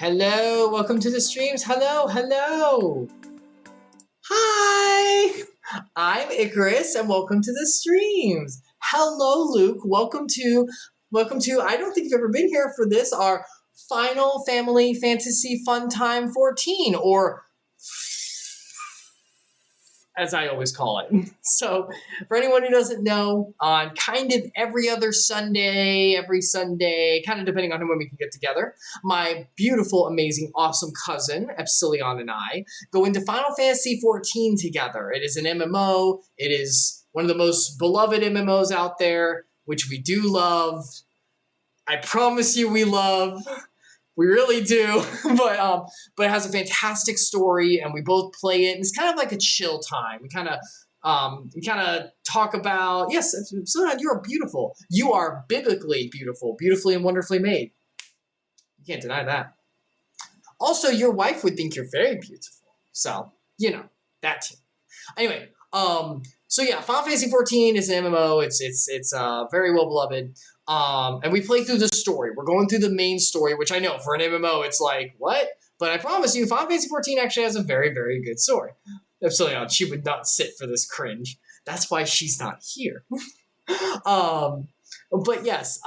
Hello, welcome to the streams. Hello. Hi, I'm Icarus, and welcome to the streams. Hello, Luke. Welcome to. I don't think you've ever been here for this. Our Final Family Fantasy Fun Time 14, or as I always call it. So, for anyone who doesn't know, on kind of every Sunday, kind of depending on when we can get together, my beautiful, amazing, awesome cousin, Epsilion, and I go into Final Fantasy 14 together. It is an MMO. It is one of the most beloved MMOs out there, which we do love. I promise you we love. We really do, but it has a fantastic story, and we both play it. And it's kind of like a chill time. We kind of talk about Sonan, you are beautiful. You are biblically beautiful, beautifully and wonderfully made. You can't deny that. Also, your wife would think you're very beautiful. So that too. Anyway, so yeah, Final Fantasy 14 is an MMO. It's very well beloved. And we play through the story. We're going through the main story, which I know for an MMO, it's like, what? But I promise you, Final Fantasy 14 actually has a very, very good story. Epsilion, she would not sit for this cringe. That's why she's not here. But yes,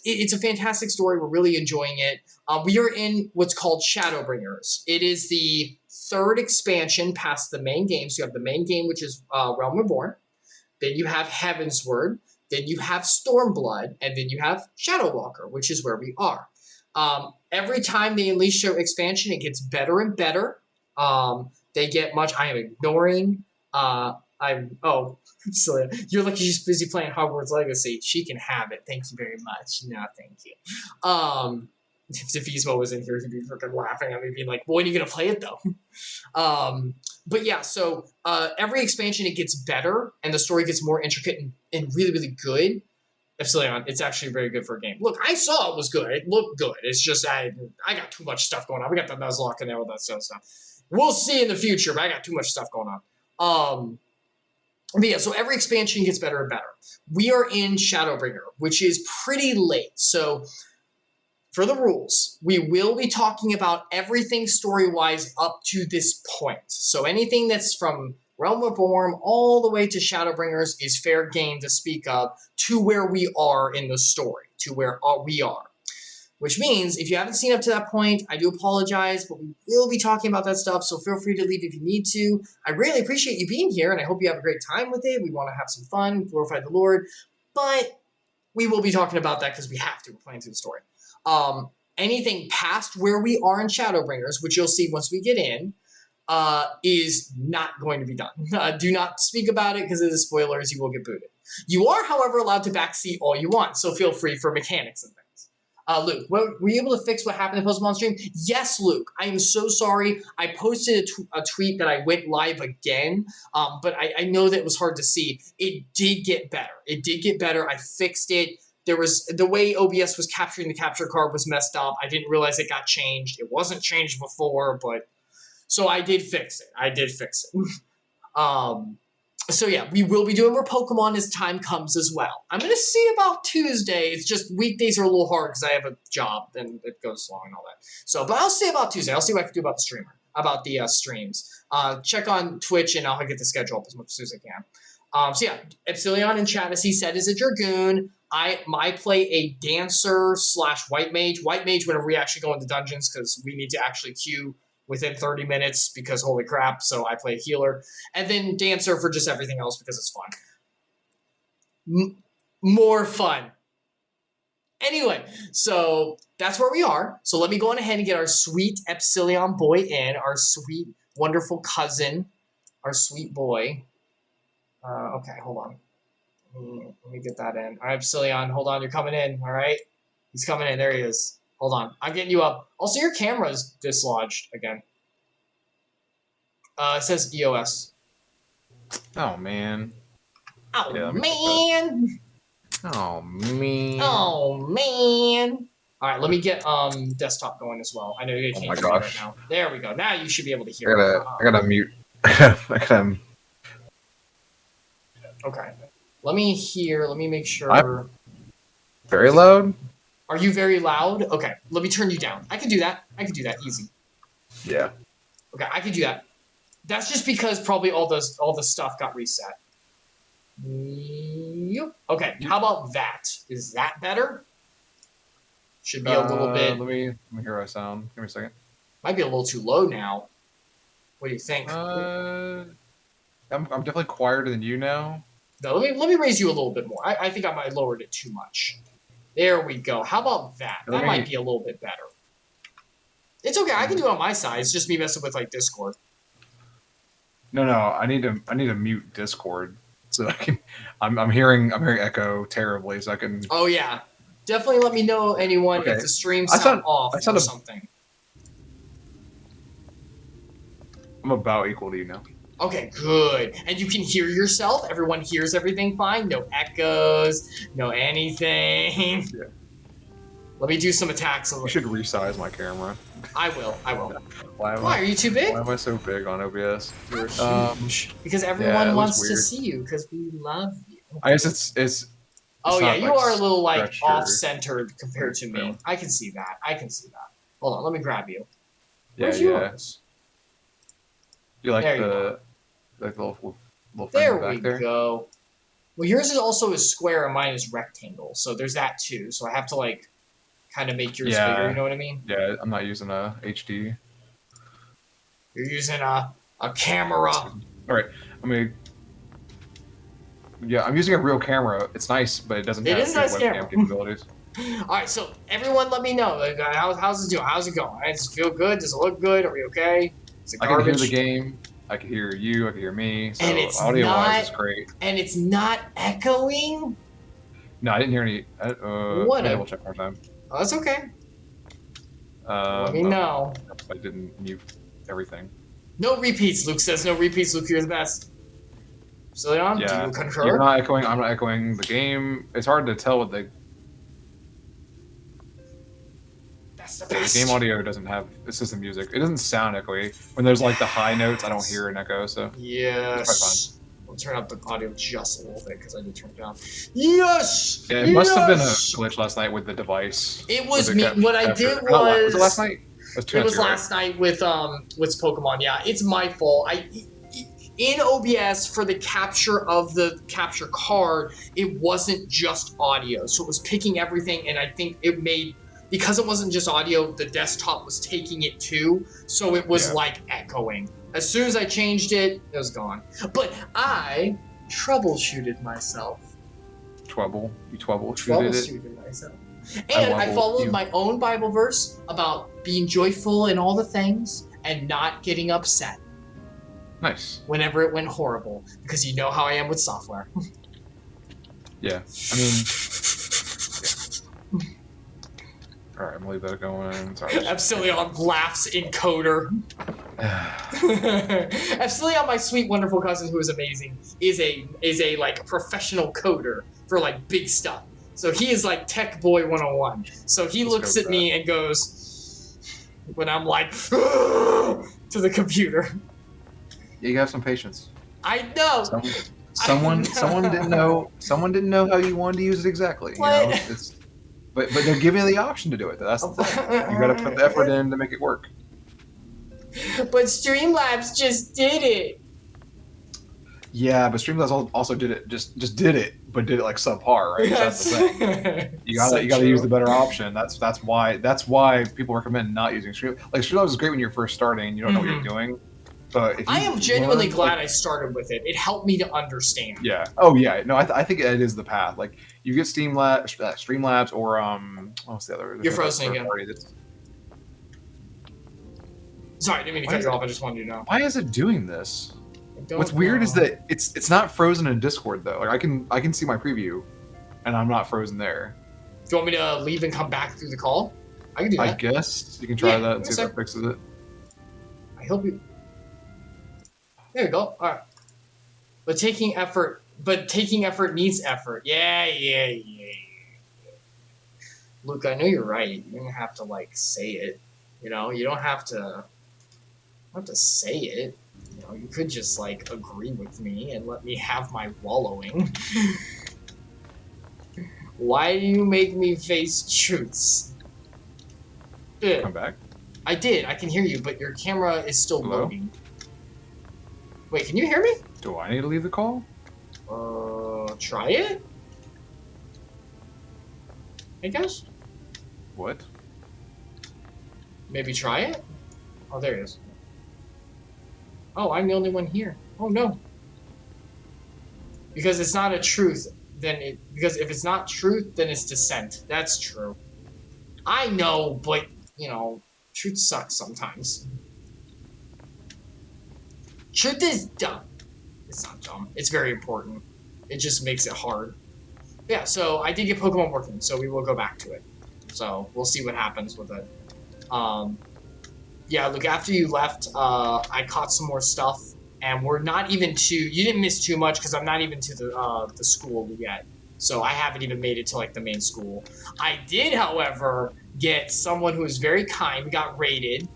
it's a fantastic story. We're really enjoying it. We are in what's called Shadowbringers. It is the third expansion past the main game. So you have the main game, which is Realm Reborn. Then you have Heavensward. Then you have Stormblood, and then you have Shadowwalker, which is where we are. Every time they unleash their expansion, it gets better and better. They get much. I am ignoring. So you're lucky she's busy playing Hogwarts Legacy. She can have it. Thank you very much. No, thank you. If Yzma was in here, he'd be freaking laughing at me, being like, "When are you gonna play it, though?" But yeah, so every expansion it gets better, and the story gets more intricate and really, really good. Epsilion, it's actually very good for a game. Look, I saw it was good. It looked good. It's just I got too much stuff going on. We got the Nuzlocke in there, all that stuff. We'll see in the future, but I got too much stuff going on. But yeah, so every expansion gets better and better. We are in Shadowbringer, which is pretty late. So for the rules, we will be talking about everything story-wise up to this point. So anything that's from Realm Reborn all the way to Shadowbringers is fair game to speak of to where we are in the story, to where we are. Which means, if you haven't seen up to that point, I do apologize, but we will be talking about that stuff, so feel free to leave if you need to. I really appreciate you being here, and I hope you have a great time with it. We want to have some fun, glorify the Lord, but we will be talking about that because we have to. We're playing through the story. Anything past where we are in Shadowbringers, which you'll see once we get in, is not going to be done. Do not speak about it because of the spoilers. You will get booted. You are, however, allowed to backseat all you want, so feel free for mechanics and things. Luke, were you able to fix what happened in Post on stream? Yes, Luke. I am so sorry. I posted a tweet that I went live again, but I know that it was hard to see. It did get better. I fixed it. There was the way OBS was capturing the capture card was messed up. I didn't realize it got changed. It wasn't changed before, but so I did fix it. So yeah, we will be doing more Pokemon as time comes as well. I'm going to see about Tuesday. It's just weekdays are a little hard because I have a job and it goes long and all that. So, but I'll see about Tuesday. I'll see what I can do about the streams. Check on Twitch and I'll get the schedule up as much as I can. So yeah, Epsilion in chat, as he said, is a Dragoon. I play a dancer / white mage. White mage whenever we actually go into dungeons because we need to actually queue within 30 minutes because holy crap, so I play a healer. And then dancer for just everything else because it's fun. More fun. Anyway, so that's where we are. So let me go on ahead and get our sweet Epsilion boy in, our sweet, wonderful cousin, our sweet boy. Okay, hold on. Let me get that in. All right, Epsilion, hold on. You're coming in, all right? He's coming in. There he is. Hold on. I'm getting you up. Also, your camera is dislodged again. It says EOS. Oh, man. Oh, yeah, man. Oh, man. Oh, man. All right, let me get desktop going as well. I know you can't hear me right now. There we go. Now you should be able to hear me. I gotta mute. Okay. Let me make sure. Very loud? Are you very loud? Okay, let me turn you down. I can do that. I can do that easy. Yeah. Okay, I can do that. That's just because probably all the stuff got reset. Yep. Okay, how about that? Is that better? Should be a little bit. Let me hear how I sound. Give me a second. Might be a little too low now. What do you think? I'm definitely quieter than you now. No, let me raise you a little bit more. I think I might have lowered it too much. There we go. How about that? That might be a little bit better. It's okay. I can do it on my side. It's just me messing with like Discord. No, I need to mute Discord so I can. I'm hearing echo terribly, so I can. Oh yeah, definitely let me know anyone if the stream sound off or something. I'm about equal to you now. Okay, good. And you can hear yourself. Everyone hears everything fine. No echoes. No anything. Yeah. Let me do some attacks. You should resize my camera. I will. Why are you too big? Why am I so big on OBS? You're huge. Because everyone wants to see you because we love you. I guess it's oh yeah, you are a little like off-centered compared to me. I can see that. Hold on, let me grab you. Where's yours? You like the little there we go. Well, yours is also a square and mine is rectangle, so there's that too. So I have to like kind of make yours bigger. You know what I mean? Yeah, I'm not using a HD. You're using a camera. All right, I'm using a real camera. It's nice, but it doesn't have webcam capabilities. All right, so everyone, let me know. Like, how's it doing? How's it going? Does it feel good? Does it look good? Are we okay? Is it garbage? I can hear the game. I can hear you. I can hear me. So audio-wise, it's great. And it's not echoing. No, I didn't hear any. What? Double check one more time. Oh, that's okay. Let me know. I didn't mute everything. No repeats. Luke says no repeats. Luke, you're the best. Epsilion, do you concur? You're not echoing. I'm not echoing. The game. It's hard to tell what the game audio doesn't have. This is the music. It doesn't sound echoey. When there's like the high notes, I don't hear an echo. So yes. I'll turn up the audio just a little bit because I did turn it down. Yes. Yeah, it must have been a glitch last night with the device. It was me. What I did was it last night? It was last night with Pokemon. Yeah, it's my fault. In OBS for the capture of the capture card, it wasn't just audio, so it was picking everything, and I think it made. Because it wasn't just audio, the desktop was taking it too, so it was like echoing. As soon as I changed it, it was gone. But I troubleshooted myself. You troubleshooted myself. And I followed my own Bible verse about being joyful in all the things and not getting upset. Nice. Whenever it went horrible, because you know how I am with software. Yeah, I mean... Alright, I'm gonna leave that going. Sorry. Epsilion laughs in coder. Epsilion, my sweet, wonderful cousin who is amazing, is a like professional coder for like big stuff. So he is like Tech Boy 101. So he looks at me and goes, when I'm like, to the computer. You have some patience. I know. Someone didn't know. Someone didn't know how you wanted to use it exactly. You know, but they're giving you the option to do it. That's the thing. You got to put the effort in to make it work. But Streamlabs just did it. Yeah, but Streamlabs also did it. Just did it, but did it like subpar, right? That's the thing. You gotta use the better option. That's why people recommend not using Streamlabs. Like Streamlabs is great when you're first starting. You don't know what you're doing. But if I am genuinely glad I started with it. It helped me to understand. Yeah. Oh yeah. No, I think it is the path. Like you get Streamlabs, or what's the other? You're frozen again. Sorry, I didn't mean to cut you off. I just wanted you to know. Why is it doing this? What's weird is that it's not frozen in Discord though. Like I can see my preview, and I'm not frozen there. Do you want me to leave and come back through the call? I can do that. I guess you can try that and see if that fixes it. I hope you. There you go. All right. But taking effort needs effort. Yeah. Luke, I know you're right. You don't have to like say it. You know, you don't have to say it. You know, you could just like agree with me and let me have my wallowing. Why do you make me face truths? Come back. I did. I can hear you, but your camera is still Hello? loading. Wait, can you hear me? Do I need to leave the call? Try it? I guess. What? Maybe try it? Oh, there it is. Oh, I'm the only one here. Oh, no. Because it's not a truth, because if it's not truth, then it's dissent. That's true. I know, but, truth sucks sometimes. Truth is dumb. It's not dumb. It's very important. It just makes it hard. Yeah, so I did get Pokemon working, so we will go back to it. So we'll see what happens with it. Yeah, look, after you left, I caught some more stuff, and we're not even you didn't miss too much, because I'm not even to the school yet. So I haven't even made it to, like, the main school. I did, however, get someone who was very kind. We got raided,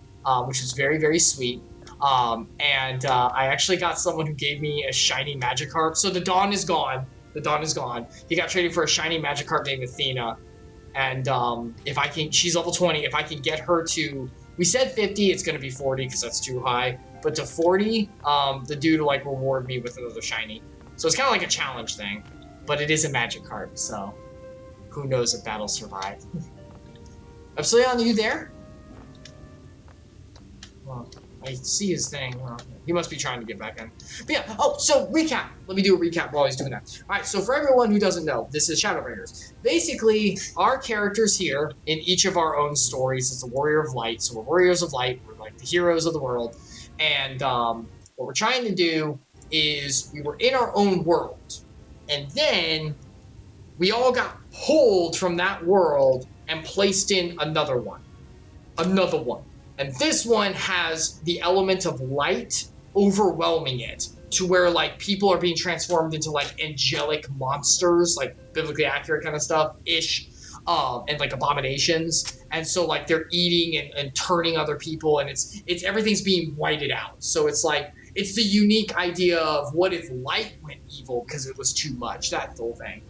which was very, very sweet. And I actually got someone who gave me a shiny Magikarp. So the Dawn is gone. The Dawn is gone. He got traded for a shiny Magikarp named Athena. And if I can, she's level 20. If I can get her to, we said 50, it's going to be 40 because that's too high. But to 40, the dude will, like, reward me with another shiny. So it's kind of like a challenge thing. But it is a Magikarp, so who knows if that'll survive. Epsilion, are you there? Well, I see his thing. Well, he must be trying to get back in. But yeah, so recap. Let me do a recap while he's doing that. Alright, so for everyone who doesn't know, this is Shadowbringers. Basically, our characters here, in each of our own stories, is the Warrior of Light. So we're Warriors of Light, we're like the heroes of the world. And what we're trying to do is, we were in our own world. And then we all got pulled from that world and placed in another one. Another one. And this one has the element of light overwhelming it, to where, like, people are being transformed into, like, angelic monsters, like biblically accurate kind of stuff ish, and like abominations. And so, like, they're eating and turning other people, and it's everything's being whited out. So it's like, it's the unique idea of what if light went evil because it was too much, that whole thing.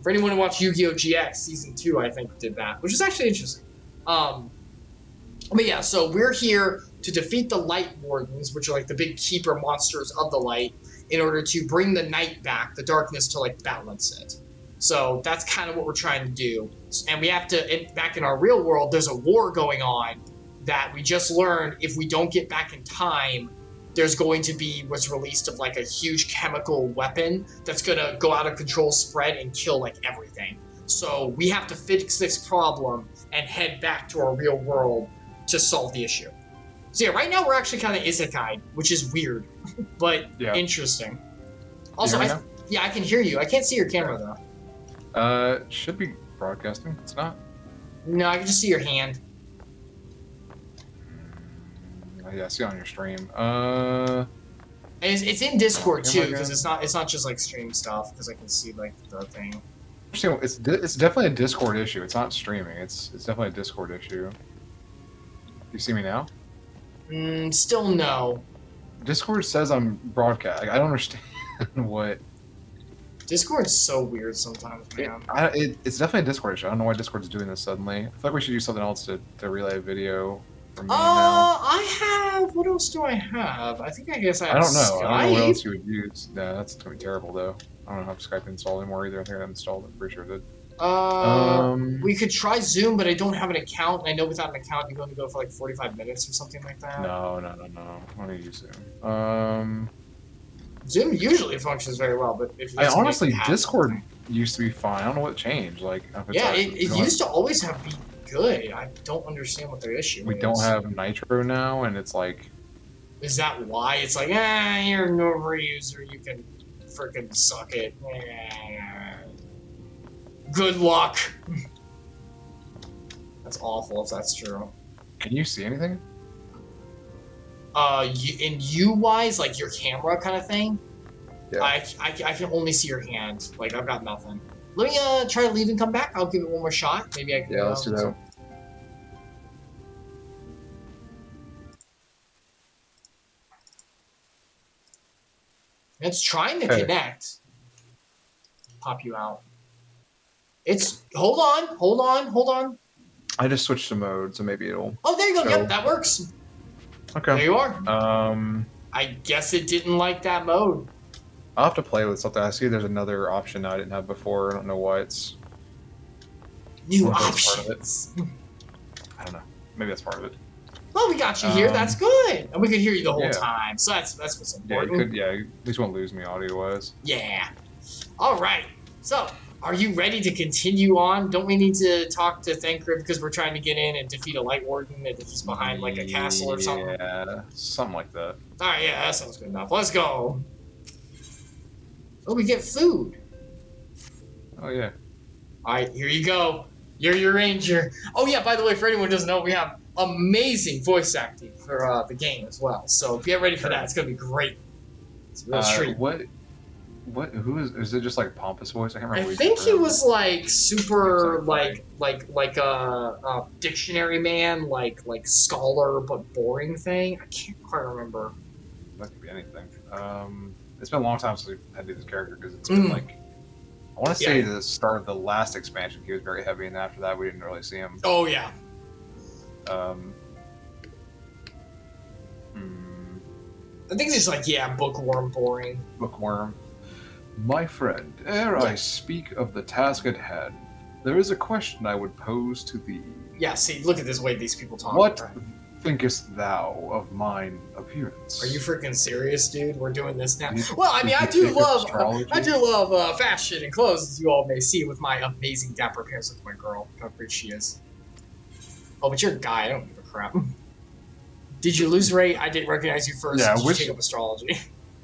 For anyone who watched Yu-Gi-Oh! GX Season 2, I think, did that, which is actually interesting. But yeah, so we're here to defeat the Light Wardens, which are, like, the big keeper monsters of the light, in order to bring the night back, the darkness, to, like, balance it. So that's kind of what we're trying to do. And we have to, back in our real world, there's a war going on that we just learned if we don't get back in time, there's going to be what's released of, like, a huge chemical weapon that's going to go out of control, spread, and kill, like, everything. So we have to fix this problem and head back to our real world to solve the issue. So yeah, right now we're actually kind of isekai, which is weird, but interesting. Also, I can hear you. I can't see your camera though. Should be broadcasting. It's not. No, I can just see your hand. Yeah, I see it on your stream. And it's in Discord too, because it's not just, like, stream stuff, because I can see, like, the thing. It's definitely a Discord issue. It's not streaming. It's definitely a Discord issue. You see me now? Still no. Discord says I'm broadcast. I don't understand what. Discord's so weird sometimes, man. It's definitely a Discord issue. I don't know why Discord's doing this suddenly. I feel like we should do something else to relay a video from me now. I have. What else do I have? I think I guess I have. I don't know. Skype. I don't know what else you would use. No, that's gonna be terrible though. I don't have Skype installed anymore either. I think I installed it. I'm pretty sure it did. We could try Zoom, but I don't have an account. And I know without an account, you're going to go for like 45 minutes or something like that. No. I want to use Zoom. Zoom usually functions very well, but if you honestly, Discord used to be fine. I don't know what changed. Like, yeah, it used to always be good. I don't understand what their issue is. We don't have Nitro now, and it's like. Is that why? It's like, you're a normal user. You can freaking suck it. Good luck. That's awful if that's true. Can you see anything? In UI-wise, like your camera kind of thing, yeah. I can only see your hand. Like, I've got nothing. Let me try to leave and come back. I'll give it one more shot. Maybe I can. Yeah, let's do that. It's trying to connect. Pop you out. It's hold on. I just switched to mode, so maybe it'll. Oh, there you go. show. Yep, that works. Okay. There you are. Um, I guess it didn't like that mode. I'll have to play with something. I see there's another option I didn't have before. I don't know why it's New part of it. options. I don't know. Maybe that's part of it. Well, we got you here. That's good, and we could hear you the whole Yeah. time. So that's what's Yeah, important. you at least won't lose me audio-wise. Yeah. All right. So, are you ready to continue on? Don't we need to talk to Thancred because we're trying to get in and defeat a Light Warden that he's behind like a castle or something? Yeah, something like that. All right, yeah, that sounds good enough. Let's go. Oh, we get food. Oh yeah. All right, here you go. You're your ranger. Oh yeah, by the way, for anyone who doesn't know, we have amazing voice acting for the game as well. So get ready for that. It's gonna be great. It's a real treat. Who is it? Just like pompous voice? I can't remember. I think he was like super like a dictionary man, like scholar but boring thing. I can't quite remember. That could be anything. It's been a long time since we've had to do this character because it's been like I want to say the start of the last expansion he was very heavy, and after that we didn't really see him. Oh yeah. I think it's just like bookworm boring. Bookworm. My friend, ere I speak of the task at hand, there is a question I would pose to thee. Yeah, see, look at this way these people talk. What thinkest thou of mine appearance? Are you freaking serious, dude? We're doing this now. Well, I mean, I do love fashion and clothes, as you all may see with my amazing dapper appearance with my girl. How great she is. Oh, but you're a guy. I don't give a crap. Did you lose Ray? I didn't recognize you first. Yeah, Did you take up astrology?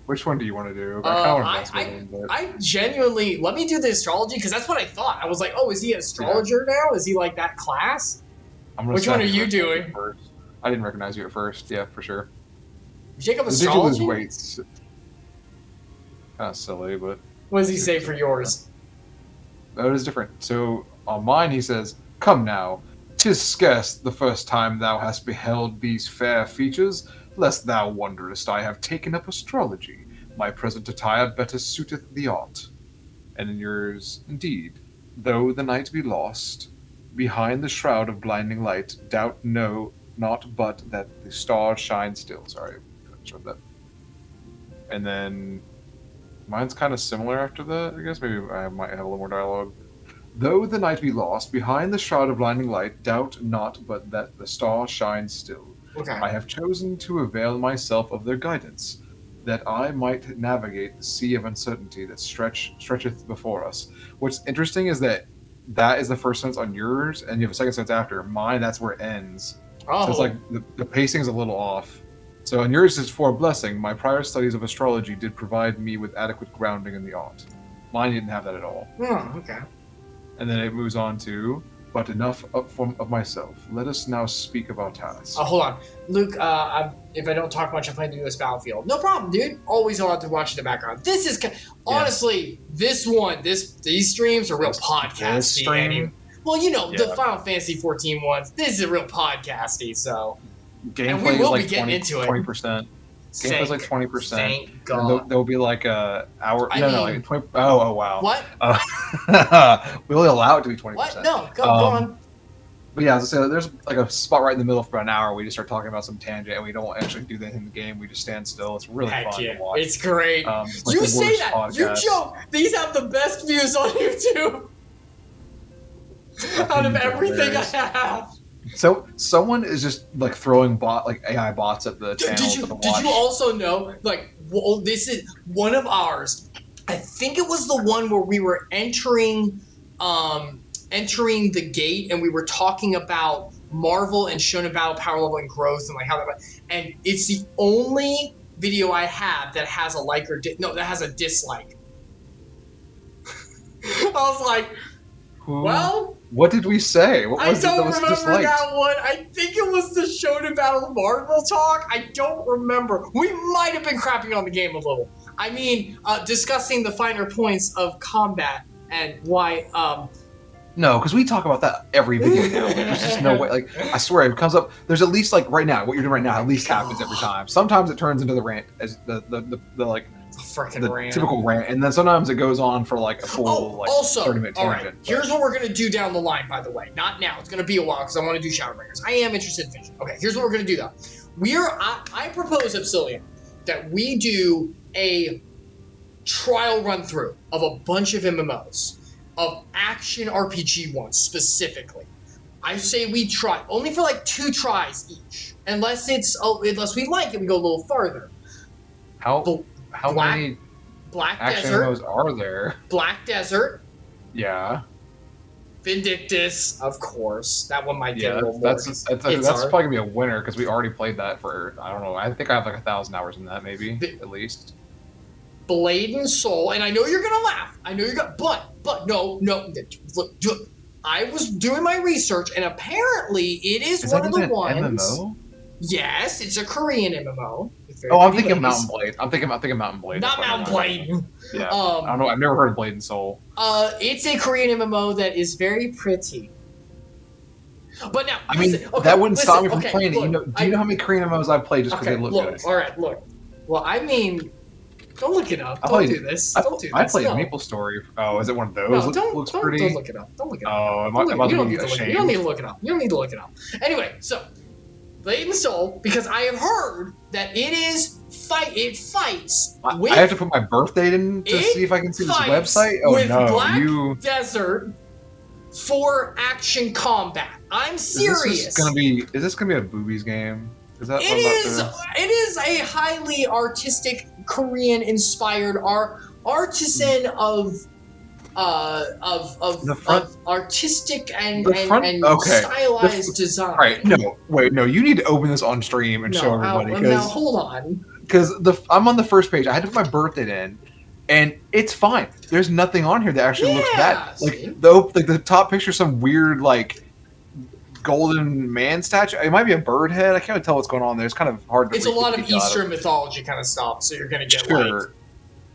Which one do you want to do? I genuinely let me do the astrology because that's what I thought. I was like, oh, is he an astrologer now? Is he like that class? Which one are you doing? I didn't recognize you at first. Yeah, for sure. You take up astrology? Did you lose weights? Kind of silly, but. What does he say for yours? That is different. So on mine, he says, "Come now, 'tis scarce the first time thou hast beheld these fair features. Lest thou wonderest, I have taken up astrology. My present attire better suiteth the art." And in yours, indeed, though the night be lost, behind the shroud of blinding light, doubt no, not but that the stars shine still. Sorry, I showed that. And then mine's kind of similar after that, I guess. Maybe I might have a little more dialogue. Though the night be lost, behind the shroud of blinding light, doubt not but that the stars shine still. Okay. I have chosen to avail myself of their guidance, that I might navigate the sea of uncertainty that stretcheth before us. What's interesting is that is the first sentence on yours, and you have a second sentence after. Mine, that's where it ends. Oh. So it's like the pacing is a little off. So on yours is for a blessing. My prior studies of astrology did provide me with adequate grounding in the art. Mine didn't have that at all. Oh, okay. And then it moves on to, but enough of myself. Let us now speak of our task. Oh, hold on. Luke, if I don't talk much, I plan to do this battlefield. No problem, dude. Always allowed to watch in the background. This is, honestly, these streams are real podcasty. Well, you know, the Final Fantasy 14 ones, this is a real podcasty, so. Gameplay and we will like be getting into it. 20%. Gameplay's like 20%. Thank God. There'll be like a hour. Like 20. Oh wow. What? We only allow it to be 20%. What? No, go on. But yeah, as I said, there's like a spot right in the middle for about an hour. We just start talking about some tangent, and we don't actually do that in the game. We just stand still. It's really fun to watch. It's great. It's like you say that. Podcast. You joke. These have the best views on YouTube. Out of everything I have. So someone is just like throwing AI bots at the channel. Did you also know, like, well, this is one of ours. I think it was the one where we were entering the gate, and we were talking about Marvel and Shonen Battle power level and growth, and like how that. And it's the only video I have that has a like or that has a dislike. I was like, well. What did we say? What was I don't it that was remember disliked? that one. I think it was the Shonen Battle Marvel talk. I don't remember. We might have been crapping on the game a little. I mean, discussing the finer points of combat and why. No, because we talk about that every video now. There's just no way. Like, I swear, it comes up. There's at least like right now, what you're doing right now, at least happens every time. Sometimes it turns into the rant as the Freaking the rant. typical rant, and then sometimes it goes on for like a full also, 30-minute all tangent. right. Here's what we're gonna do down the line. By the way, not now. It's gonna be a while because I want to do Shadowbringers. I am interested in fiction. Okay, here's what we're gonna do though. I propose, Epsilion, that we do a trial run through of a bunch of MMOs, of action RPG ones specifically. I say we try only for like 2 tries each, unless we like it, we go a little farther. How many Black action Desert MMOs are there? Black Desert, Yeah. Vindictus, of course. That one might get a Yeah, little more. that's probably gonna be a winner because we already played that for, I don't know. I think I have like 1,000 hours in that, maybe at least. Blade and Soul, and I know you're gonna laugh. I know you're gonna, but no. Look, I was doing my research, and apparently it is one of the ones. MMO? Yes, it's a Korean MMO. Oh, I'm thinking Mountain Blade. I'm thinking Mountain Blade. Not Mountain Blade. Yeah. I don't know. I've never heard of Blade and Soul. It's a Korean MMO that is very pretty. But now, I mean, that wouldn't stop me from playing it. Do you know how many Korean MMOs I've played just because they look good? All right, look. Well, I mean, don't look it up. Don't do this. Don't do this. I played Maple Story. Oh, is it one of those? No, don't look it up. Don't look it up. Oh, you don't need to look it up. You don't need to look it up. Anyway, so Blade and Soul, because I have heard that it fights. I have to put my birth date in to see if I can see this website. Oh with no, Black Desert for action combat. I'm serious. Is this gonna be a boobies game? Is that it is a highly artistic Korean-inspired artisan of artistic and stylized design. All right, no, you need to open this on stream and show everybody. Now hold on. Because I'm on the first page. I had to put my birth date in, and it's fine. There's nothing on here that actually looks bad. Like the top picture, some weird like golden man statue. It might be a bird head. I can't tell what's going on there. It's kind of hard to. It's a lot of Eastern mythology kind of stuff, so you're gonna get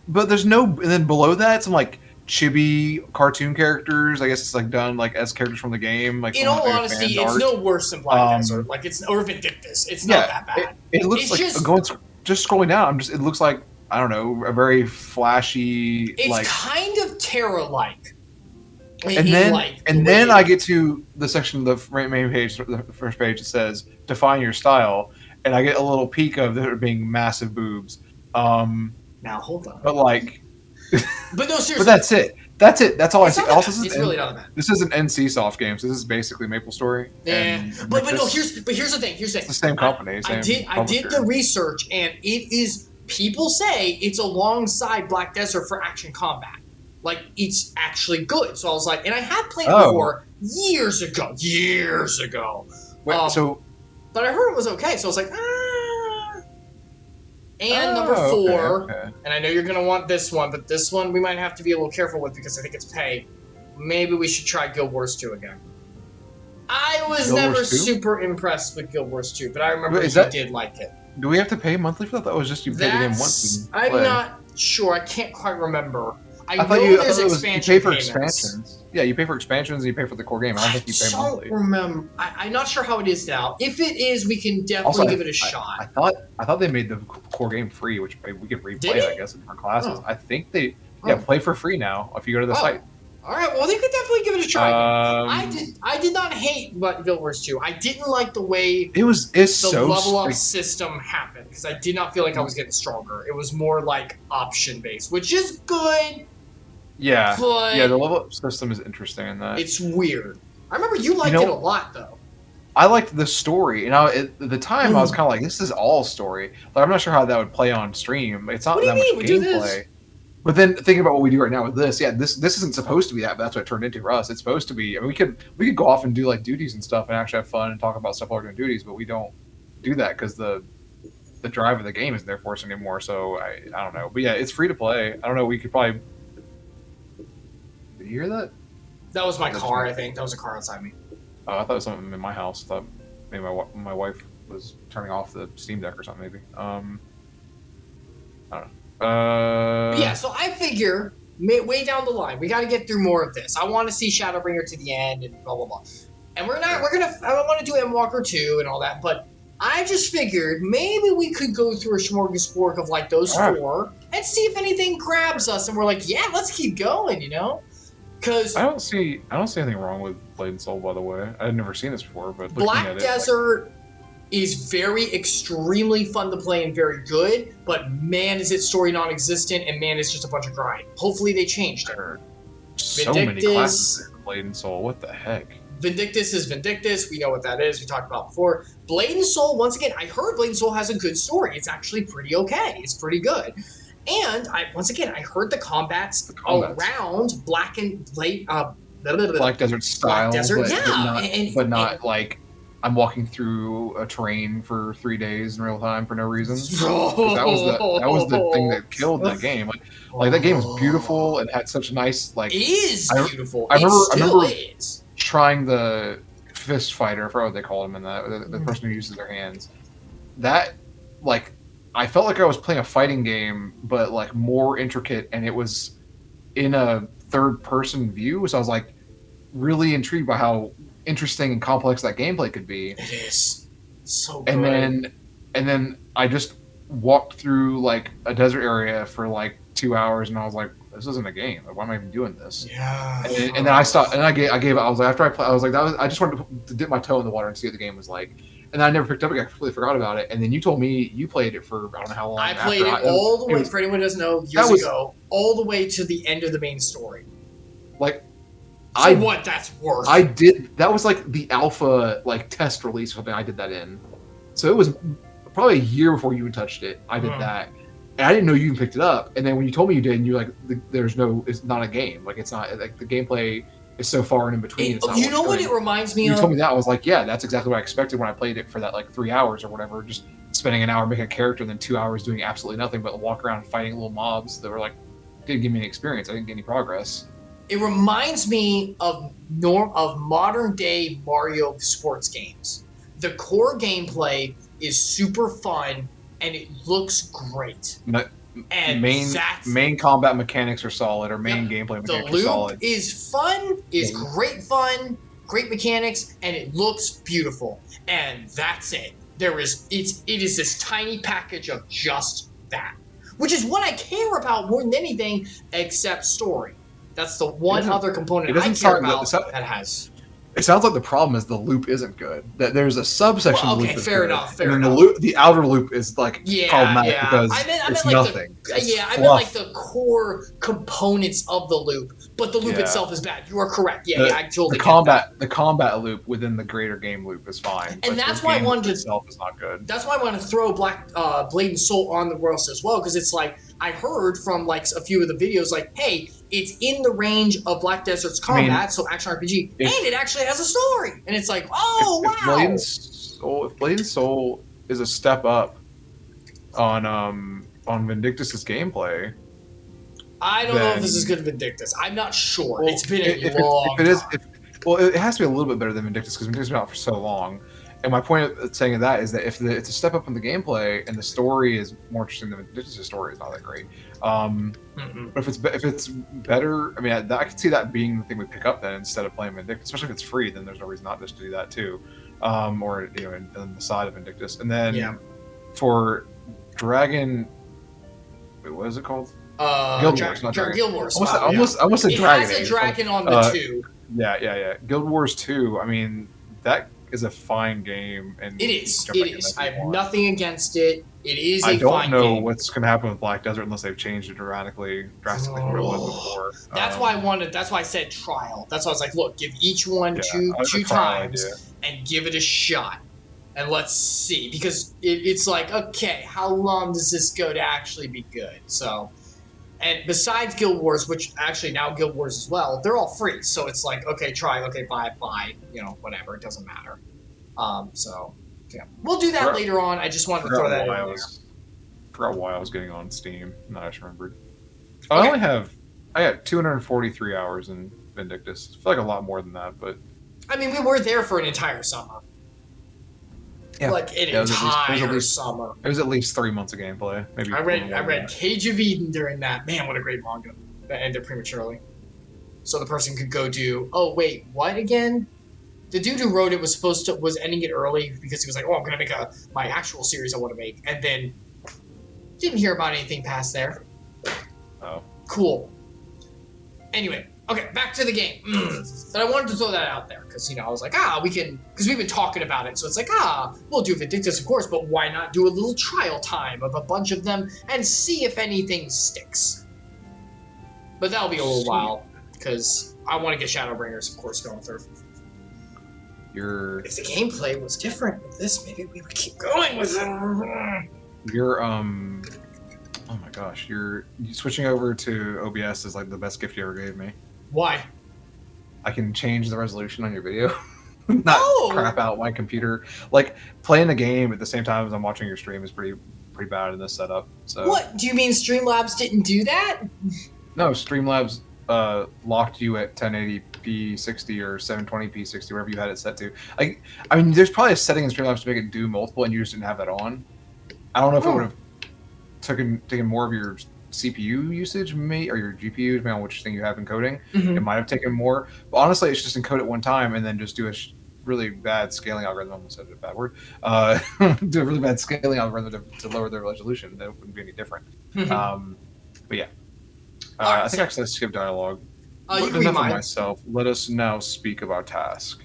But there's no, and then below that, some like chibi cartoon characters. I guess it's like done like as characters from the game. Like in all honesty, it's no worse than Black Desert. Like or Vindictus. It's not that bad. It looks like just scrolling down. It looks like, I don't know, a very flashy. It's kind of Terra-like. And then I get to the section of the main page, the first page, that says define your style, and I get a little peek of there being massive boobs. Now hold on. But like, but no, seriously. But that's it. That's all I see. Also, it's really not bad. This is an NC Soft game, so this is basically Maple Story. Yeah, but no. Here's the thing. It's the same company. I did the research, and it is. People say it's alongside Black Desert for action combat. Like, it's actually good. So I was like, and I had played it before years ago. Wait, but I heard it was okay. So I was like, And number 4, and I know you're going to want this one, but this one we might have to be a little careful with because I think it's pay. Maybe we should try Guild Wars 2 again. I was never super impressed with Guild Wars 2, but I remember you did like it. Do we have to pay monthly for that? That was just you pay the game once. I'm not sure. I can't quite remember. I know there's expansion you pay for payments. Expansions. Yeah, you pay for expansions and you pay for the core game. I don't think you pay monthly. I don't remember. I'm not sure how it is now. If it is, we can definitely give it a shot. I thought they made the core game free, which we could replay it, I guess, in different classes. I think they play for free now if you go to the site. All right, well, they could definitely give it a try. I did not hate Guild Wars 2. I didn't like the way the level up system happened because I did not feel like I was getting stronger. It was more like option based, which is good. Yeah, the level up system is interesting in that. It's weird. I remember you liked it a lot, though. I liked the story, and at the time I was kind of like, "This is all story." Like, I'm not sure how that would play on stream. It's not that much gameplay. But then thinking about what we do right now with this, this isn't supposed to be that, but that's what it turned into for us. It's supposed to be. I mean, we could go off and do like duties and stuff, and actually have fun and talk about stuff while we're doing duties, but we don't do that because the drive of the game isn't there for us anymore. So I don't know, but yeah, it's free to play. I don't know. We could probably. Did you hear that? That was my car. I think that was a car outside me. Oh, I thought it was something in my house. I thought maybe my wife was turning off the Steam Deck or something. Maybe. I don't know. Yeah, so I figure way down the line, we got to get through more of this. I want to see Shadowbringer to the end and blah blah blah. And I want to do Endwalker 2 and all that, but I just figured maybe we could go through a smorgasbord of like those four and see if anything grabs us, and we're like, yeah, let's keep going, you know? Because I don't see anything wrong with Blade and Soul, by the way. I'd never seen this before, but looking Black at it, Desert is very extremely fun to play and very good, but man, is its story non-existent, and man, it's just a bunch of grind. Hopefully they changed it. So many classes in Blade and Soul. What the heck? Vindictus is Vindictus. We know what that is. We talked about before. Blade and Soul, once again, I heard Blade and Soul has a good story. It's actually pretty okay. It's pretty good. And I heard the combats around Black and Blade, Black Desert style, Black Desert, but not like I'm walking through a train for 3 days in real time for no reason. That was the thing that killed that game. Like that game was beautiful and had such nice like. It is beautiful. I remember is. Trying the fist fighter, I forgot what they called him in that. The person who uses their hands. That like I felt like I was playing a fighting game, but like more intricate, and it was in a third-person view. So I was like really intrigued by how interesting and complex that gameplay could be. It is so good. And then I just walked through like a desert area for like 2 hours, and I was like, this isn't a game. Like, why am I even doing this? Yeah. And then I stopped, and I gave up. I was like, after I played, I was like, I just wanted to dip my toe in the water and see what the game was like. And I never picked up it. I completely forgot about it. And then you told me you played it for I don't know how long. I played it all the way. For anyone who doesn't know, years ago, all the way to the end of the main story. Like, what that's worth. I did. That was like the alpha like test release or something. I did that in. So it was probably a year before you even touched it. I did that. And I didn't know you even picked it up. And then when you told me you did, and you're like, it's not a game. Like, it's not, like, the gameplay is so far and in between. You know what it reminds me of? You told me that. I was like, yeah, that's exactly what I expected when I played it for that, like, 3 hours or whatever. Just spending an hour making a character and then 2 hours doing absolutely nothing but walk around fighting little mobs that were, like, didn't give me any experience. I didn't get any progress. It reminds me of modern-day Mario sports games. The core gameplay is super fun, and it looks great. And main combat mechanics are solid, or main gameplay mechanics are solid. The loop is fun, great fun, great mechanics, and it looks beautiful. And that's it. It is this tiny package of just that, which is what I care about more than anything, except story. That's the one other component I care about that has. It sounds like the problem is the loop isn't good. That there's a subsection of the loop that's fair good, enough. And then the outer loop is like problematic because it's nothing. I meant like the core components of the loop, but the loop itself is bad. You are correct. I totally the combat loop within the greater game loop is fine. And that's why I wanted to. Itself is not good. That's why I want to throw Blade and Soul on the Royals as well, because it's like I heard from like a few of the videos, like, hey, it's in the range of Black Desert's combat, so action RPG, and it actually has a story. And it's like, wow. If Blade and Soul is a step up on Vindictus's gameplay, I don't know if this is good Vindictus. I'm not sure. It's been a long time. It has to be a little bit better than Vindictus because Vindictus has been out for so long. And my point of saying that is that if it's a step up in the gameplay and the story is more interesting than Vindictus' story is not that great. But if it's better, I mean, I could see that being the thing we pick up then instead of playing Vindictus, especially if it's free. Then there's no reason not just to do that too, or in the side of Vindictus. And then for Dragon, wait, what is it called? Guild Wars, not Dragon. Guild Wars. I almost said Dragon. It has a dragon on the 2. Yeah. Guild Wars 2. I mean, that is a fine game, and it is. I have nothing against it. It is a fine game. I don't know what's going to happen with Black Desert unless they've changed it drastically from what it was before. That's why I said trial. That's why I was like, look, give each one two times and give it a shot, and let's see, because it's like, okay, how long does this go to actually be good? So. And besides Guild Wars, which actually now Guild Wars as well, they're all free. So it's like, okay, try, okay, buy, whatever. It doesn't matter. We'll do that later on. I just wanted to throw that in there. Forgot why I was getting on Steam. Now I just remembered. I got 243 hours in Vindictus. I feel like a lot more than that, but... I mean, we were there for an entire summer. Yeah. Like an entire summer. It was at least 3 months of gameplay. Maybe I read Cage of Eden during that. Man, what a great manga. That ended prematurely. So the person could go do, oh wait, what again? The dude who wrote it was ending it early because he was like, "Oh, I'm gonna make my actual series I want to make," and then didn't hear about anything past there. Oh. Cool. Anyway, okay, back to the game. But I wanted to throw that out there because I was like, we can, because we've been talking about it. So it's like, we'll do Vindictus, of course, but why not do a little trial time of a bunch of them and see if anything sticks? But that'll be a little while because I want to get Shadowbringers, of course, going through. If the gameplay was different with this, maybe we would keep going with it. Oh my gosh, you're switching over to OBS is like the best gift you ever gave me. Why? I can change the resolution on your video. Not crap out my computer. Like playing a game at the same time as I'm watching your stream is pretty bad in this setup. So what? Do you mean Streamlabs didn't do that? No, Streamlabs locked you at 1080p 60 or 720p 60, wherever you had it set to. I mean, there's probably a setting in Streamlabs to make it do multiple, and you just didn't have that on. I don't know if it would have taken more of your CPU usage, or your GPU, depending on which thing you have encoding. It might have taken more, but honestly, it's just encode it one time and then just do a really bad scaling algorithm. I almost said a bad word. Do a really bad scaling algorithm to lower the resolution. That wouldn't be any different. But yeah, I think actually I skipped dialogue. You enough of myself. Let us now speak of our task.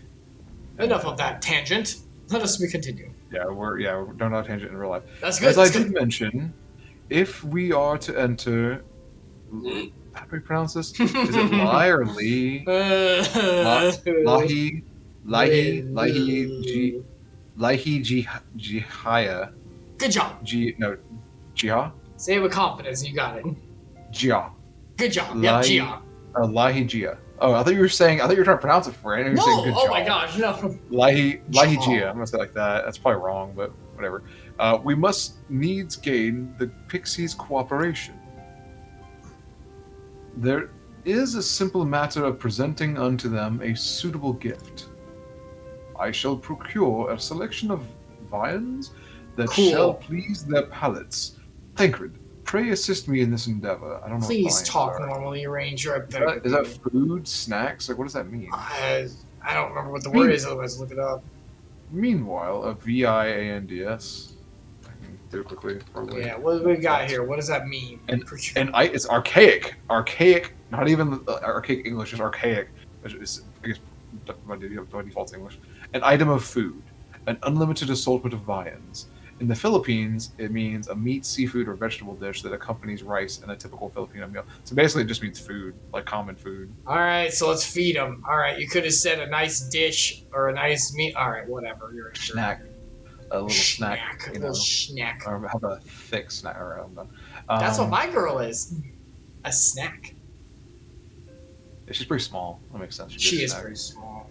Enough of that tangent. Let us continue. Yeah, we're don't on tangent in real life. That's good. As I did mention, if we are to enter, how do we pronounce this? Is it Lai or Lee? Lahi Jihaya. Good job. Jia? Say it with confidence. You got it. Jia. Good job. Yep, Jia. Lahi Jia. Oh, I thought you were trying to pronounce it for it. No, oh my gosh, no. Lahi Jia. I'm gonna say it like that. That's probably wrong, but whatever. We must needs gain the pixies' cooperation. There is a simple matter of presenting unto them a suitable gift. I shall procure a selection of viands that shall please their palates. Thancred, pray assist me in this endeavor. I don't know. Please talk normally, Ranger. Is that food, snacks? Like, what does that mean? I don't remember what the word is. Otherwise, look it up. Meanwhile, a VIANDS. I can do it quickly. Probably. Yeah, what do we got here? What does that mean? It's archaic. Archaic. Not even archaic English. Just archaic. It's, I guess by default English. An item of food. An unlimited assortment of viands. In the Philippines, it means a meat, seafood, or vegetable dish that accompanies rice in a typical Filipino meal. So basically, it just means food, like common food. All right, so let's feed them. All right, you could have said a nice dish or a nice meat. All right, whatever. You're a snack. A little snack. A little snack. Or have a thick snack. All right, I'm done. That's what my girl is. A snack. She's pretty small. That makes sense. She is pretty small.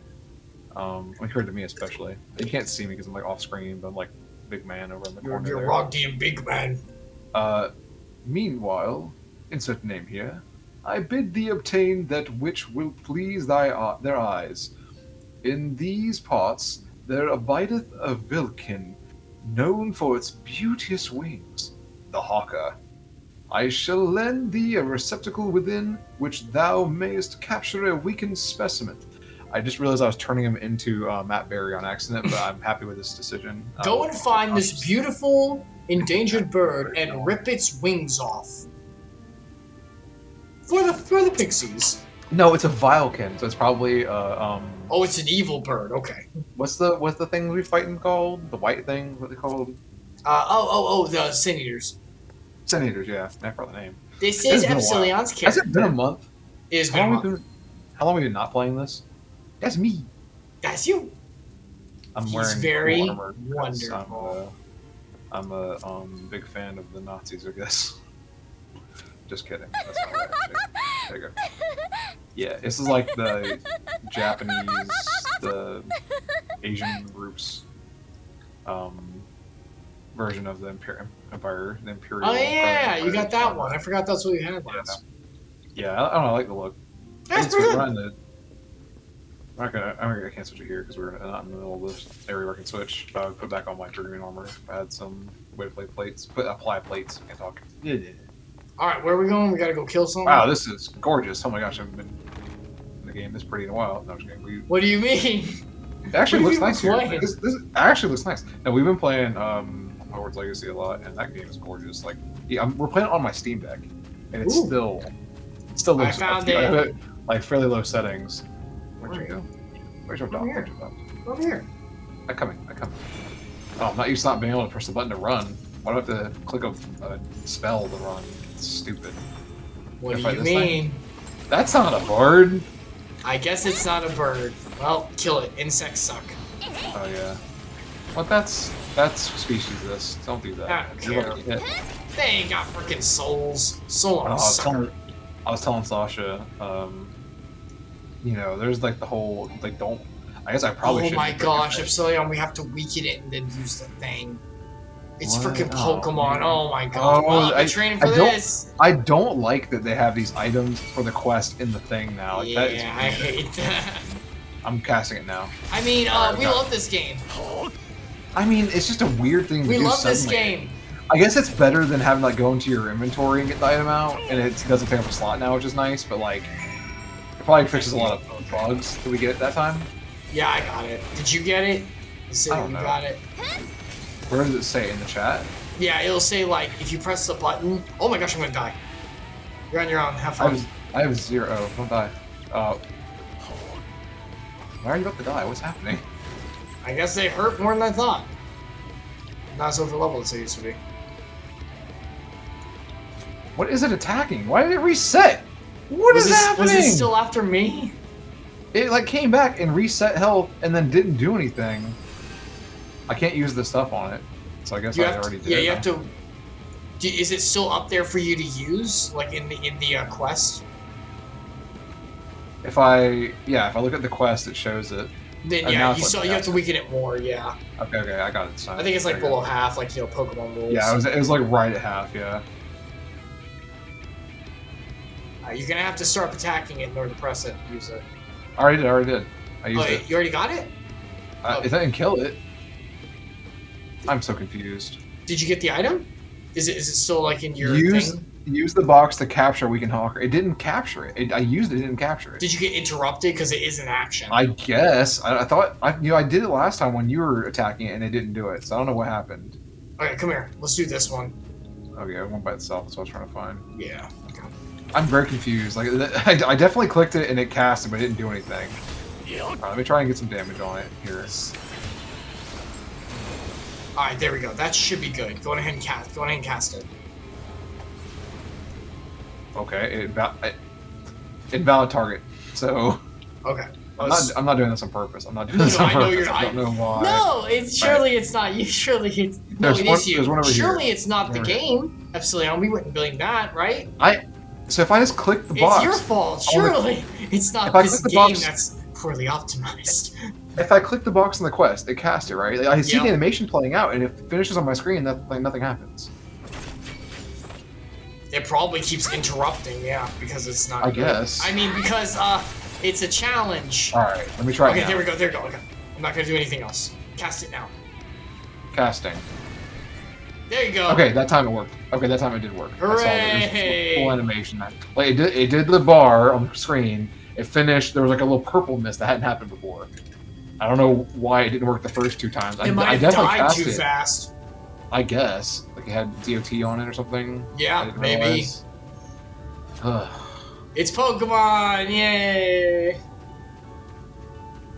Compared to me especially. You can't see me because I'm like off screen, but I'm like big man over in the corner. You're Rogdian big man. Meanwhile, insert name here. I bid thee obtain that which will please their eyes. In these parts there abideth a vilkin, known for its beauteous wings, the hawker. I shall lend thee a receptacle within which thou mayest capture a weakened specimen. I just realized I was turning him into Matt Berry on accident, but I'm happy with this decision. Go and find this beautiful endangered bird and rip its wings off. For the pixies. No, it's a Vilkin, so it's probably Oh, it's an evil bird. Okay. What's the thing we fighting called? The white thing? What are they called? The Sin Eaters. Sin Eaters, yeah. I forgot the name. This is Epsilion's character. Has it been a month? It has been a month. How long have we been not playing this? That's me. That's you. I'm wearing very armor. wonderful. I'm a big fan of the Nazis, I guess. Just kidding. That's not right. There you go. Yeah, this is like the Japanese, the Asian groups version of the Empire, the Imperial. Oh yeah, you got that one. I forgot that's what you had last. Yeah, I don't know, I like the look. That's pretty good. I can't switch it here because we're not in the middle of this area where I can switch. I would put back on my Dragoon armor. I had some way to play plates. Apply plates. I can't talk. Yeah. Alright, where are we going? We gotta go kill someone? Wow, this is gorgeous. Oh my gosh, I haven't been in the game this pretty in a while. No, I'm just kidding. What do you mean? It actually What looks have you nice been here. playing? This actually looks nice. Now we've been playing Hogwarts Legacy a lot, and that game is gorgeous. Like, yeah, we're playing it on my Steam Deck, and it's Ooh. still I looks. found I have it. it like fairly low settings. Where'd you Right. go? Where's your Over dog? here. Where's your dog? Over here. I'm coming. I'm coming. Oh, I'm not used to not being able to press the button to run. Why do I have to click a spell to run? It's stupid. What Can do I you fight this thing? mean? That's not a bird. I guess it's not a bird. Well, kill it. Insects suck. Oh yeah. Well, that's speciesist. Don't do that. I don't You're care. gonna get hit. They ain't got freaking souls. So I long, sucker. was telling Sasha, you know, there's like the whole like don't. I guess I probably Oh should. my gosh, Epsilion, we have to weaken it and then use the thing. It's What? freaking Oh, Pokemon. man. Oh my god. Oh, Oh, I've been training for I don't- this. I don't like that they have these items for the quest in the thing now. Like, that is Yeah, I hate that. I'm casting it now. I mean, Alright, we got love this game. I mean, it's just a weird thing to We do love this suddenly. game. I guess it's better than having like go into your inventory and get the item out, and it doesn't take up a slot now, which is nice. But like, it probably fixes a lot of bugs that we get at that time. Yeah, I got it. Did you get it? You said I don't you know. got it. Where does it say in the chat? Yeah, it'll say like if you press the button. Oh my gosh, I'm gonna die. You're on your own. Have fun. I have 0. Oh, don't die. Why are you about to die? What's happening? I guess they hurt more than I thought. Not as over leveled as they used to be. What is it attacking? Why did it reset? What is happening? Was it still after me? It like came back and reset health and then didn't do anything. I can't use the stuff on it, so I guess I already did. Yeah, you have to. Is it still up there for you to use, like in the quest? If I look at the quest, it shows it. Then now yeah, it's like you have to weaken it more. Yeah, Okay, I got it. I think it's like There you below go. half, like Pokemon rules. Yeah, it was like right at half. Yeah. You're gonna have to start attacking it in order to press it. Use it. I already did. I used Oh, it. you already got it? It didn't kill it. I'm so confused. Did you get the item? Is it still like in your thing? Use the box to capture Weakened Hawker. It didn't capture it. I used it. It didn't capture it. Did you get interrupted because it is an action? I guess. I thought I did it last time when you were attacking it and it didn't do it. So I don't know what happened. Okay, come here. Let's do this one. Okay, it went by itself. That's what I was trying to find. Yeah. Okay. I'm very confused. Like I definitely clicked it and it cast it, but it didn't do anything. Alright, let me try and get some damage on it here. All right, there we go. That should be good. Go ahead and cast. Go ahead and cast it. Okay, invalid target. So Okay. I'm not doing this on purpose. I'm not doing this on I know purpose. you're I don't know why. No, it's surely it's not you. Surely it's no, There's it one- is you. there's one over here. Surely it's not the Over here. game. Epsilion, we wouldn't blame that, right? So if I just click the box, It's your fault. Surely it's not If I this click the game box- that's poorly optimized. if I click the box in the quest, it casts it, right? Like, I see Yep. the animation playing out, and if it finishes on my screen, nothing happens. It probably keeps interrupting, yeah, because it's not. I good. guess. I mean, because it's a challenge. All right, let me try it Okay, now. there we go. There we go. Okay, I'm not gonna do anything else. Cast it now. Casting. There you go. Okay, that time it worked. Okay, that time it did work. I saw it. It Hooray! was full animation. Like it did the bar on the screen. It finished. There was like a little purple mist that hadn't happened before. I don't know why it didn't work the first 2 times. It might I have definitely died cast too it. fast. I guess like it had DOT on it or something. I Yeah, didn't maybe. realize. Ugh. It's Pokemon! Yay!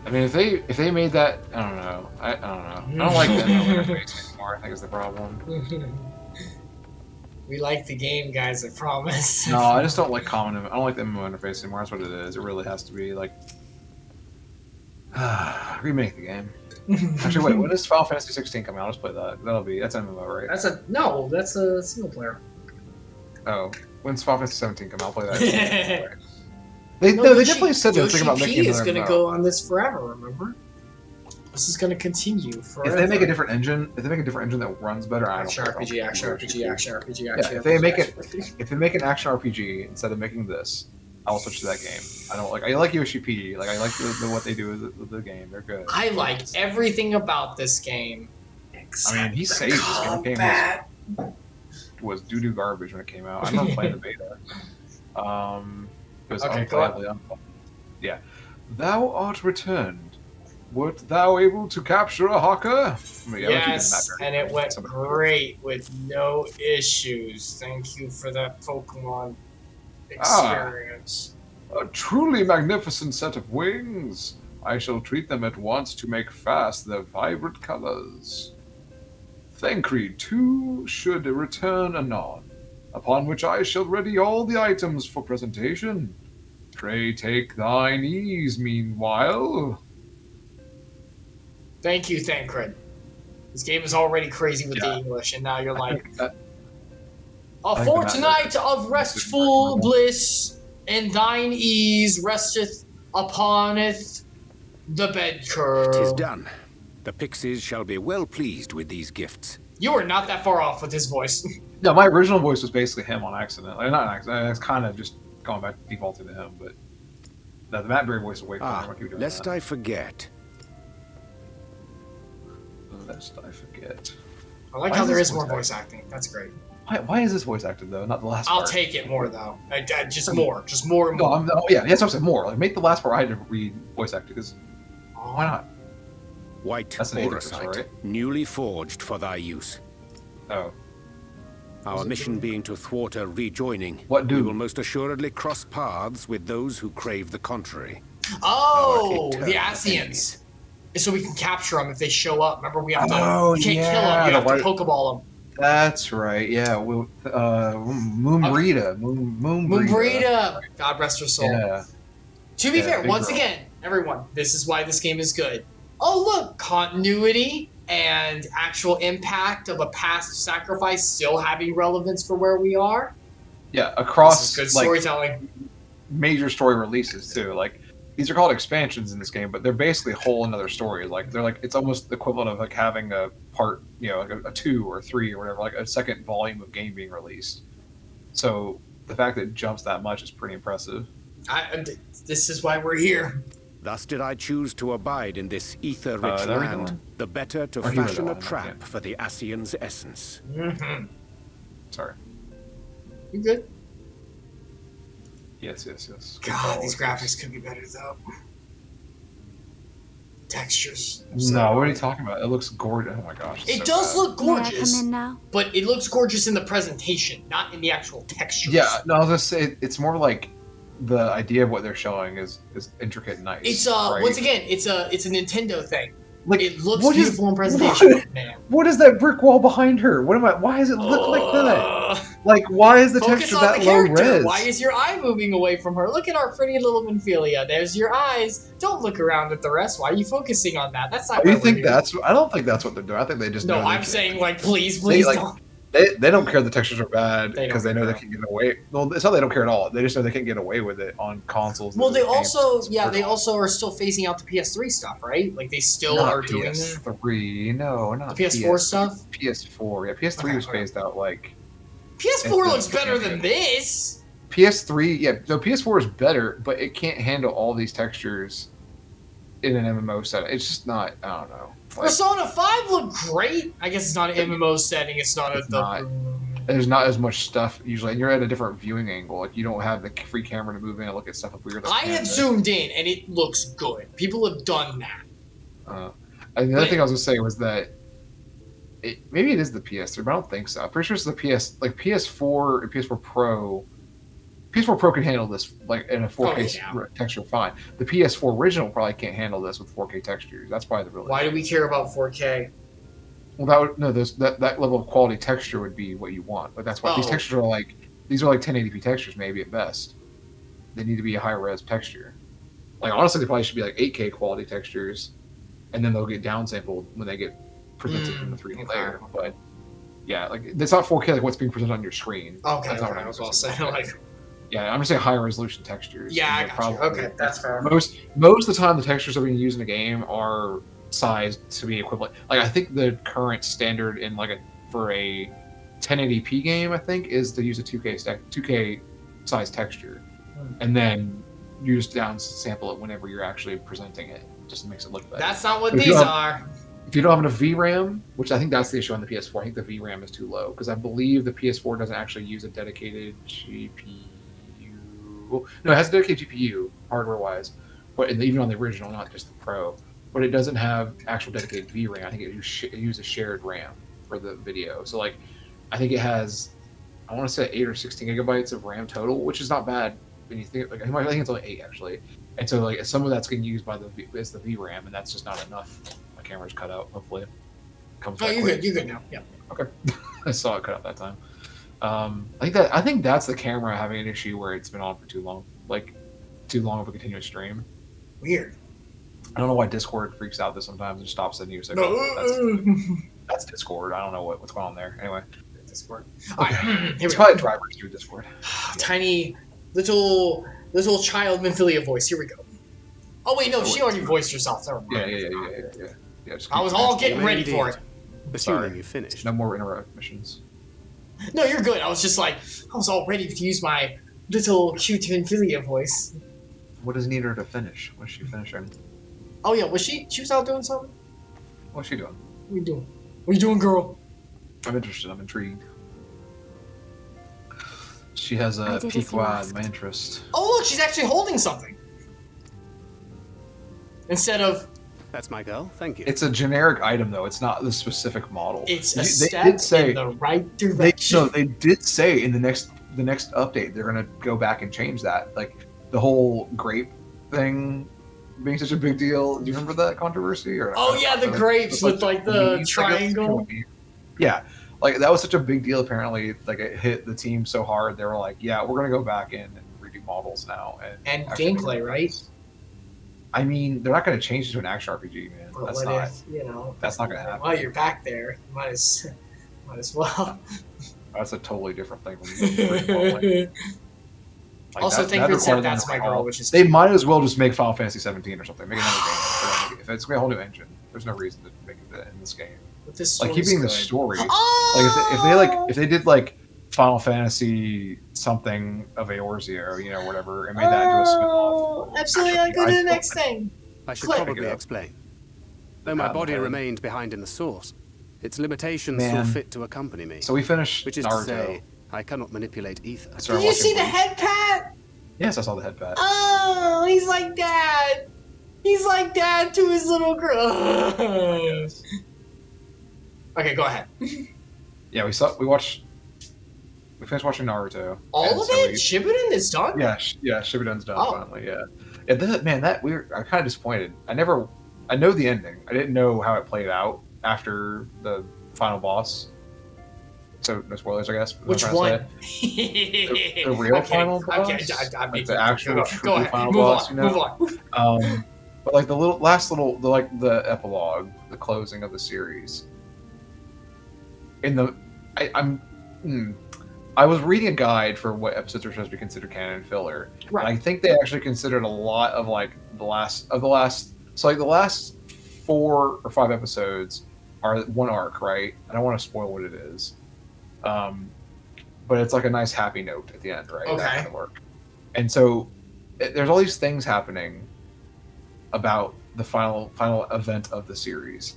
I mean, if they made that, I don't know. I don't know. I don't like that interface anymore. I think is the problem. We like the game, guys. I promise. No, I just don't like common. I don't like the MMO interface anymore. That's what it is. It really has to be like remake the game. Actually, wait. When is Final Fantasy 16 coming out? Let's play that. That's MMO, right? That's a single player. Oh, when's Final Fantasy 17 come out? I'll play that. No, They Yoshi- definitely said they're thinking about Yoshi making P is another gonna MMO. go on this forever. Remember? This is gonna continue forever. If they make a different engine, that runs better, I don't action care. RPG, action RPG, action RPG, Yeah, action. if they RPG, make action it- RPG. If they make an action RPG instead of making this, I will switch to that game. I like Yoshi P. Like I like what they do with the game. They're good. I like everything about this game. Except I mean, he the saved this game. The game combat. was doo-doo garbage when it came out. I remember playing the beta. It was Okay, go unplayably unplayable. Yeah. Thou art returned. Wert thou able to capture a hawker? Yes, and it went great with no issues. Thank you for that Pokemon Ah, experience. a truly magnificent set of wings. I shall treat them at once to make fast their vibrant colors. Thancred too should return anon, upon which I shall ready all the items for presentation. Pray take thine ease meanwhile. Thank you, Thancred. This game is already crazy with the Yeah, English, and now you're I like, think that a I think the fortnight of restful bliss, and thine ease resteth uponeth the bed 'Tis curl. done. The pixies shall be well pleased with these gifts. You were not that far off with his voice. No, my original voice was basically him on accident. Like, not on accident. It's kind of just going back defaulting to him, but no, the Matt Berry voice is way funnier. I keep doing Lest that. I forget. Lest I forget. I like how there is more voice acting. That's great. Why is this voice acted though? Not the last I'll part. take it more though. Just more and more. Yeah, that's what I'm saying. More. Like, make the last part I had to read voice acted because why not? White That's an Aether crystal, Aurosite, right? newly forged for thy use. Oh, Our mission being to thwart a rejoining, What do? we will most assuredly cross paths with those who crave the contrary. Oh, Our the eternal Asians. enemies. So we can capture them if they show up. Remember, we have to. Oh, You can't yeah, kill them. You have the to Pokeball them. that's right. Yeah, Moonbreeda. Moonbreeda. God rest her soul. Yeah. To be Yeah, fair, big once girl. again, everyone, this is why this game is good. Oh, look, continuity and actual impact of a past sacrifice still having relevance for where we are. Yeah, This across is good like storytelling. major story releases too. Like these are called expansions in this game, but they're basically a whole another story. Like they're like it's almost the equivalent of like having a part, like a 2 or 3 or whatever, like a second volume of game being released. So the fact that it jumps that much is pretty impressive. This is why we're here. Thus did I choose to abide in this ether-rich is that where you're land, going? the better to Or he was fashion a going, trap yeah. for the Asian's essence. Mm-hmm. Sorry. You good? Yes. God, these graphics could be better though. Textures. No, what are you talking about? It looks gorgeous. Oh my gosh. It does look May I gorgeous, come in now? but it looks gorgeous in the presentation, not in the actual textures. Yeah, no, I was gonna say it's more like the idea of what they're showing is intricate and nice. It's right? once again, it's a Nintendo thing. Like It looks what is- beautiful in presentation, man. What is that brick wall behind her? Why does it look like that? Like, why is the Focus texture on that the low character. res? Why is your eye moving away from her? Look at our pretty little Minfilia. There's your eyes. Don't look around at the rest. Why are you focusing on that? That's not. You why we're think here. that's? I don't think that's what they're doing. I think they just No, know they I'm can- saying like, please like, don't. they don't care the textures are bad They don't because they know care. they can get away. Well, it's not they don't care at all. They just know they can't get away with it on consoles. Well, and they games. also, It's yeah, they brutal. also are still phasing out the PS3 stuff, right? Like they still Not are doing that. PS3. No, not The PS4 stuff? PS4. Yeah, PS3 Okay, was okay. phased out like PS4 It's looks the- better than this. PS3. Yeah, no, PS4 is better, but it can't handle all these textures in an MMO setting. It's just not. I don't know. Like, Persona 5 looked great. I guess it's not an MMO setting. It's not It's a. not. There's not as much stuff usually, and you're at a different viewing angle. Like you don't have the free camera to move in and look at stuff up weird. Like I have canvas. zoomed in and it looks good. People have done that. And the other But- thing I was gonna say was that maybe it is the PS3, but I don't think so. I'm pretty sure it's the PS4 and PS4 Pro. PS4 Pro can handle this like in a 4K texture fine. The PS4 original probably can't handle this with 4K textures. That's probably the real. Why do we care about 4K? Well, that level of quality texture would be what you want, but that's why these Oh. textures are like 1080p textures maybe at best. They need to be a high res texture. Like honestly, they probably should be like 8K quality textures, and then they'll get downsampled when they get presented in the 3D okay. layer. But yeah, like it's not 4K like what's being presented on your screen. Okay, That's not okay, what I was I'm all saying. saying like, Yeah, I'm just saying high resolution textures. yeah, I And got they're you. probably- Okay, that's fair. Most of the time, the textures that are being used in a game are sized to be equivalent. Like I think the current standard in for a 1080p game, I think, is to use a 2K size texture, and then you just down sample it whenever you're actually presenting it, just makes it look better. That's not what If you these have- are. If you don't have enough VRAM, which I think that's the issue on the PS4, I think the VRAM is too low because I believe the PS4 doesn't actually use a dedicated GPU. Well, no, it has a dedicated GPU hardware-wise, but even on the original, not just the Pro. but it doesn't have actual dedicated VRAM. I think it uses shared RAM for the video. So like, I think it has, I want to say 8 or 16 gigabytes of RAM total, which is not bad when you think. Like I think it's only 8 actually. And so like some of that's getting used by the VRAM, and that's just not enough. My camera's cut out. Hopefully, it comes back. Oh, you're quick. good. You're good now. Yeah. Okay, I saw it cut out that time. I think that's the camera having an issue where it's been on for too long, like too long of a continuous stream. Weird. I don't know why Discord freaks out this sometimes and stops sending you a signal. That's Discord. I don't know what's going on there. Anyway, Discord. Okay. Here It's we probably drivers through Discord. Tiny little child Minfilia voice. Here we go. Oh wait, no, she already voiced herself. Never mind. Yeah. I was all getting ready for it. Assuming you finished. No more intermissions. No, you're good. I was just like, I was all ready to use my little cute Minfilia voice. What does need her to finish? What's she finishing? Oh yeah, was she? She was out doing something. What's she doing? What are you doing? What are you doing, girl? I'm interested. I'm intrigued. She has a I did as peak you wide asked. my interest. Oh look, she's actually holding something. Instead of, That's my girl. Thank you. It's a generic item though. It's not the specific model. it's a They step did say in the right direction. they did say in the next update they're gonna go back and change that. Like the whole grape thing being such a big deal. Do you remember that controversy? Or Oh yeah, the grapes with like the triangle. Yeah, like that was such a big deal. Apparently, like it hit the team so hard they were like, "Yeah, we're gonna go back in and redo models now." And actually gameplay, do right? this. I mean, they're not gonna change it to an action RPG, man. But That's what not. if, you know? That's not gonna happen. While you're back there, you might as well. That's a totally different thing. Like Also, that- thank that you for requires saying That's them to My call- Girl, which is They cute. might as well just make Final Fantasy 17 or something. Make another game. If it's gonna be a whole new engine, there's no reason to make it in this game. But this Like story's keeping the good. story. Oh! If they did like Final Fantasy something of Eorzea, you know, whatever, and made that into a spin-off. Epsilion, Actually, go to I the felt next that. thing. I should Click. probably Pick it up. explain. Though my body remained behind in the source, its limitations saw Man. fit to accompany me. So we finished Which is Naruto. to say, I cannot manipulate ether. I started Did you watching see the Bleach. head pat? Yes, I saw the head pat. Oh, he's like dad. He's like dad to his little girl. Okay, go ahead. Yeah, we finished watching Naruto. All and of so it? we- Shippuden is done? Yeah, Shibbuden's done Oh. finally. Yeah, I'm kind of disappointed. I know the ending. I didn't know how it played out after the final boss. So no spoilers, I guess. is what Which I'm trying to one? say. The real Okay, final I'm boss, kidding. I'm like making the actual go true ahead. final Move boss. on. You know. Move on. But like the epilogue, the closing of the series. I was reading a guide for what episodes are supposed to be considered canon and filler. Right. And I think they actually considered a lot of like the last 4 or 5 episodes are one arc, right? I don't want to spoil what it is. But it's like a nice happy note at the end, right? Okay. That kind of arc. And so there's all these things happening about the final event of the series.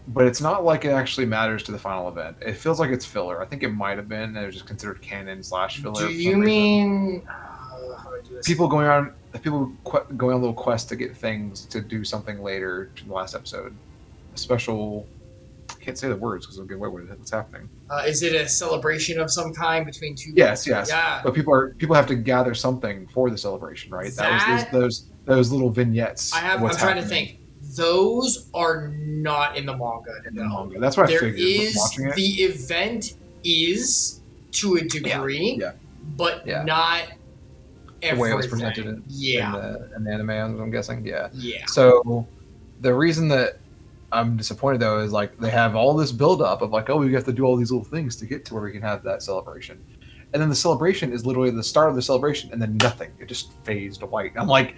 But it's not like it actually matters to the final event. It feels like it's filler. I think it might have been. It was just considered canon / filler. Do for you some reason. mean how do I do this? People going on little quests to get things to do something later to the last episode? A special. I can't say the words because I'll give away what's happening. Is it a celebration of some kind between two? Yes. Yeah. But people have to gather something for the celebration, right? That was those little vignettes. I'm trying to think. Those are not in the manga. In the manga. That's what I figured. Watching it. The event is to a degree, Yeah. but Yeah. not everything. The way it was presented in the anime, I'm guessing. Yeah. Yeah. So the reason that I'm disappointed though is like they have all this build up of like, oh, we have to do all these little things to get to where we can have that celebration. And then the celebration is literally the start of the celebration and then nothing. It just fades to white. I'm like,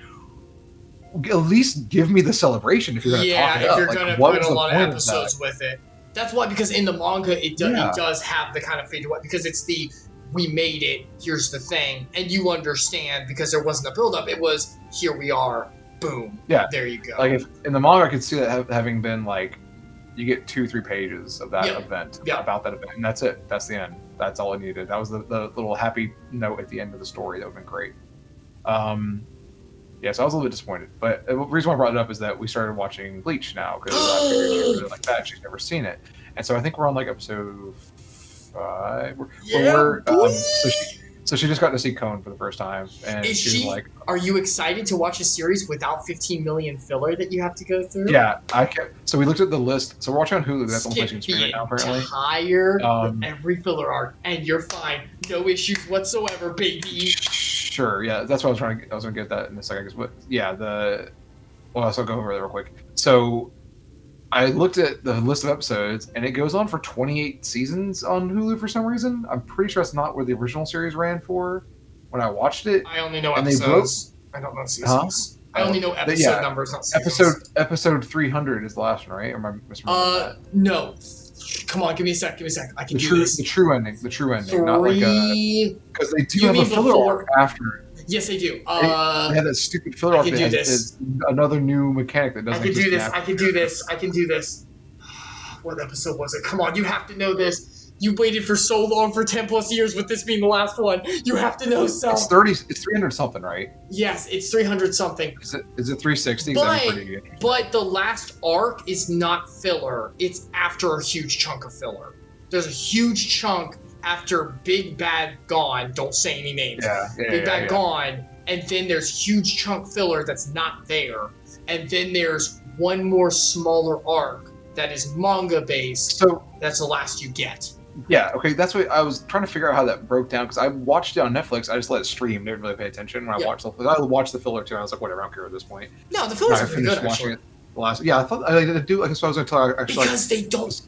at least give me the celebration if you're going to talk it if up. you're Like, going to what put was a the lot of point episodes with it. That's why, because in the manga, it does have the kind of fade to white, because it's the, we made it, here's the thing, and you understand, because there wasn't a build-up, it was, here we are, boom, there you go. Like, if in the manga, I could see that having been, like, you get 2-3 pages of that event, about that event, and that's it. That's the end. That's all it needed. That was the little happy note at the end of the story. That would have been great. Yeah, so I was a little bit disappointed. But the reason why I brought it up is that we started watching Bleach now because I figured she would really like that. She's never seen it, and so I think we're on like episode 5. Boy! So she just got to see Cone for the first time, and Is she was like, Are you excited to watch a series without 15 million filler that you have to go through? "Yeah, I can." So we looked at the list. So we're watching on Hulu. That's the only place you can stream it now, apparently. Entire every filler arc, and you're fine. No issues whatsoever, baby. Sure, yeah, that's what I was trying to. I was gonna get that in a second, but yeah, well, so I'll go over that real quick. So I looked at the list of episodes, and it goes on for 28 seasons on Hulu for some reason. I'm pretty sure that's not where the original series ran for when I watched it. I only know and episodes. I don't know seasons. I only know episode numbers, not seasons. Episode 300 is the last one, right? Or am I misremembering that? No. Come on, give me a sec. I can do this. The true ending, not like because they do have a filler arc after it. Yes, they do. They had that stupid filler arc that has another new mechanic that doesn't exist. I can do this. What episode was it? Come on, you have to know this. You waited for so long for 10 plus years with this being the last one. You have to know something. It's 300 something, right? Yes, it's 300 something. Is it 360? But the last arc is not filler. It's after a huge chunk of filler. There's a huge chunk after Big Bad gone. Don't say any names. Big Bad gone. And then there's huge chunk filler that's not there. And then there's one more smaller arc that is manga based. So that's the last you get. Yeah, okay, that's what I was trying to figure out how that broke down because I watched it on Netflix. I just let it stream, didn't really pay attention when I watched the. I watched the filler too. And I was like, whatever, I don't care at this point. No, the fillers are pretty good. Watching it I thought I do. I guess I was going to tell you actually because they don't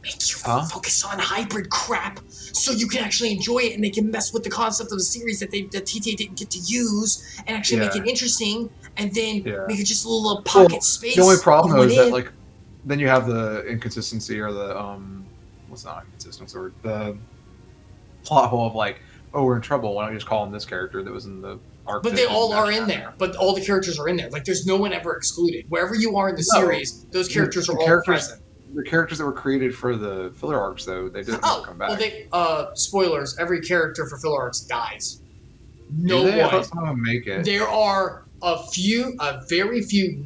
make you focus on hybrid crap, so you can actually enjoy it, and they can mess with the concept of the series that TTA didn't get to use, and actually make it interesting, and then make it just a little pocket space. The only problem though is that like then you have the inconsistency or the what's not inconsistency or the plot hole of like, oh, we're in trouble. Why don't you just call him this character that was in the arc? But they all are in there. But all the characters are in there. Like there's no one ever excluded. Wherever you are in the series, those characters are all present. The characters that were created for the filler arcs, though, they didn't come back. Well, spoilers. Every character for filler arcs dies. No one. I thought some of them make it. There are a very few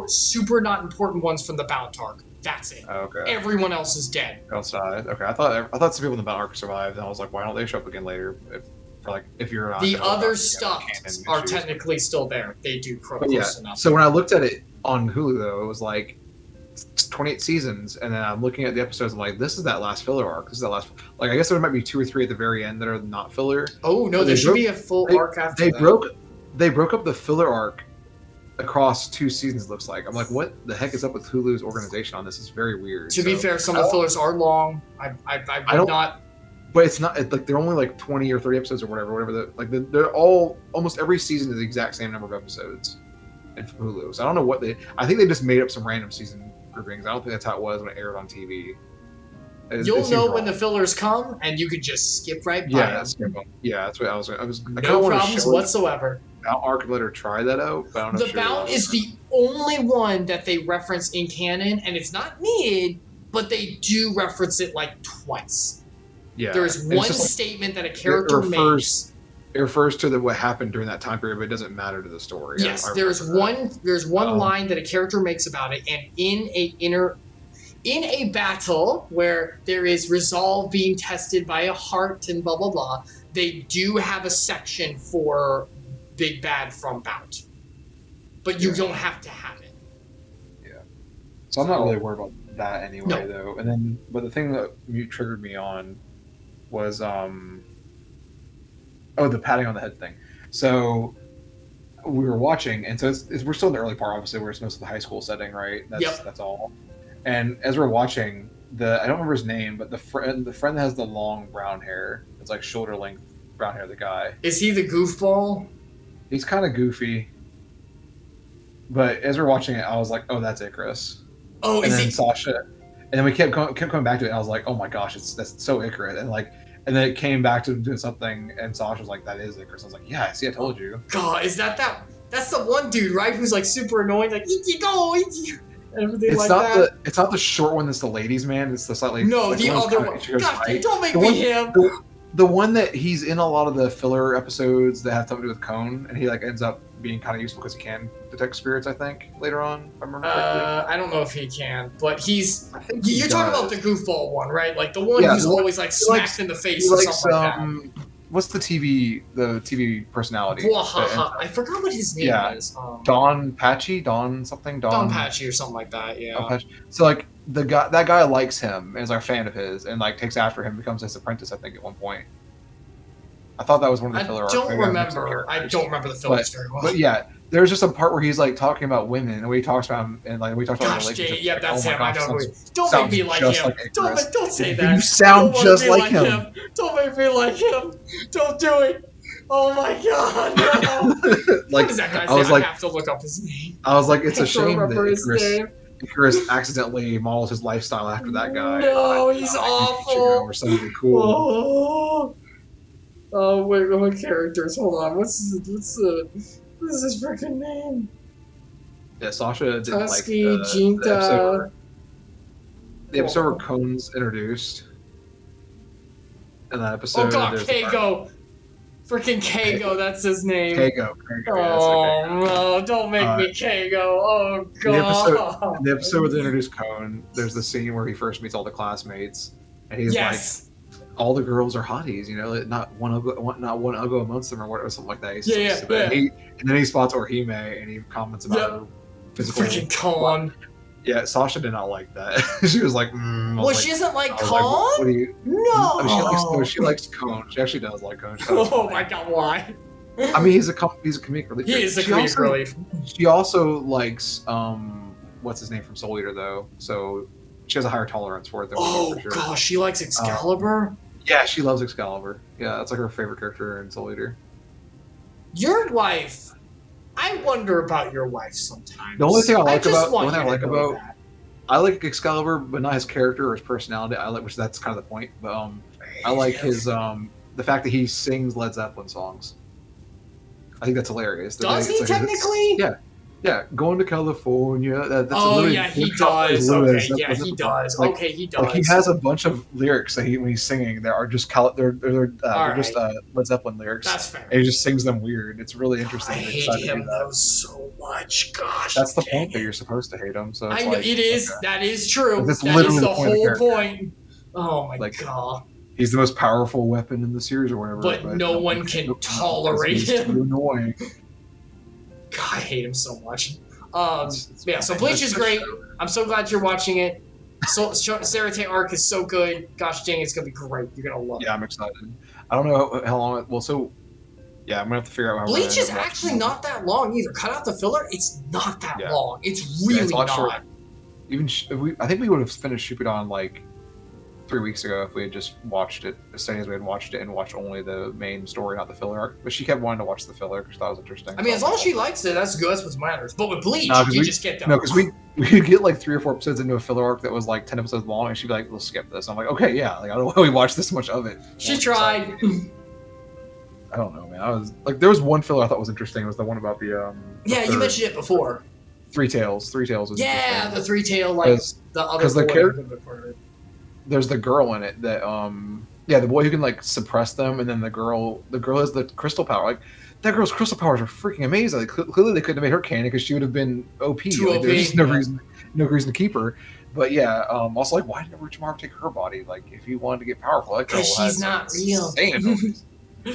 super not important ones from the Bound arc. That's it. Okay. Everyone else is dead. Outside. Okay. I thought some people in the Bound arc survived, and I was like, why don't they show up again later? If you're not the other stuff are technically still there. They do close enough. So when I looked at it on Hulu, though, it was like 28 seasons, and then I'm looking at the episodes. I'm like, this is that last filler arc. This is that last. Like, I guess there might be 2 or 3 at the very end that are not filler. Oh no, there should be a full arc after that. They broke up the filler arc across 2 seasons. Looks like. I'm like, what the heck is up with Hulu's organization on this? It's very weird. To be fair, some of the fillers are long. I would not. But it's not like they're only like 20 or 30 episodes or whatever. They're all almost every season is the exact same number of episodes in Hulu. So I don't know what I think they just made up some random season groupings. I don't think that's how it was when it aired on TV. You'll know when the fillers come, and you could just skip right by them. Yeah, that's what I was. No problems whatsoever. Bound arc, let her try that out. But I don't know the Bound is the only one that they reference in canon, and it's not needed, but they do reference it like twice. Yeah, there's one statement that a character makes. It refers to what happened during that time period, but it doesn't matter to the story. Yes, there's one line that a character makes about it, and in a battle where there is resolve being tested by a heart and blah blah blah, they do have a section for Big Bad from Bound, but you don't have to have it. Yeah, so I'm not really worried about that anyway, though. And then, but the thing that triggered me on was the patting on the head thing. So we were watching, and so we're still in the early part, obviously, where it's mostly the high school setting, right? That's all. And as we're watching, I don't remember his name, but the friend that has the long brown hair, it's like shoulder length brown hair, the guy. Is he the goofball? He's kind of goofy. But as we're watching it, I was like, oh, that's Icarus. Oh, and then Sasha. And then we kept coming back to it, and I was like, oh my gosh, that's so Icarus. And then it came back to doing something, and Sasha was like, that is Icarus. I was like, yeah, see, I told you. God, is that's the one dude, right? Who's like super annoying, like, everything it's like not that. It's not the short one that's the ladies' man. It's the slightly the other one. Gosh, don't make me him. The one that he's in a lot of the filler episodes that have something to do with Cone, and he like ends up being kind of useful because he can detect spirits. I think later on, if I remember correctly. I don't know if he can, but he's. I think he You're talking about the does. goofball one, right? Like the one Yeah, who's the one- always like he smacked likes- in the face He or likes something like that. what's the TV personality? Wahaha. I forgot what his name Yeah. is. Don Patchy, Don something, Don Patchy or something like that. Yeah. Don Patchy. So like that guy likes him and is like a fan of his and like takes after him, becomes his apprentice. I think at one point. I thought that was one of the I filler arcs. don't Maybe I'm mixing remember. I characters. don't remember the fillers very well. But yeah, there's just a part where he's like talking about women, and we talks about him, and like we talked about Gosh, relationships. Jay, yeah, like, that's oh my him. I gosh, know. sounds- Don't make sounds me like just him. like Icarus. Don't say You that. sound Don't wanna just be like him. Don't make me like him. Don't do it. Oh my god, no. Like What is that guy's I was name? like, I have to look up his name. I was like, it's I a have to shame remember his that name. Icarus accidentally models his lifestyle after that guy. No, he's Like, awful. Or something cool. Oh wait, what characters? Hold on. What's his freaking name? Yeah, Sasha didn't like Tusky, the Jinta. episode where Cone's introduced. In that episode, Oh god, there's the part- Kago. Freaking Kago, that's his name. Kago. Yeah, that's Oh okay. no, don't make me Kago. Oh god. The episode where they introduce Cone, there's the scene where he first meets all the classmates, and he's Yes. like, "All the girls are hotties, you know, not one uggo amongst them, or whatever, something like that." He's so Yeah, stupid. yeah. And then he spots Orihime, and he comments about Yep. her physical. Freaking Con. Yeah, Sasha did not like that. She was like, I Well, was she like, doesn't like I was like, Con? what do you? No. I mean, she likes Cone. She actually does like Cone. She thought it was Oh funny. my god, why? I mean, he's a comedic relief. He is a She comedic also- relief. She also likes what's his name from Soul Eater though, so she has a higher tolerance for it than we do, Oh for sure. gosh, she likes Excalibur. Yeah, she loves Excalibur. Yeah, that's like her favorite character in Soul Eater. Your wife. I wonder about your wife sometimes. The only thing I like just about want the only thing I you like to know about that. I like Excalibur, but not his character or his personality. I like, which that's kind of the point. But I like his the fact that he sings Led Zeppelin songs. I think that's hilarious. Does he It's like- technically? Yeah, going to California. That's Oh literally- yeah, he Lewis, does. Okay, that's- yeah, that's- he does. like- Okay, he does. Like he has a bunch of lyrics that when he's singing that are just they're just Led Zeppelin lyrics. That's fair. And he just sings them weird. It's really interesting. I they hate decided to do him that. though so much. Gosh, That's the dang point that it. you're supposed to hate him. So it's I know like, it is. okay. That is true. Like, that's That literally is the the point of the whole character. point. Oh my Like, god! He's the most powerful weapon in the series or whatever. But no one can tolerate he's him. too annoying. God, I hate him so much. It's Yeah, so fine. Bleach That's is the great. show. I'm so glad you're watching it. So Sarate arc is so good. Gosh dang, it's gonna be great. You're gonna love it. Yeah, I'm excited. I don't know how long. Well, so yeah, I'm gonna have to figure out how. Bleach is actually not that long either. Cut out the filler. It's not that Yeah. long. It's Yeah, really it's a lot not. shorter. Even I think we would have finished Shippuden like 3 weeks ago if we had just watched it as soon as we had watched it and watched only the main story, not the filler arc. But she kept wanting to watch the filler because she thought it was interesting. I mean, as long as she likes it, that's good. That's what matters. But with Bleach, No, 'cause you we- just get done. No, because we could get like 3 or 4 episodes into a filler arc that was like 10 episodes long, and she'd be like, "We'll skip this." I'm like, "Okay, yeah." Like I don't know why we watched this much of it. She tried. I don't know, man. I was like, there was one filler I thought was interesting. It was the one about the Yeah, you mentioned it before. Three Tails. Three Tails was Yeah, interesting. the three-tail, like the other 'cause the boy character- who could part of it. There's the girl in it that the boy who can like suppress them, and then the girl has the crystal power. Like that girl's crystal powers are freaking amazing. Like, clearly they couldn't have made her canon because she would have been OP. Too Like, there's OP, just no yeah. reason to keep her. But yeah, also like why did Orochimaru take her body? Like if he wanted to get powerful, that girl Because has she's not some real. insane abilities.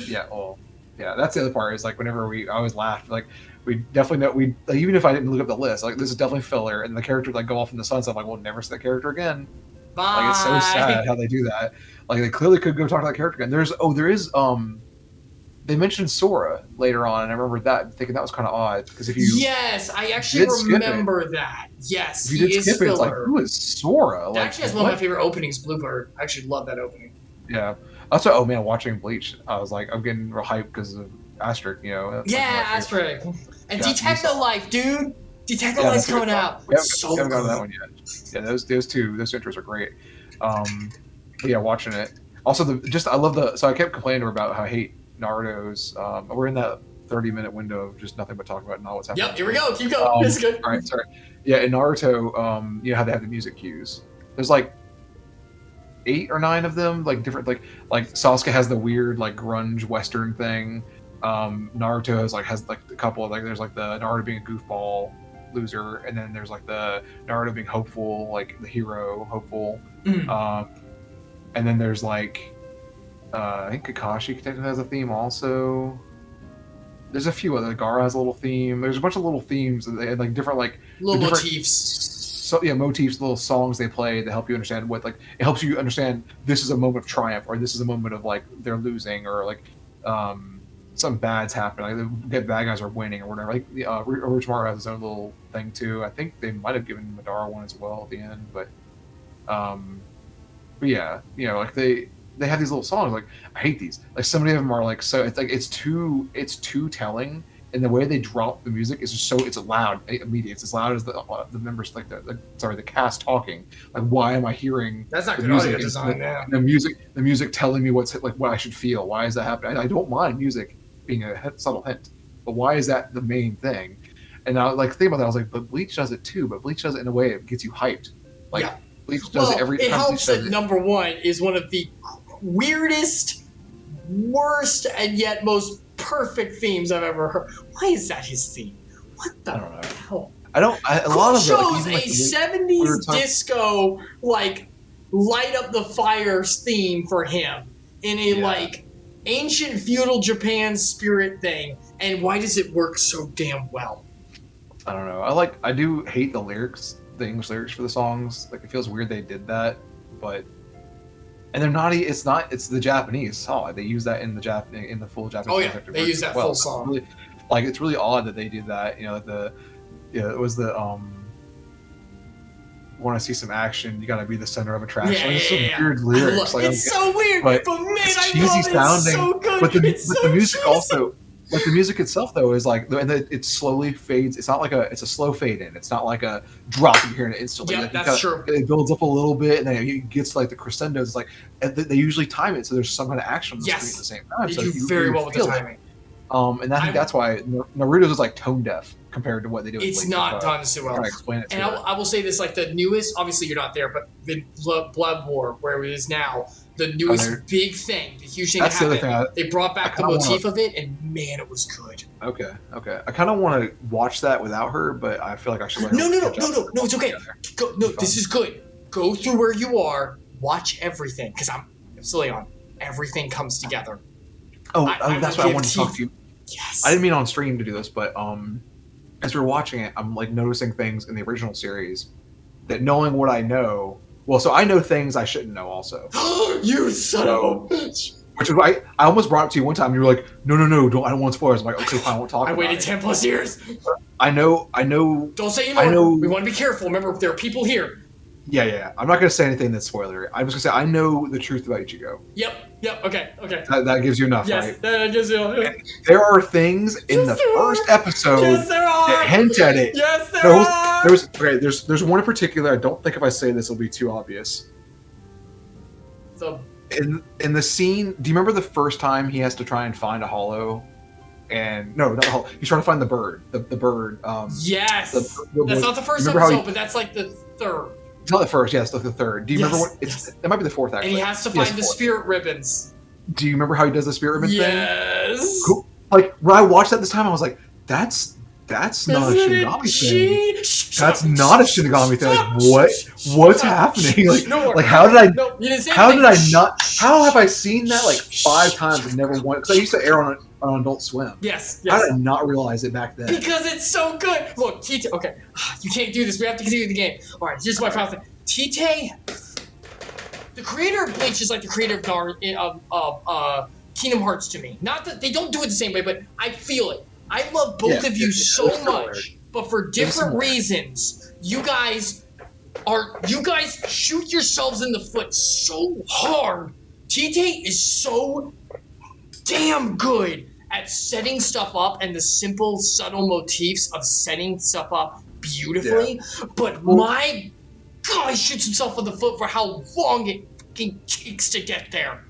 Yeah, well, yeah, that's the other part. Is like whenever I always laughed. Like we definitely know like, even if I didn't look up the list, like this is definitely filler, and the character would, like go off in the sunset. I'm like, we'll never see that character again. Bye. Like it's so sad how they do that. Like they clearly could go talk to that character again. There is they mentioned Sora later on, and I remember that thinking that was kind of odd because if you Yes, I actually did skip it. remember that. Yes, if you he did is skip it, it's like filler. who is Sora? That Like actually has one of my what? favorite openings, Bluebird. I actually love that opening. Yeah. Also, oh man, watching Bleach, I was like, I'm getting real hyped because of Asterisk. You know. That's, like, Yeah, my favorite. Asterisk. And Yeah, Detecto Life, dude. Detecto Yeah, Life's that's a good coming one. out. We haven't, So we haven't gotten to that good. one yet. Yeah, those two intros are great. But yeah, watching it. Also, I love so I kept complaining to her about how I hate Naruto's. We're in that 30-minute window of just nothing but talking about not what's happening. Yep, here we go. Keep going. It's good. All right, sorry. Yeah, in Naruto, you know how they have the music cues. There's like 8 or 9 of them, like different, like Sasuke has the weird like grunge Western thing. Naruto has like a couple of, like, there's like the Naruto being a goofball loser, and then there's like the Naruto being hopeful, like the hero hopeful. And then there's like I think Kakashi technically has a theme also. There's a few other. Gaara has a little theme. There's a bunch of little themes, and they had like different like little different, motifs. So yeah, motifs, little songs they play that help you understand what, like, it helps you understand this is a moment of triumph, or this is a moment of like they're losing, or like something bad's happening, like the bad guys are winning or whatever. Like Orochimaru has his own little thing too. I think they might have given Madara one as well at the end, but yeah, you know, like they have these little songs. Like, I hate these. Like, so many of them are like, so it's like it's too telling, and the way they drop the music is just so, it's loud immediately. It's as loud as the members, like the cast talking. Like, why am I hearing That's not the good music? audio design. Yeah. The music telling me what I should feel. Why is that happening? I don't mind music being a subtle hint, but why is that the main thing? And I like think about that. I was like, but Bleach does it too. But Bleach does it in a way that gets you hyped. Like, yeah. Bleach does it every time. It helps that number one is one of the weirdest, worst, and yet most perfect themes I've ever heard. Why is that his theme? What the hell? A lot of shows like, a 70s disco, like, light up the fires theme for him in a like ancient feudal Japan spirit thing, and why does it work so damn well? I don't know. I do hate the lyrics, the English lyrics for the songs. Like, it feels weird they did that, but and they're not. It's the Japanese song. They use that in the full Japanese. Oh yeah, they use that full song. Really, like, it's really odd that they did that. You know, it was the want to see some action, you got to be the center of attraction. Weird lyrics. It's so weird, but man, it's cheesy sounding. So good. But the music cheesy. Also, like, the music itself though is like, and it slowly fades. It's not like it's a slow fade in. It's not like a drop you hear it instantly. Yeah, like, that's true. It builds up a little bit, and then it gets to like the crescendos. It's like they usually time it so there's some kind of action on the screen at the same time. So you very well with the timing. And I think that's why Naruto's is like tone deaf compared to what they do. It's not done so well. Explain it. And I will say this: like, the newest, obviously you're not there, but the Blood War, where it is now, the newest big thing, the huge thing that happened. They brought back the motif of it, and man, it was good. Okay. I kind of want to watch that without her, but I feel like I should let her. No, it's okay. This is good. Go through where you are, watch everything, because I'm Epsilion. Everything comes together. That's what I wanted to talk to you. Yes. I didn't mean on stream to do this, but as we're watching it, I'm like noticing things in the original series that, knowing what I know, so I know things I shouldn't know also. You son of a bitch. Which is why I almost brought it to you one time. You were like, no, I don't want spoilers. I'm like, okay, fine, I won't talk about it. I waited 10+ years. I know. Don't say anymore. We want to be careful. Remember, there are people here. Yeah. I'm not going to say anything that's spoilery. I'm just going to say I know the truth about Ichigo. Yep. Okay. That gives you enough, right? Yes, that gives you enough. There are things in the first episode that hint at it. Yes, there are. There's one in particular. I don't think if I say this, it'll be too obvious. In the scene, do you remember the first time he has to try and find a hollow? And no, not the hollow. He's trying to find the bird. The bird. Yes. That's not the first episode, but that's like the third. It's not the first, yes, the third. Do you remember what? It might be the fourth, actually. And he has to find the spirit ribbons. Do you remember how he does the spirit ribbon thing? Yes. Cool. Like, when I watched that this time, I was like, that's not a Shinigami thing. That's not a Shinigami thing. Like, what's happening? Like, how did I? How did I not? How have I seen that like 5 times and never once? Because I used to air on Adult Swim. Yes. How did I not realize it back then? Because it's so good. Look, Tite. Okay, you can't do this. We have to continue the game. All right, here's my final thing. Tite, the creator of Bleach, is like the creator of Kingdom Hearts to me. Not that they don't do it the same way, but I feel it. I love both of you so much, but for different reasons. You guys shoot yourselves in the foot so hard. Tite is so damn good at setting stuff up and the simple, subtle motifs of setting stuff up beautifully. But my God, he shoots himself in the foot for how long it fucking takes to get there,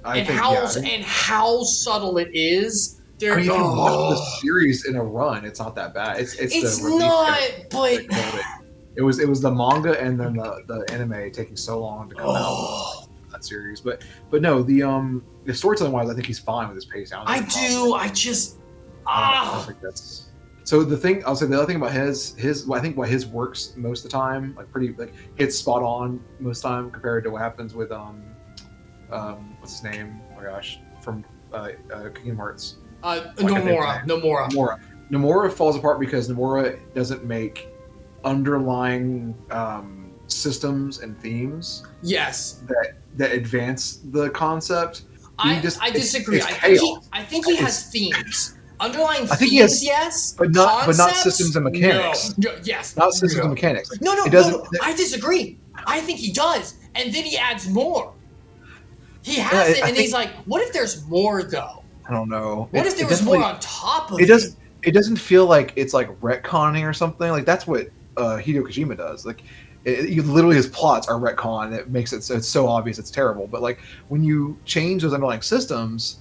and how subtle it is. If you watch the series in a run, it's not that bad. It's not, but it was the manga and then the anime taking so long to come out. that series. But no, the storytelling wise, I think he's fine with his pace. I do. I just I don't think that's. So the thing I'll say, the other thing about his I think why his works most of the time, like pretty like hits spot on most of the time compared to what happens with what's his name? Oh my gosh, from Kingdom Hearts. Nomura falls apart because Nomura doesn't make underlying systems and themes. Yes. That advance the concept. I disagree. I think he has themes. Underlying themes, yes, but not systems and mechanics. No, yes, not systems and mechanics. No, I disagree. I think he does, and then he adds more. He has it, and he's like, "What if there's more, though?" I don't know. What if there was more on top of it? It doesn't feel like it's like retconning or something. Like that's what Hideo Kojima does. Like, literally his plots are retcon. It makes it so it's so obvious it's terrible. But like when you change those underlying systems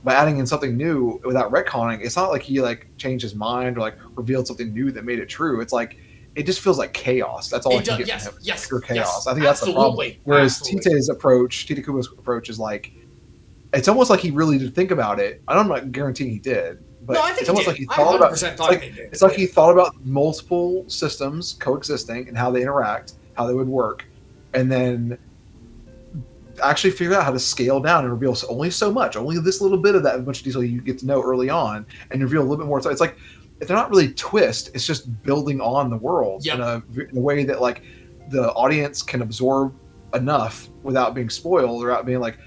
by adding in something new without retconning, it's not like he like changed his mind or like revealed something new that made it true. It's like it just feels like chaos. That's all I can get from him. Yes, pure chaos. Yes, I think that's the problem. Whereas Tite Kubo's approach is like, it's almost like he really did think about it. I'm not guaranteeing he did, but no, I think it's almost like he thought about it. It's like he thought about multiple systems coexisting and how they interact, how they would work, and then actually figure out how to scale down and reveal only so much, only this little bit of that much detail you get to know early on, and reveal a little bit more. So it's like, if they're not really twist, it's just building on the world in a way that like the audience can absorb enough without being spoiled or without being like,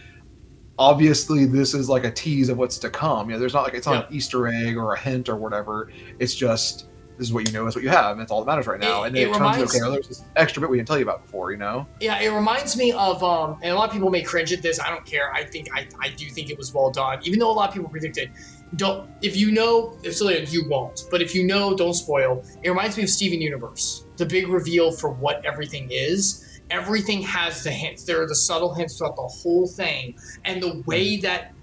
obviously this is like a tease of what's to come. You know, there's not like, it's not an Easter egg or a hint or whatever. It's just, this is what you know is what you have, and that's all that matters right now. And then it turns out, okay, well, there's this extra bit we didn't tell you about before, you know? Yeah, it reminds me of, and a lot of people may cringe at this. I don't care. I do think it was well done, even though a lot of people predicted. If you know Epsilion, you won't. But if you know, don't spoil. It reminds me of Steven Universe. The big reveal for what everything is. Everything has the hints. There are the subtle hints throughout the whole thing. And the way that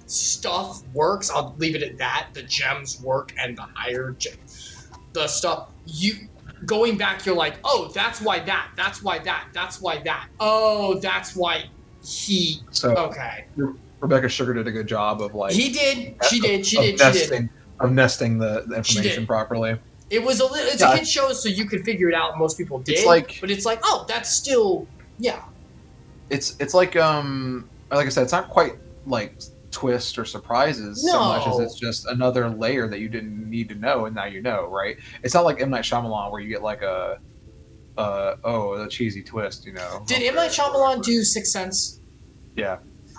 stuff works, I'll leave it at that. The gems work and the higher the stuff. Going back, you're like, oh, that's why that. That's why that. That's why that. Oh, that's why he. Okay. Rebecca Sugar did a good job of like. She did. Of nesting the information properly. It was it's a hint show, so you could figure it out. Most people did. But it's like, oh, that's still, yeah. It's like I said, it's not quite like twist or surprises so much as it's just another layer that you didn't need to know, and now you know, right? It's not like M. Night Shyamalan where you get like a cheesy twist, you know. Did M. Night Shyamalan do Sixth Sense? Yeah.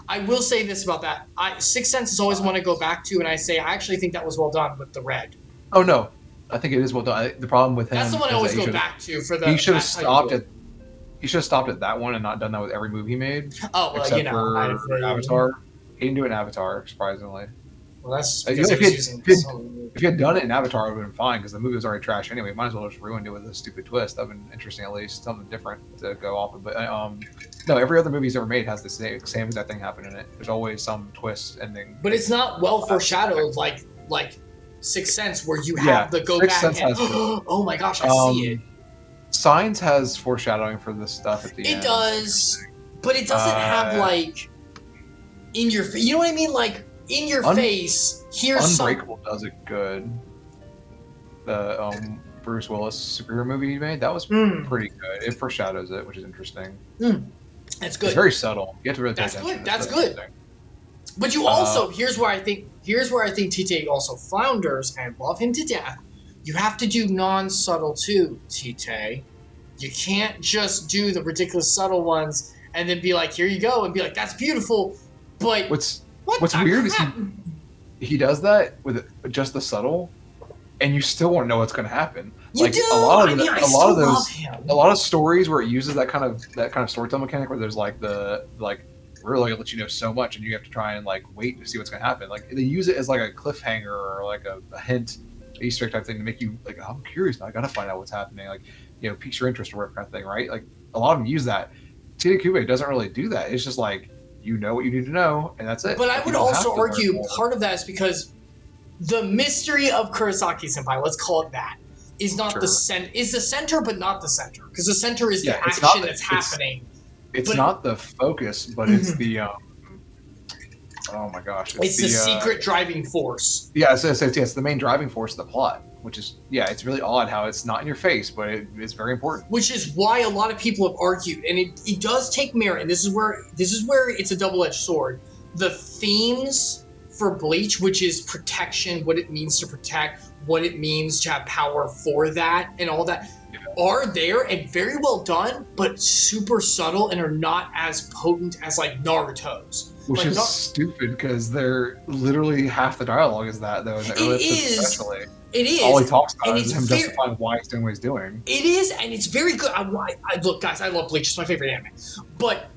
I will say this about that. Sixth Sense is always one I go back to, and I say I actually think that was well done with the red. Oh no, I think it is well done. The problem with him, that's the one I always go back to for the. He should have stopped at. He should have stopped at that one and not done that with every movie he made. Oh well, except for Avatar. He didn't do it in Avatar, surprisingly. Well, that's because if he had done it in Avatar, it would have been fine because the movie was already trash anyway. Might as well just ruined it with a stupid twist. That would have been interesting, at least something different to go off of. But no, every other movie he's ever made has the same exact thing happen in it. There's always some twist ending. But it's not well foreshadowed like Sixth Sense, where you have the go back and oh my gosh, I see it. Signs has foreshadowing for this stuff at the end. It does, but it doesn't have like in your face. You know what I mean? Like in your face. Here's Unbreakable does it good. The Bruce Willis superhero movie he made, that was pretty good. It foreshadows it, which is interesting. That's good. It's very subtle. You have to really pay attention. That's good. But you also here's where I think Tite also flounders, and I love him to death. You have to do non-subtle too, Tite. You can't just do the ridiculous subtle ones and then be like, here you go, and be like, that's beautiful. But what's weird is he does that with just the subtle, and you still want to know what's going to happen. You do. A lot of stories where it uses that kind of storytelling mechanic where there's like really let you know so much, and you have to try and like wait to see what's going to happen. Like they use it as like a cliffhanger or like a hint, Easter egg type thing to make you like, I'm curious now. I got to find out what's happening. Like, you know, piques your interest or whatever kind of thing, right? Like a lot of them use that. Tite Kubo doesn't really do that. It's just like, you know what you need to know, and that's it. But I would also argue part of that is because the mystery of Kurosaki-senpai, let's call it that, is not is the center, but not the center. Because the center is the action that's happening. it's not the focus, but it's the oh my gosh, it's the secret driving force. Yeah, it's the main driving force of the plot, which is it's really odd how it's not in your face, but it's very important. Which is why a lot of people have argued, and it does take merit, and this is where it's a double-edged sword. The themes for Bleach, which is protection, what it means to protect, what it means to have power for that, and all that, are there and very well done, but super subtle and are not as potent as like Naruto's. Which like, is stupid because they're literally half the dialogue is that though. In the early episodes especially. It is. All he talks about is him justifying why he's doing what he's doing. It is, and it's very good. Look, guys, I love Bleach. It's my favorite anime. But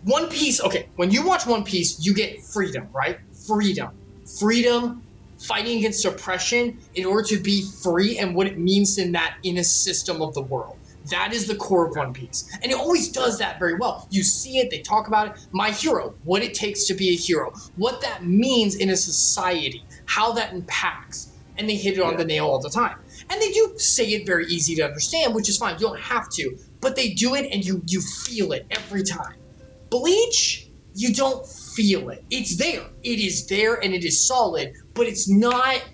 One Piece, okay, when you watch One Piece, you get freedom, right? Freedom, fighting against oppression in order to be free and what it means in a system of the world. That is the core of One Piece. And it always does that very well. You see it, they talk about it. My hero, what it takes to be a hero, what that means in a society, how that impacts. And they hit it on the nail all the time. And they do say it very easy to understand, which is fine. You don't have to. But they do it and you feel it every time. Bleach, you don't feel it. It's there. It is there and it is solid, but it's not...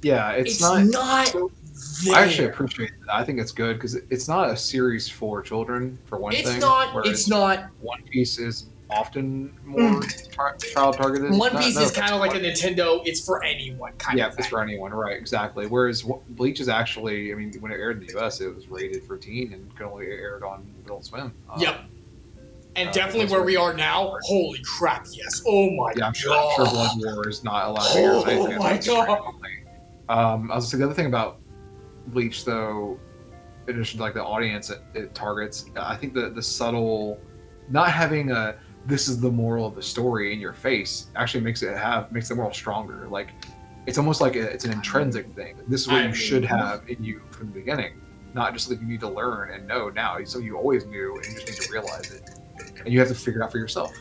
Yeah, it's not there. I actually appreciate that. I think it's good because it's not a series for children, for one thing. It's not. One Piece is often more child targeted. One Piece is kind of like a Nintendo. It's for anyone kind of thing. Yeah, it's for anyone, right? Exactly. Whereas Bleach is actually, I mean, when it aired in the US, it was rated for teen and could only aired on Adult Swim. Yep. And definitely where we are now, holy crap, yes. Oh my god. Yeah, I'm sure Blood War is not allowed to air. Oh my god. I was going to say the other thing about Bleach, though, in addition to like the audience it targets, I think the subtle, not having a this is the moral of the story in your face actually makes the moral stronger. Like it's almost like it's an intrinsic thing. This is what you should have in you from the beginning, not just that you need to learn and know now. So you always knew, and you just need to realize it, and you have to figure it out for yourself.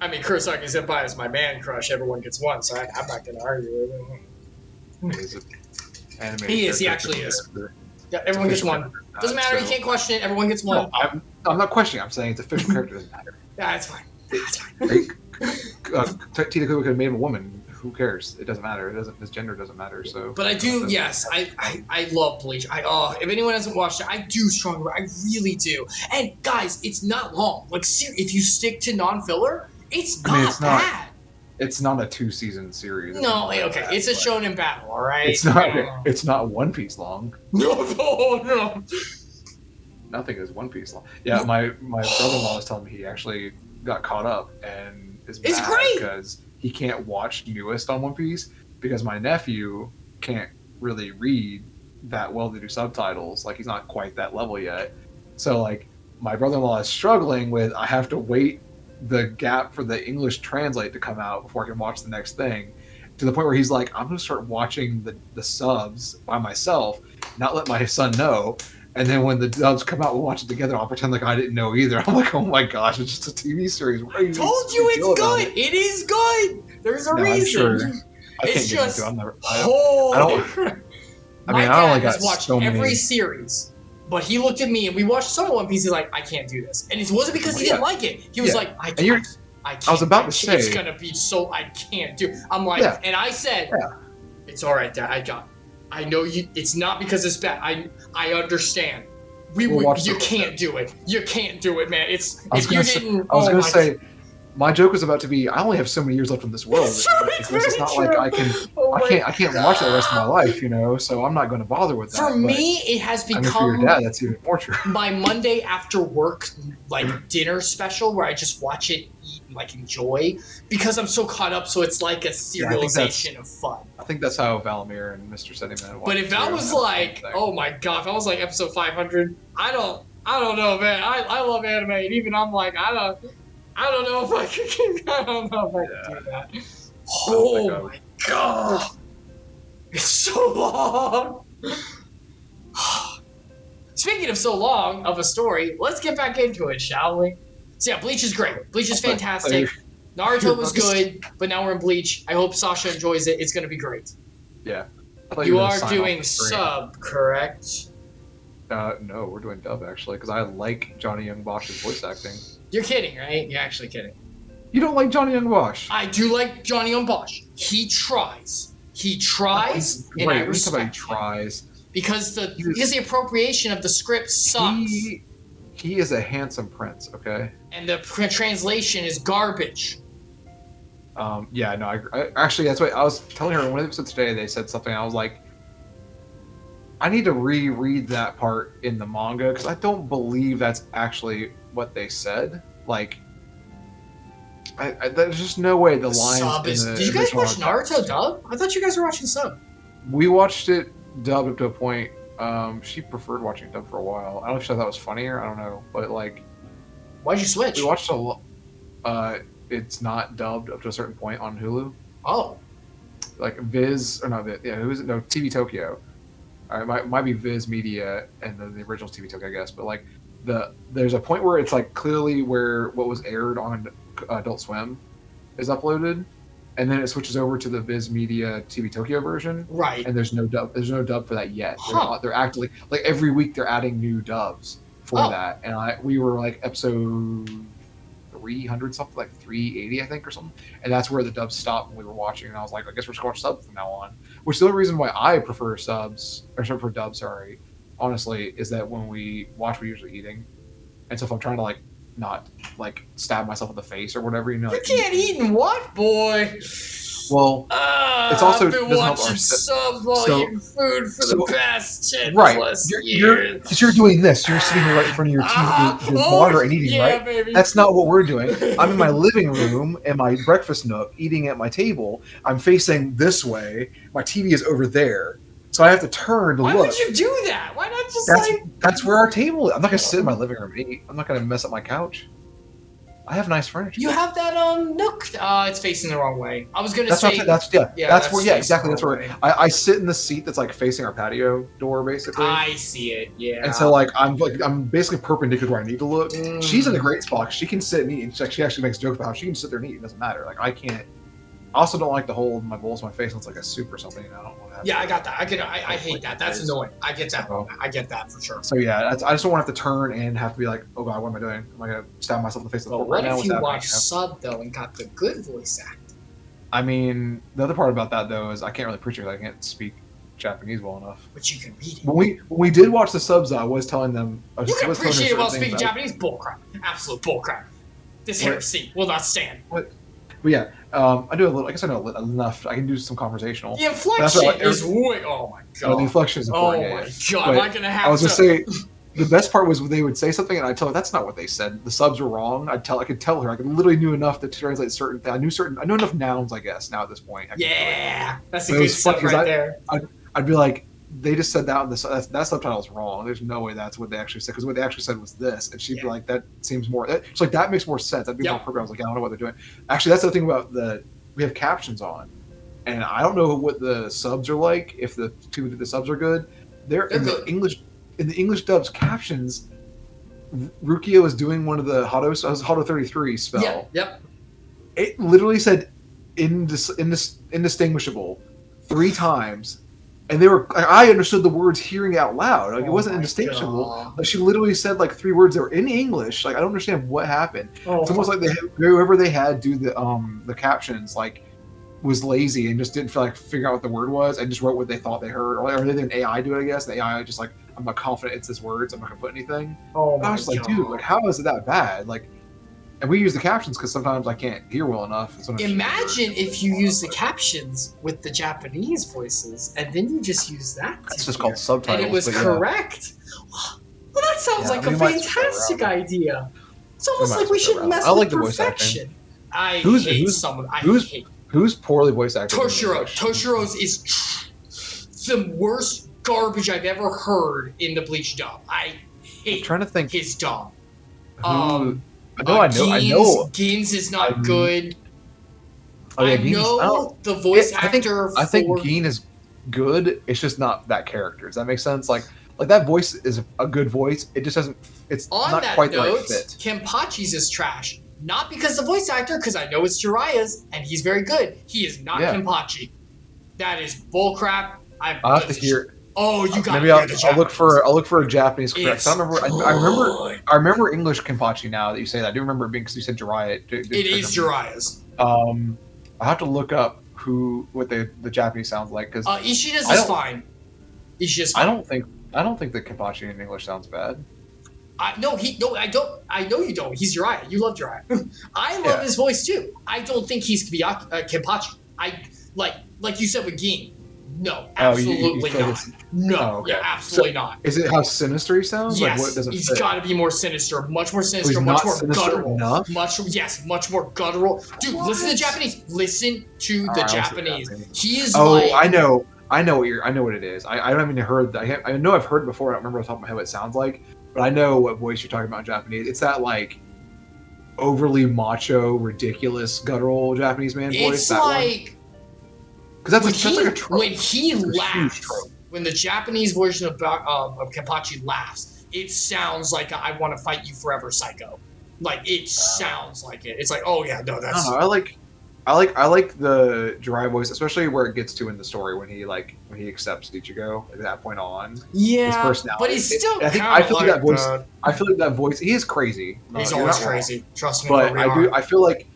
I mean, Kurosaki Senpai is my man crush. Everyone gets one, so I'm not going to argue with him. He is. He actually is. Yeah, everyone gets one. Doesn't matter. You can't question it. Everyone gets one. No, I'm not questioning. I'm saying it's a fictional character. Doesn't matter. Yeah, it's fine. That's fine. Tita Kubo could have made him a woman. Who cares? It doesn't matter. His gender doesn't matter. So. But I do. Yes, I love Bleach. If anyone hasn't watched it, I do strongly. I really do. And guys, it's not long. Like, if you stick to non-filler, it's not bad. It's not a 2-season series. No, okay. It's a shonen battle, all right? It's not One Piece long. No. Nothing is One Piece long. Yeah, my brother-in-law was telling me he actually got caught up and is mad because he can't watch newest on One Piece because my nephew can't really read that well to do subtitles. Like, he's not quite that level yet. So, like, my brother-in-law is struggling with, I have to wait the gap for the English translate to come out before I can watch the next thing, to the point where he's like, I'm going to start watching the subs by myself, not let my son know, and then when the dubs come out, we'll watch it together. I'll pretend like I didn't know either. I'm like, oh my gosh, it's just a TV series. I told you it's good. It is good. There's a reason. Sure. I can't get into it. I only got watched so many. Every series. But he looked at me and we watched some of One Piece. He's like, I can't do this. And it wasn't because he didn't like it. He was like, I can't. I was about to say. It's going to be so, I can't do. I'm like, and I said, it's all right, Dad. I know you. It's not because it's bad. I understand. You can't do it. You can't do it, man. I was going to say, my joke was about to be, I only have so many years left in this world. It's not like I can't watch it the rest of my life, so I'm not going to bother with that. For me, it has become... for your dad, that's even more true. My Monday after work, dinner special, where I just watch it, eat, and, enjoy, because I'm so caught up, so it's like a serialization of fun. I think that's how Valamir and Mr. Settyman watch. But if that was oh my god, if I was episode 500, I don't know, man. I love anime, and even I'm like, I don't know if I can. I don't know if I can do that. Oh my god, it's so long. Speaking of so long of a story, let's get back into it, shall we? So yeah, Bleach is great. Bleach is fantastic. Naruto was good, but now we're in Bleach. I hope Sasha enjoys it. It's going to be great. Yeah. You are doing sub, correct? No, we're doing dub actually because I like Johnny Young Bosch's voice acting. You're kidding, right? You're actually kidding. You don't like Johnny Young Bosch? I do like Johnny Young Bosch. He tries. He tries, and I respect he tries. Because the appropriation of the script sucks. He is a handsome prince, okay? And the translation is garbage. Yeah, no, I actually, that's what I was telling her in one of the episodes today. They said something. I was like, I need to reread that part in the manga because I don't believe that's actually what they said. Like, there's just no way the lines. Sub is. Did you guys watch Naruto dub? I thought you guys were watching sub. We watched it dubbed up to a point. She preferred watching dub for a while. I don't know if she thought that was funnier. I don't know, but like, why'd you switch? We watched a lot. It's not dubbed up to a certain point on Hulu. Oh. Like Viz or not Viz? Yeah, who is it? No, TV Tokyo. All right, might be Viz Media and then the original TV Tokyo, I guess. But like there's a point where it's like clearly where what was aired on Adult Swim is uploaded, and then it switches over to the Viz Media TV Tokyo version. Right. And there's no dub. There's no dub for that yet. They're actively like every week they're adding new dubs for that, and we were like episode 300 something, like 380 I think or something, and that's where the dubs stopped when we were watching, and I was like, I guess we're just going to watch subs from now on, which the only reason why I prefer dubs, honestly, is that when we watch we're usually eating, and so if I'm trying to like not like stab myself in the face or whatever, you can't eat and what, boy? Well, it's also I've been watching subs while eating food for the past 10 plus years. Because you're doing this. You're sitting right in front of your TV, your monitor and eating, right? Baby. That's not what we're doing. I'm in my living room in my breakfast nook, eating at my table. I'm facing this way. My TV is over there. So I have to turn to look. Why would you do that? Why not just That's where our table is. I'm not going to sit in my living room and eat. I'm not going to mess up my couch. I have nice furniture. You have that nook. It's facing the wrong way. I was gonna say that's exactly. That's where I sit in the seat that's like facing our patio door, basically. I see it. Yeah. And so like I'm basically perpendicular to where I need to look. She's in a great spot because she can sit and eat. And she actually makes jokes about how she can sit there and eat. It doesn't matter. Like I can't. I also don't like to hold my bowls in my face. It's like a soup or something. I don't want to. Yeah, I got that. I hate that. That's annoying. I get that. I get that for sure. So yeah, I just don't want to have to turn and have to be like, oh god, what am I doing? Am I gonna stab myself in the face? But what if you watch sub though and got the good voice act? I mean, the other part about that though is I can't really appreciate it. I can't speak Japanese well enough. But you can read it. When we did watch the subs, I was telling them. You can appreciate it while speaking Japanese. Bullcrap. Absolute bullcrap. This heresy will not stand. What? But yeah, I do a little. I guess I know enough. I can do some conversational. The inflection is way. Oh my god. The inflection is important. Oh my god. Am I gonna have to? I was gonna say, the best part was when they would say something and I'd tell her that's not what they said. The subs were wrong. I could tell her. I could literally knew enough to translate certain things. I knew enough nouns. I guess now at this point. That's a good stuff right there. I'd be like, they just said that that subtitle is wrong. There's no way that's what they actually said because what they actually said was this, and she'd be like, that seems more. It's like that makes more sense. That'd be more appropriate. I was like, I don't know what they're doing. Actually, that's the thing about we have captions on, and I don't know what the subs are like. If the people who did the subs are good, they're in good. The English dubs captions. Rukia was doing one of the Hado 33 spell. Yeah. Yep. It literally said indistinguishable 3 times. And I understood the words hearing it out loud. Like it wasn't indistinguishable. Like she literally said like 3 words that were in English. Like I don't understand what happened. It's almost like whoever they had do the captions like was lazy and just didn't feel like figuring out what the word was and just wrote what they thought they heard. Or they did an AI do it, I guess. The AI just like, I'm not confident it's this words. I'm not gonna put anything. I was like, dude, like how is it that bad? Like. And we use the captions because sometimes I can't hear well enough. Imagine if you use the captions with the Japanese voices, and then you just use that. It's just called subtitles. And it was correct. Well, that sounds like a fantastic idea. It's almost like we should mess with perfection. Who's poorly voice acted? Toshiro's is the worst garbage I've ever heard in the Bleach dub. I hate his dub. I know. Gins is not good. I know the voice actor. I think Gin is good. It's just not that character. Does that make sense? Like that voice is a good voice. It just doesn't. It's not quite the right fit. Kenpachi's is trash. Not because the voice actor, because I know it's Jiraiya's and he's very good. He is not Kenpachi. That is bullcrap. I'll have to hear. Oh, you got maybe to I'll, hear the I'll Japanese. look for a Japanese correct. It's I remember English Kenpachi now that you say that. I do remember it being because you said Jiraiya. It is Jiraiya's. I have to look up what the Japanese sounds like because Ishida's I is don't fine. Ishida's I fine. don't think that Kenpachi in English sounds bad. I know you don't. He's Jiraiya. You love Jiraiya. I love his voice too. I don't think he's Kenpachi. I like you said with Ging. No, absolutely not. No, okay. absolutely not. Is it how sinister he sounds? Yes, like, what does it he's fit? got to be more sinister, much more sinister, he's much not more sinister guttural. enough? Much more guttural. Dude, listen to the Japanese. Listen to the Japanese. He is I know what it is. I haven't even heard that. I know I've heard it before. I don't remember off the top of my head what it sounds like, but I know what voice you're talking about in Japanese. It's that like overly macho, ridiculous, guttural Japanese man voice. It's that like because that's like a trope. When he laughs, when the Japanese version of Kenpachi laughs, it sounds like I want to fight you forever, psycho. Like it sounds like it. It's like, oh yeah, no, that's. I like the Jiraiya voice, especially where it gets to in the story when he accepts Ichigo at that point on. Yeah, his personality. But he's still. I feel like that voice. I feel like that voice. He is crazy. He's always crazy. Trust me. But I feel like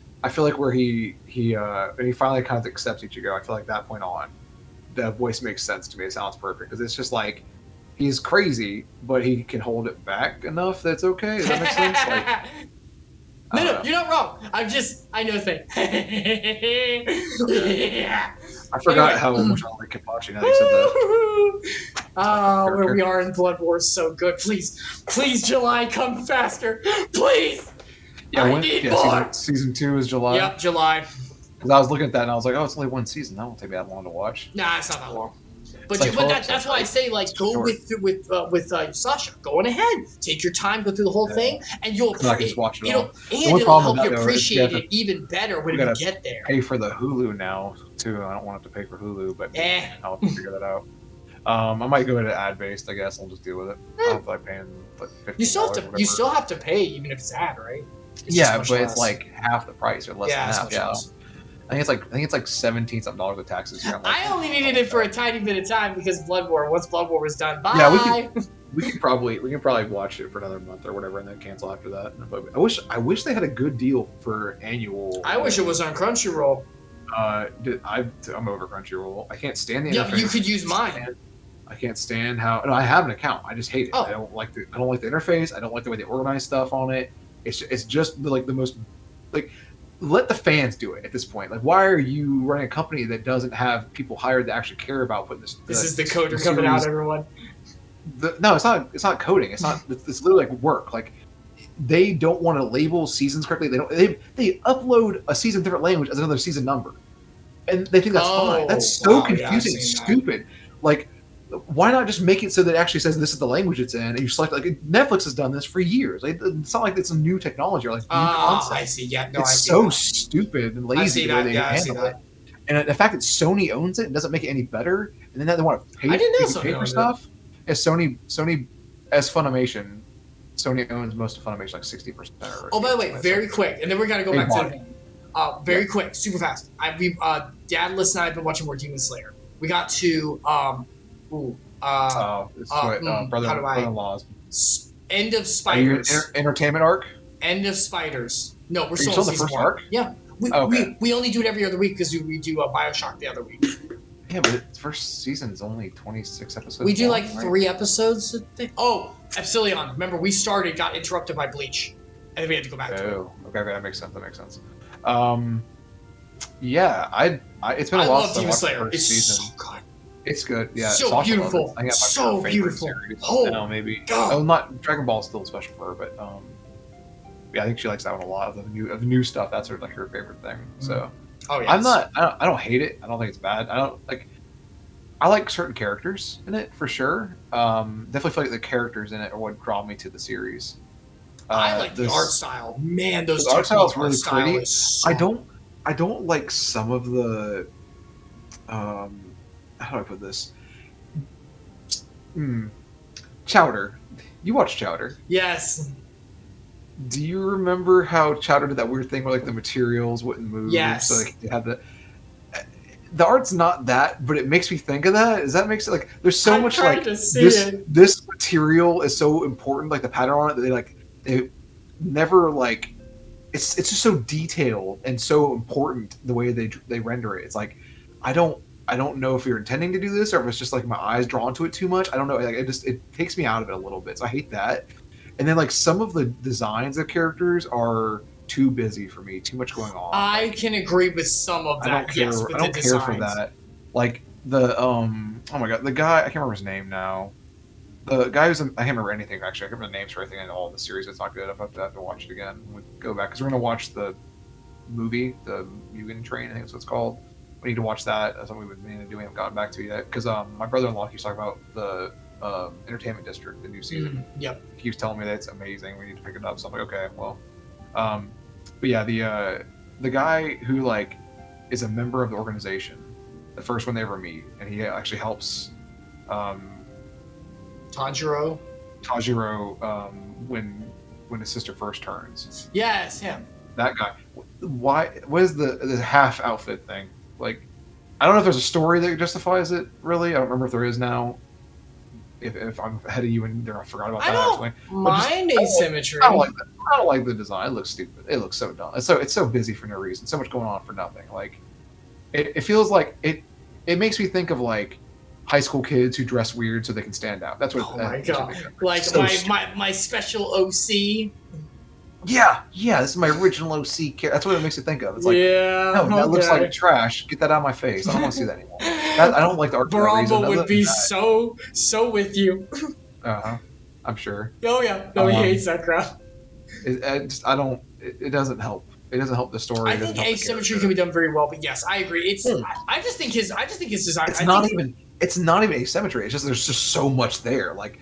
where he when he finally kind of accepts Ichigo, I feel like that point on, the voice makes sense to me. It sounds perfect because it's just like he's crazy, but he can hold it back enough that's okay. Does that make sense? Like, no, you're not wrong. I know things. Yeah. I forgot how much I like Kenpachi now that you said that. Where we are in Blood War is so good. Please, July, come faster. Please. Yeah, season 2 is July. Yep, July. Because I was looking at that and I was like, oh, it's only one season. That won't take me that long to watch. Nah, it's not that long. But like that's why I say go with Sasha. Go on ahead, take your time, go through the whole thing, and you'll just watch it all. And it'll help you appreciate it even better when you get there. Pay for the Hulu now too. I don't want to have to pay for Hulu, but I'll have to figure that out. I might go to ad based. I guess I'll just deal with it. I don't feel like paying like $15. You still have to pay even if it's ad, right? It's like half the price or less than half. Yeah. Less. I think it's like $17 something with taxes. I only needed it for a tiny bit of time because Blood War. Once Blood War was done, bye. Yeah, we can probably watch it for another month or whatever, and then cancel after that. But I wish they had a good deal for annual. I wish it was on Crunchyroll. I'm over Crunchyroll. I can't stand the interface. Yeah, you could use mine. I can't stand how. No, I have an account. I just hate it. I don't like the interface. I don't like the way they organize stuff on it. It's just like the most like. Let the fans do it at this point. Like, why are you running a company that doesn't have people hired that actually care about putting this? This is the coder coming out, everyone. No, it's not. It's not coding. It's not. It's literally like work. Like, they don't want to label seasons correctly. They upload a season in a different language as another season number, and they think that's fine. That's so confusing and stupid. Like, why not just make it so that it actually says this is the language it's in, and you select, like, Netflix has done this for years. Like, it's not like it's a new technology or like new concept. I see. Yeah, no, it's so stupid and lazy the way they handle it. And the fact that Sony owns it doesn't make it any better. And then they want to pay for stuff. As Sony as Funimation, Sony owns most of Funimation, like 60%. Oh, by the way, very quick, and then we're gonna go back to the very quick, super fast. Dad, Liz, and I have been watching more Demon Slayer. We got to brother-in-law's End of Spiders. Entertainment arc. End of Spiders. No, we're still in the first arc. Yeah, we only do it every other week because we do BioShock the other week. Yeah, but the first season's only 26 episodes. We do like 3 episodes. Oh, Epsilion. Remember, we got interrupted by Bleach, and then we had to go back to it. Okay, that makes sense. Yeah, it's been a while since I watched the first season. So good. It's good, yeah. So beautiful. I think that's so my beautiful. Series. Oh, maybe. God. Oh, not Dragon Ball is still special for her, but yeah, I think she likes that one a lot. Of the new stuff, that's her favorite thing. So, yes. I don't hate it. I don't think it's bad. I like certain characters in it for sure. Definitely feel like the characters in it are what draw me to the series. I like the art style. Man, those art style is really pretty. So... I don't like some of the how do I put this? Chowder. You watch Chowder? Yes. Do you remember how Chowder did that weird thing where like the materials wouldn't move? Yes. So like, they had the. the art's not that, but it makes me think of that. Does that make sense? Like, there's so I'm much trying like to see it. this material is so important, like the pattern on it, that they never like it's just so detailed and so important the way they render it. It's like I don't know if you're intending to do this or if it's just like my eyes drawn to it too much. I don't know. Like it takes me out of it a little bit. So I hate that. And then like some of the designs of characters are too busy for me. Too much going on. I can agree with some of that. I don't care. Yes, with I don't the care designs. for that. Like the oh my god, the guy, I can't remember his name now. The guy who's I can't remember anything actually. I can't remember the names for anything in all the series. It's not good. I'll have to watch it again. We go back because we're gonna watch the movie, the Mugen Train. I think that's what it's called. We need to watch that. That's something we've been meaning to do. We haven't gotten back to yet because my brother-in-law keeps talking about the Entertainment District, the new season. Yep. He keeps telling me that it's amazing. We need to pick it up. So I'm like, okay, well, but yeah, the guy who like is a member of the organization, the first one they ever meet, and he actually helps Tanjiro. When his sister first turns. Yes, him. That guy. Why? What is the half outfit thing? Like, I don't know if there's a story that justifies it. Really, I don't remember if there is now. If I'm ahead of you and there, I forgot about that. I don't actually. mind asymmetry. I don't like that. I don't like the design. It looks stupid. It looks so dumb. It's so busy for no reason. So much going on for nothing. Like, it feels like it. It makes me think of like high school kids who dress weird so they can stand out. That's what. Oh my god! Like so my special OC. Yeah, this is my original OC character. That's what it makes it think of. It's like, yeah, no, that looks like trash. Get that out of my face. I don't want to see that anymore. I don't like the art. Baramba would be so with you. I'm sure. Oh yeah, no, he hates that crowd. It doesn't help. It doesn't help the story. I think asymmetry can be done very well, but yes, I agree. It's I just think his design. It's not even asymmetry. It's just there's just so much there. Like,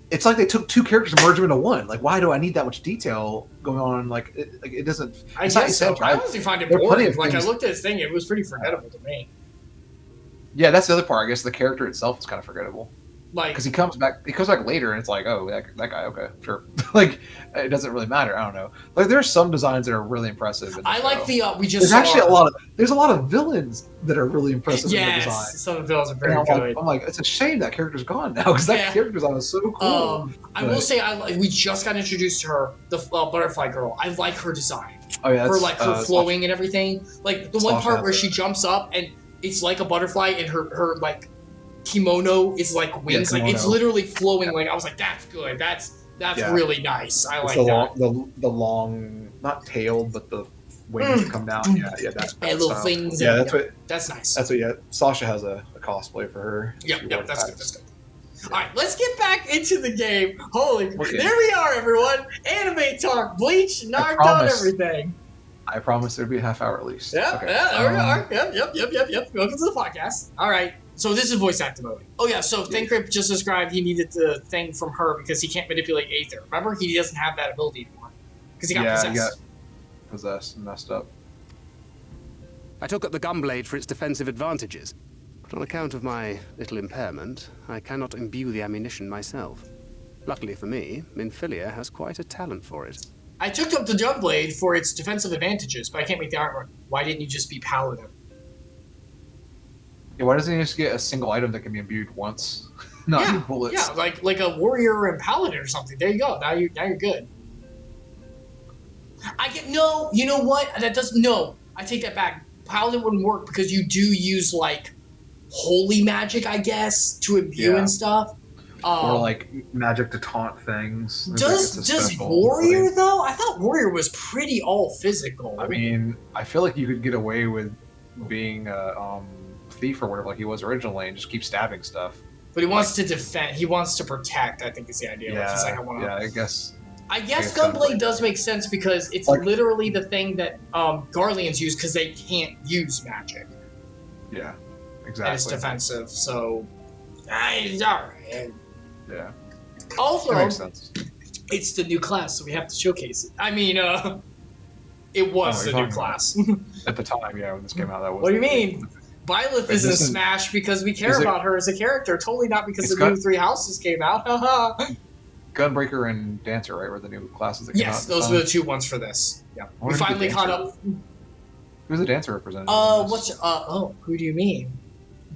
it's like they took two characters and merged them into one. Like, why do I need that much detail going on? Like, it doesn't. I guess so. I honestly find it boring. Like, I looked at his thing; it was pretty forgettable to me. Yeah, that's the other part. I guess the character itself is kind of forgettable. Like, because he comes back later, and it's like, oh, that guy, okay, sure. Like, it doesn't really matter. I don't know. Like, there's some designs that are really impressive. I like the there's actually there's a lot of villains that are really impressive in the design. Some of the villains are very good. I'm like, it's a shame that character's gone now because that character design was so cool. I will say, we just got introduced to her, the butterfly girl. I like her design. Oh yeah, her her flowing and everything. Like the one part where she jumps up and it's like a butterfly, and her like kimono is like wings. Like it's literally flowing. Like I was like, that's good. That's really nice. I like that. The long, not tailed, but the wings that come down. Yeah, that's little things. Yeah, that's nice. That's what. Yeah, Sasha has a cosplay for her. Yep, that's good. That's good. All right, let's get back into the game. Holy, there we are, everyone. Anime talk, Bleach, knocked out everything. I promise there'll be a half hour at least. Yeah, there we are. Yep. Welcome to the podcast. All right. So this is voice activating. Oh yeah, so Thancred just described he needed the thing from her because he can't manipulate Aether. Remember, he doesn't have that ability anymore because he got possessed. He got possessed and messed up. I took up the gunblade for its defensive advantages, but on account of my little impairment, I cannot imbue the ammunition myself. Luckily for me, Minfilia has quite a talent for it. I took up the gunblade for its defensive advantages, but I can't make the armor. Why didn't you just be Paladin? Yeah, why doesn't he just get a single item that can be imbued once? Not need bullets. Yeah, like a warrior and paladin or something. There you go. Now you're good. You know what? That doesn't I take that back. Paladin wouldn't work because you do use like holy magic, I guess, to imbue and stuff. Or like magic to taunt things. Does warrior though? I thought warrior was pretty all physical. I mean, I feel like you could get away with being thief or whatever like he was originally and just keep stabbing stuff. But he wants to defend. He wants to protect. I think is the idea. Yeah, he's like, I guess. I guess gunblade does make sense because it's like, literally the thing that Garleans use because they can't use magic. Yeah, exactly. And it's defensive, so it's alright. Yeah. Also, that makes sense. It's the new class, so we have to showcase it. I mean, it was the new class at the time. Yeah, when this came out, that was. What do you mean? Byleth is in Smash because we care about her as a character, totally not because the new 3 houses came out. Gunbreaker and Dancer, right, were the new classes that came out? Yes, those were the 2 ones for this. Yeah, we finally caught up. Who's the dancer representative? in this? Who do you mean?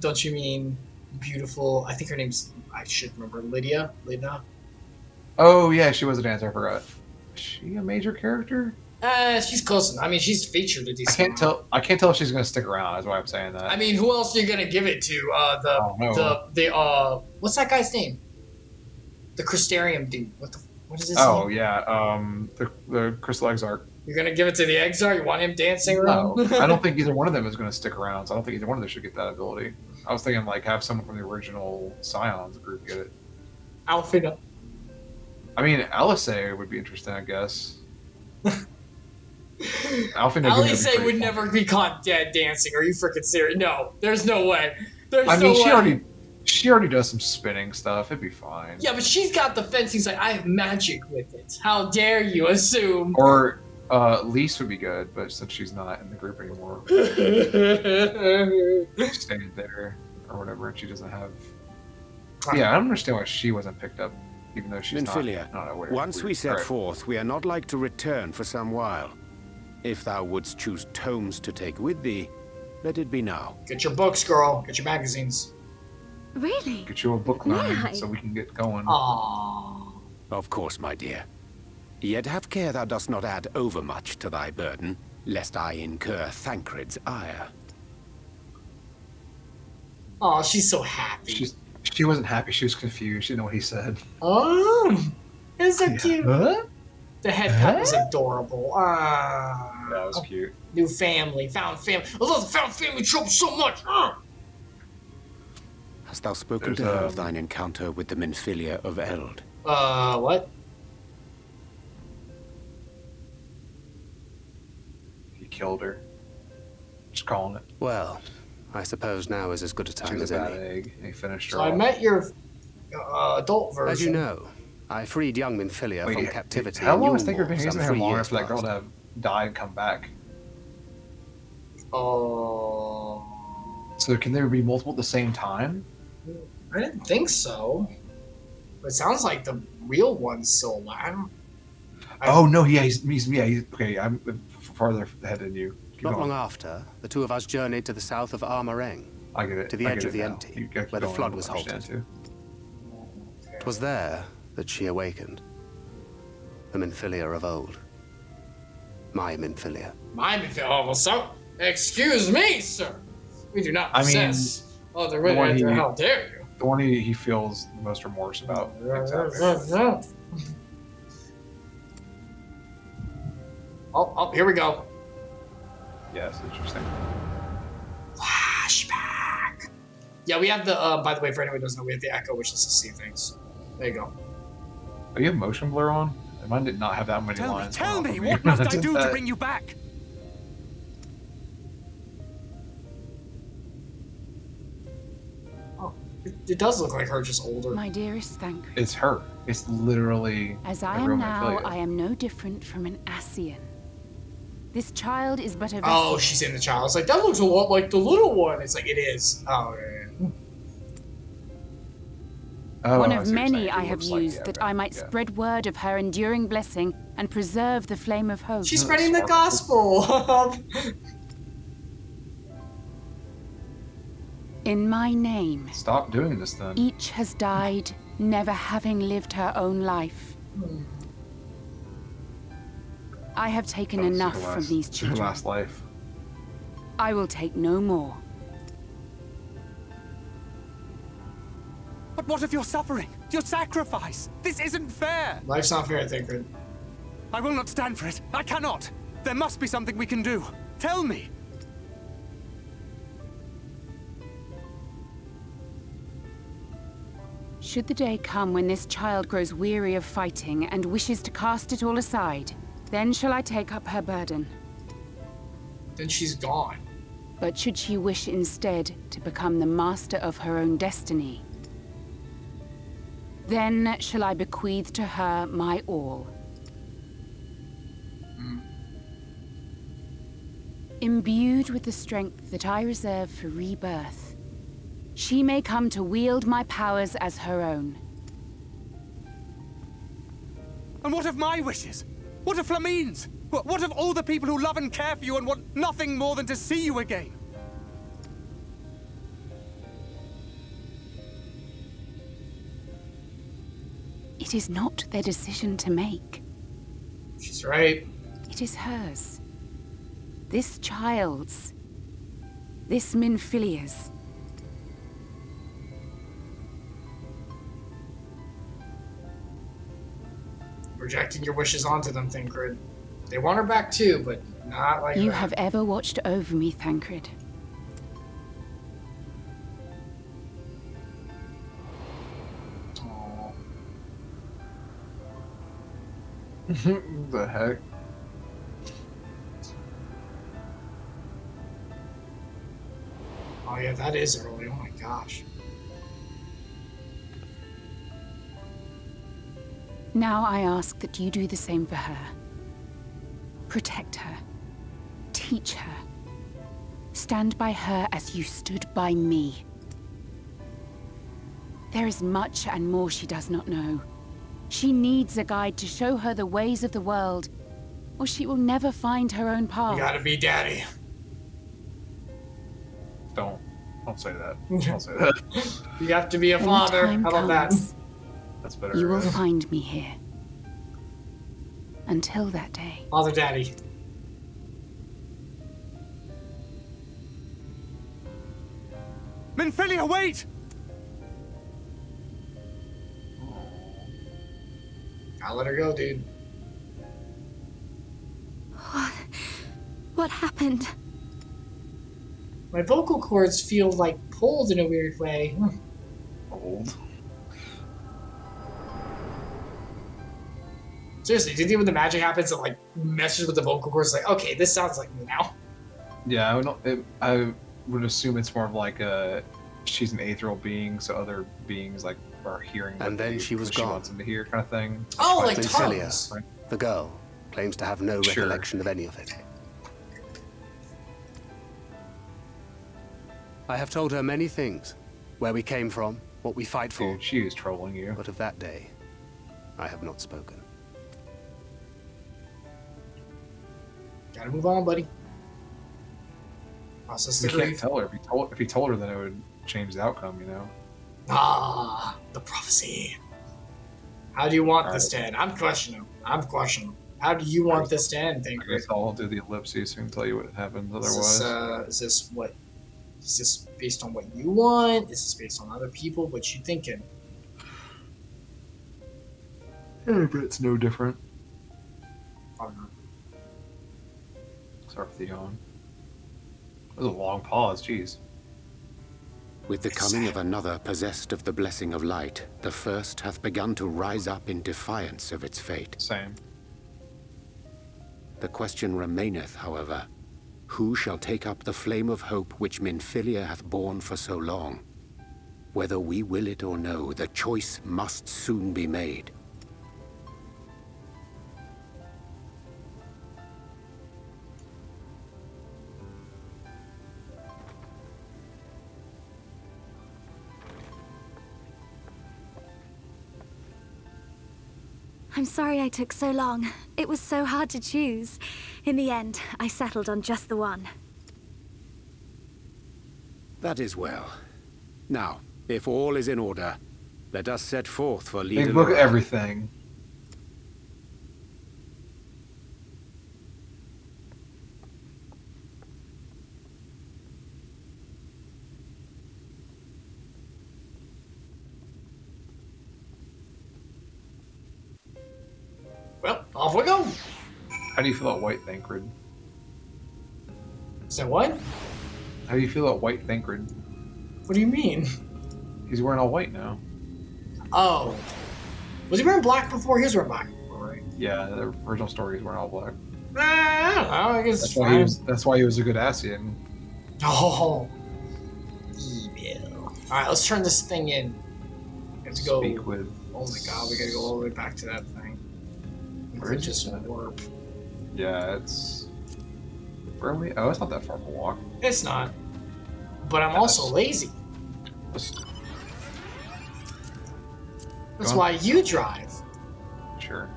Don't you mean beautiful? I think her name's, I should remember, Lydia? Lydna? Oh yeah, she was a dancer. I forgot. Is she a major character? She's close enough. I mean, she's featured a decent amount. I can't tell if she's gonna stick around. That's why I'm saying that. I mean, who else are you gonna give it to? What's that guy's name? The Crystarium dude. What is his name? Oh yeah, the Crystal Exarch. You're gonna give it to the Exar? You want him dancing around? No, I don't think either one of them is gonna stick around. So I don't think either one of them should get that ability. I was thinking like have someone from the original Scions group get it. Alfina. I mean, Alice would be interesting, I guess. Alice would never be caught dead dancing. Are you freaking serious? No, there's no way. She already does some spinning stuff. It'd be fine. Yeah, but she's got the fencing side. I have magic with it. How dare you assume? Or Lise would be good, but since she's not in the group anymore, staying there or whatever, and she doesn't have. Yeah, I don't understand why she wasn't picked up, even though she's Minfilia, not. once we set forth, we are not like to return for some while. If thou wouldst choose tomes to take with thee, let it be now. Get your books, girl. Get your magazines. Really? Get you a book learning Nice. so we can get going. Aww. Of course, my dear. Yet have care thou dost not add overmuch to thy burden, lest I incur Thancred's ire. Oh, she's so happy. She wasn't happy. She was confused. She didn't know what he said. Oh, it's so cute. Huh? The head cut was adorable. That was cute. New family, found family. I love the found family trope so much. Hast thou spoken to her of thine encounter with the Minfilia of Eld? What? He killed her. Just calling it. Well, I suppose now is as good a She time was as a bad any. egg, and he finished her So I off. met your adult version. As you know, I freed young Minfilia from captivity. How in long has Thinker been? Yulmore He's some been here 3 long years enough for that girl past. to have died and come back. Oh. So can there be multiple at the same time? I didn't think so. But it sounds like the real one's still alive. Oh no, he's okay. I'm farther ahead than you. Keep Not going. long after, the two of us journeyed to the south of Armoreng. I get it. to the I edge get of the it now. empty, You gotta keep where the going, flood I was understand halted. too. 'Twas there that she awakened. The Minfilia of old. My Minfilia. Excuse me, sir. We do not I mean, possess other the one women. he- How dare you? The one he feels the most remorse about. things happening. Oh, here we go. Yes, interesting. Flashback. Yeah, we have the, by the way, for anyone who doesn't know, we have the echo, which is to see things. There you go. Oh, you have motion blur on? Mine did not have that many Tell me, lines. tell going me, off of what must I Did do to that. bring you back? Oh, it does look like her, just older. My dearest Thancred, It's her. It's literally. as I a am real now, Minfilia. I am no different from an Ascian. This child is but a vessel. Oh, she's in the child. It's like, that looks a lot like the little one. It's like, it is. Oh, yeah. Oh, One I of see what you're many saying. I It have looks like- used yeah, that okay, I might yeah. spread word of her enduring blessing and preserve the flame of hope. She's Isn't it spreading the sparkle? gospel. In my name, Stop doing this then. each has died, never having lived her own life. I have taken Oh, this is enough her from last- these this is her children. last life. I will take no more. But what of your suffering? Your sacrifice? This isn't fair! Life's not fair, I think. I will not stand for it. I cannot. There must be something we can do. Tell me. Should the day come when this child grows weary of fighting and wishes to cast it all aside, then shall I take up her burden. Then she's gone. But should she wish instead to become the master of her own destiny, then shall I bequeath to her my all. Imbued with the strength that I reserve for rebirth, she may come to wield my powers as her own. And what of my wishes? What of Flamines? What of all the people who love and care for you and want nothing more than to see you again? It is not their decision to make. She's right. It is hers. This child's. This Minfilia's. Projecting your wishes onto them, Thancred. They want her back too, but not like You that. have ever watched over me, Thancred. Aw. The heck? Oh yeah, that is early. Oh my gosh. Now I ask that you do the same for her. Protect her. Teach her. Stand by her as you stood by me. There is much and more she does not know. She needs a guide to show her the ways of the world, or she will never find her own path. You gotta be daddy. Don't say that. Don't say that. You have to be a When the father. time How about that? comes, That's better. you will find me here. Until that day. Father, daddy. Minfilia, wait! Gotta let her go, dude. What happened? My vocal cords feel like pulled in a weird way. Old. Seriously, do you think when the magic happens, it like meshes with the vocal cords? Like, okay, this sounds like me now. Yeah, I would assume it's more of like she's an ethereal being, so other beings like are hearing. And then she was gone. Wants them to hear, kind of thing. Oh, like Minfilia, tongues. the girl, claims to have no Sure. recollection of any of it. I have told her many things. Where we came from, what we fight for. Dude, she was trolling you. But of that day, I have not spoken. Gotta move on, buddy. Process the You can't grief. tell her. If you told her, then it would change the outcome. You know. Ah, the prophecy. How do you want All this to end? I'm questioning. How do you want this to end, I Thancred? guess I'll do the ellipses and tell you what happens otherwise. Is this based on what you want? Is this based on other people? What you thinking? But it's no different. I don't know. Sorry, Theon. That was a long pause. Jeez. With the coming of another possessed of the blessing of light, the first hath begun to rise up in defiance of its fate. Same. The question remaineth, however, who shall take up the flame of hope which Minfilia hath borne for so long? Whether we will it or no, the choice must soon be made. I'm sorry I took so long. It was so hard to choose. In the end, I settled on just the one. That is well. Now, if all is in order, let us set forth for Big Leader book of Lorraine. everything. Well, off we go. How do you feel about White Thancred? So what? How do you feel about White Thancred? What do you mean? He's wearing all white now. Oh, was he wearing black before? He was wearing black before, right? Yeah, the original story he's wearing all black. I don't know. I guess it's That's why fine. that's why he was a good Ascian. Oh, evil. All right, let's turn this thing in. We have to go. Speak with. Oh my god, we gotta go all the way back to that thing. Where is just it? warp. Yeah, it's. Where are we? Oh, it's not that far of a walk. It's not. But I'm also lazy. Just- That's Go on. why you drive. Sure.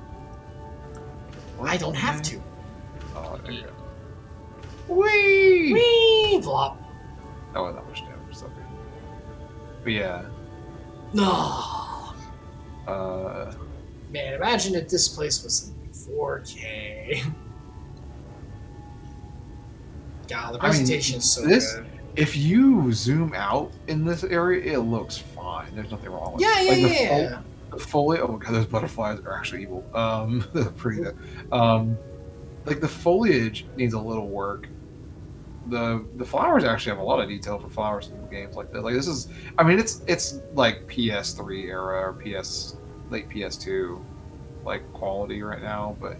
I don't have to. Oh, there you go. Whee! Whee! Flop. That wasn't that much damage. It's okay. But yeah. No. Uh, Man, imagine if this place was in 4K. God, the presentation's so good. If you zoom out in this area, it looks fine. There's nothing wrong with it. Yeah. The foliage. Oh my god, those butterflies are actually evil. They're pretty good. Like the foliage needs a little work. The flowers actually have a lot of detail for flowers in games like this. Like this is, I mean, it's like PS3 era or late PS2 like quality right now, but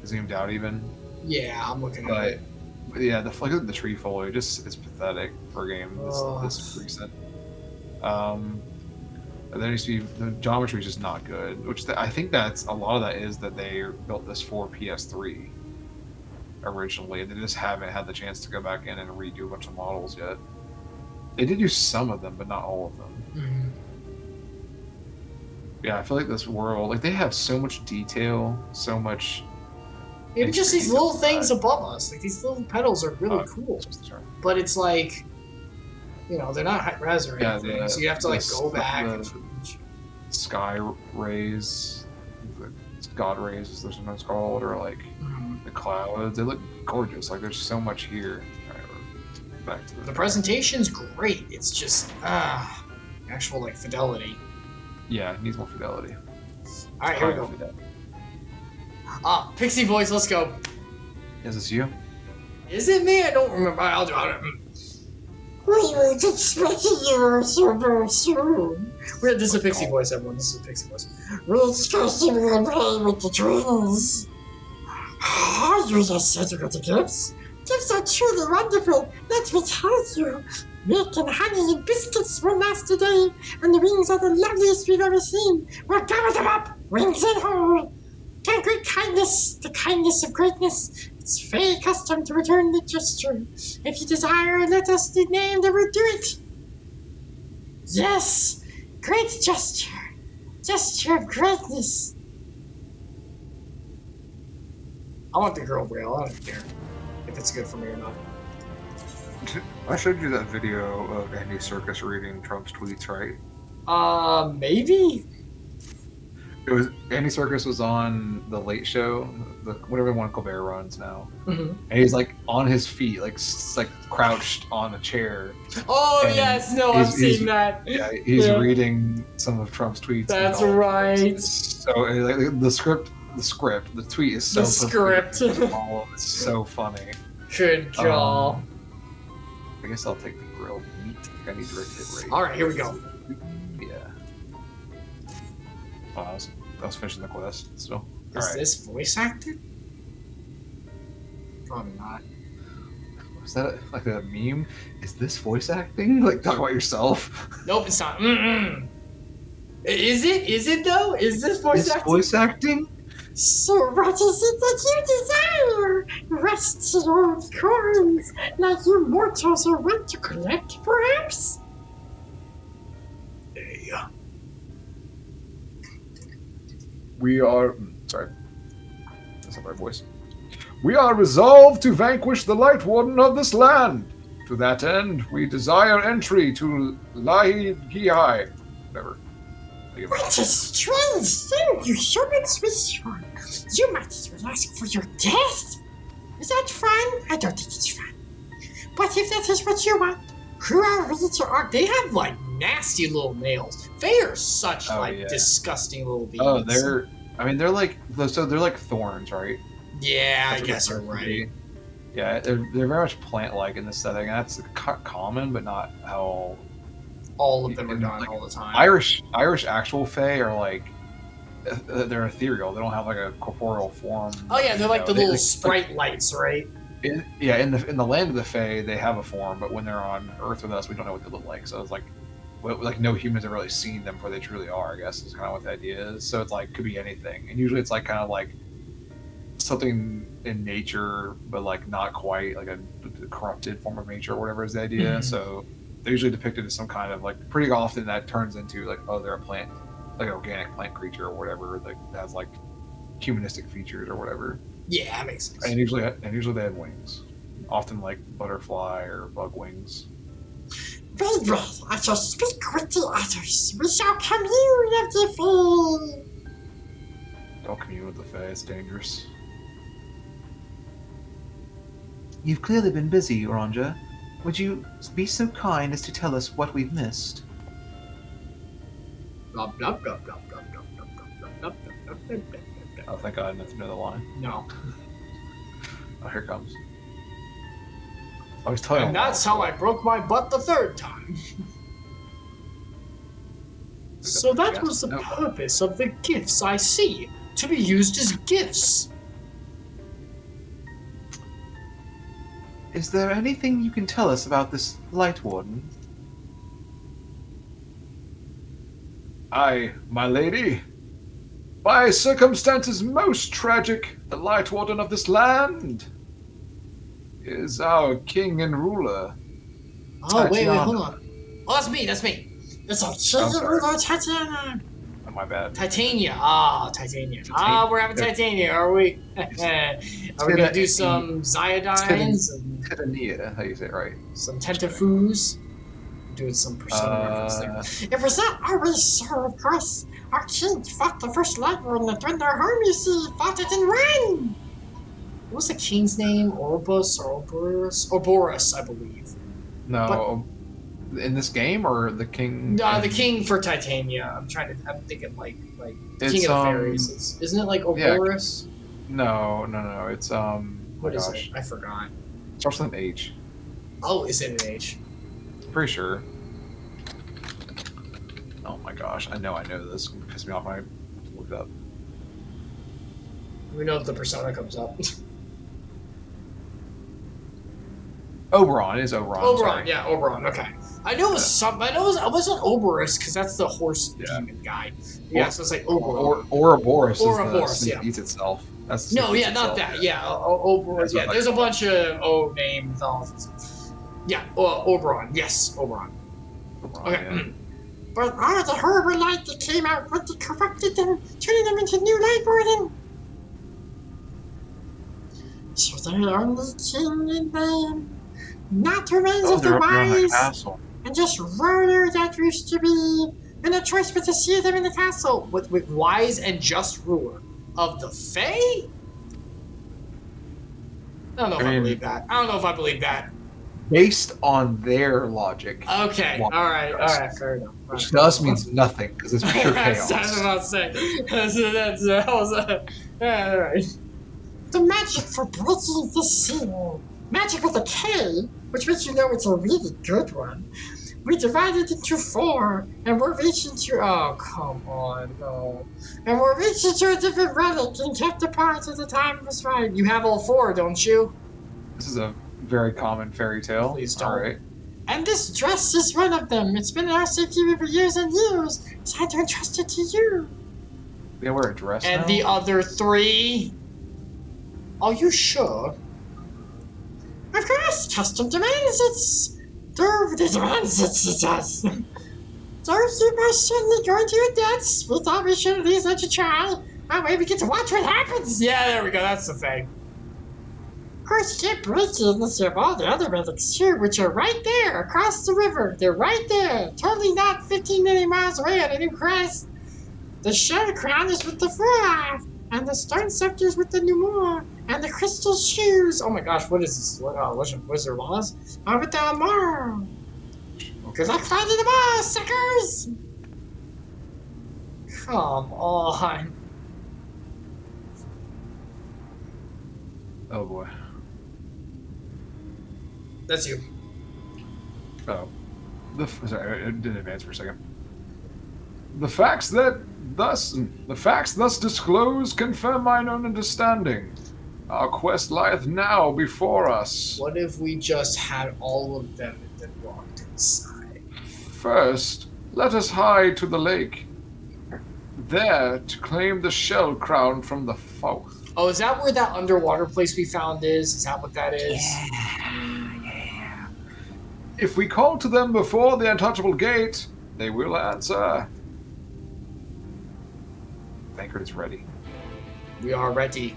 zoomed out even. Yeah, I'm looking at it. But yeah, the tree foliage is pathetic for a game this recent. There needs to be the geometry is just not good, which I think that's a lot of that is that they built this for PS3 originally, and they just haven't had the chance to go back in and redo a bunch of models yet. They did do some of them, but not all of them. Mm-hmm. Yeah, I feel like this world, like they have so much detail, so much. Even just these little things above us, like these little petals are really cool. But it's like, you know, they're not high res or anything, so you have to like go back and change. Sky rays, the god rays as they're sometimes called, or like the clouds. They look gorgeous. Like there's so much here. Alright, we're back to the presentation's great. It's just actual like fidelity. Yeah, it needs more fidelity. All right, here we go. Pixie voice, let's go. Is this you? Is it me? I don't remember. I'll do it. We were expecting you super soon. This is a pixie voice, everyone. This is a pixie voice. We're discussing and playing with the twins. Oh, you just said you got the gifts. Gifts are truly wonderful. Let me tell you. Milk and honey and biscuits were last today, and the wings are the loveliest we've ever seen. We'll gather them up, wings and whole. Can great kindness, the kindness of greatness. It's fey custom to return the gesture. If you desire, let us name that we'll do it. Yes, great gesture. Gesture of greatness. I want the girl whale. I don't care if it's good for me or not. I showed you that video of Andy Serkis reading Trump's tweets, right? Maybe. It was Andy Serkis was on the Late Show, whatever one Colbert runs now, and he's like on his feet, like crouched on a chair. Oh yes, no, I've seen that. Yeah, he's reading some of Trump's tweets. That's right. So like, the tweet is so. The script. It's so funny. Good job. I guess I'll take the grilled meat. I need direct hit rate. All right, here we go. Yeah. Oh, I was finishing the quest still. Is this voice acted? Probably not. Is that like a meme? Is this voice acting? Like talk about yourself? Nope, it's not. Is it? Is it though? Is this voice acting? Voice acting? So what is it that you desire? Rusty old coins, like you mortals are wont to collect, perhaps? Yeah. We are... Sorry. That's not my voice. We are resolved to vanquish the Light Warden of this land. To that end, we desire entry to Lahihai. Whatever. What a strange thing you humans wish for. You might as well ask for your death. Is that fun? I don't think it's fun. But if that is what you want, who are we to argue? They have like nasty little nails. They are such disgusting little beings. Oh, they're like thorns, right? Yeah, I guess you're right. Yeah, they're very much plant-like in this setting. That's common, but not how all of them are done all the time. Irish actual fae are like they're ethereal. They don't have like a corporeal form. Oh yeah, they're like the little sprite lights, right? In the land of the fae, they have a form, but when they're on Earth with us, we don't know what they look like. So it's like no humans have really seen them for they truly are. I guess is kind of what the idea is. So it's like could be anything, and usually it's like kind of like something in nature, but like not quite like a corrupted form of nature or whatever is the idea. Mm-hmm. So they're usually depicted as some kind of like pretty often that turns into like they're a plant, like an organic plant creature or whatever that has like humanistic features or whatever. Yeah, that makes sense. And usually they have wings, often like butterfly or bug wings. Very well, I shall speak with the others. We shall commune of the Fae. Don't commune with the Fae, it's dangerous. You've clearly been busy, Oranja. Would you be so kind as to tell us what we've missed? Blub, blub, blub, blub, blub, blub, blub, blub, blub, blub, blub, blub, blub. Oh, thank God, that's another line. No. Oh, here it comes. I was telling you. And that's how I broke my butt the third time. So that was the purpose of the gifts, I see. To be used as gifts. Is there anything you can tell us about this Light Warden? Aye, my lady. By circumstances most tragic, the Light Warden of this land is our king and ruler. Oh, wait, Tatiana. hold on. Oh, that's me. It's a children Tatiana. Oh, my bad. Titania. Titania. We're having Titania, are we? Are we gonna do some Zyodines and Titania, how you say it right? some Tentafus? Doing some Persona reference there. It was that always so, of course. Our king fought the first Light Warden that went their home, you see. Fought it and won. What was the king's name? Orbus or Oborus? Oborus, I believe. No, in this game or the king? No, the king for Titania. I'm thinking like the It's, king of the fairies. Isn't it like Oborus? No. It's What is it? I forgot. It starts with an H. Oh, is it an H? Pretty sure. Oh my gosh, I know this. It's gonna piss me off when I look it up. We know if the persona comes up. Oberon is Oberon. Oberon, sorry. yeah, Oberon. Okay, I know it was some. I wasn't Oberus because that's the horse demon guy. Yeah, so it's like Oberon. Ouroboros Ouroboros, is the snake yeah. eats itself. That's the No, snake yeah, eats not itself. that. Yeah, Oberon. Yeah, there's a bunch of name mythologies. Yeah, Oberon. Yes, Oberon. Okay. Yeah. But the horrible light that came out when they corrupted them, turning them into new Light Warden. So they're only king in name, not the reins of the They're up there in the wise, castle. and just ruler that used to be. And the choice but to see them in the castle. With wise and just ruler of the Fae? I don't know if I believe that. I don't know if I believe that. Based on their logic. Okay, all right, fair enough. Which to us means nothing, because it's pure chaos. That's what I was about to say. All right. The magic for breaking the seal. Magic with a K, which makes you know it's a really good one. We divided into 4, and we're reaching to... Oh, come on, no. And we're reaching to a different relic and kept apart at the time was right. You have all 4, don't you? This is a very common fairy tale. Please don't. All right. And this dress is one of them. It's been in our safety for years and years, so I had to entrust it to you. We gotta wear a dress And now? the other 3? Are you sure? Of course, custom demands it. The demands it does. So you must certainly go into your debts. We thought we should at least let you try. That way we get to watch what happens. Yeah, there we go. That's the thing. Of course, you can't break it unless you have all the other relics too, which are right there across the river. They're right there. Totally not 15 million miles away on a new crest. The Shadow Crown is with the Froth, and the Stone Scepter is with the Numor, and the Crystal Shoes. Oh my gosh, what is this? Wizard Laws? With the Amaro. Good luck finding them all, suckers! Come on. Oh boy. That's you. Oh. Sorry, I didn't advance for a second. The facts thus disclosed confirm mine own understanding. Our quest lieth now before us. What if we just had all of them and then walked inside? First, let us hide to the lake. There to claim the shell crown from the Fouth. Oh, is that where that underwater place we found is? Is that what that is? Yeah. If we call to them before the untouchable gate, they will answer. Vanguard is ready. We are ready.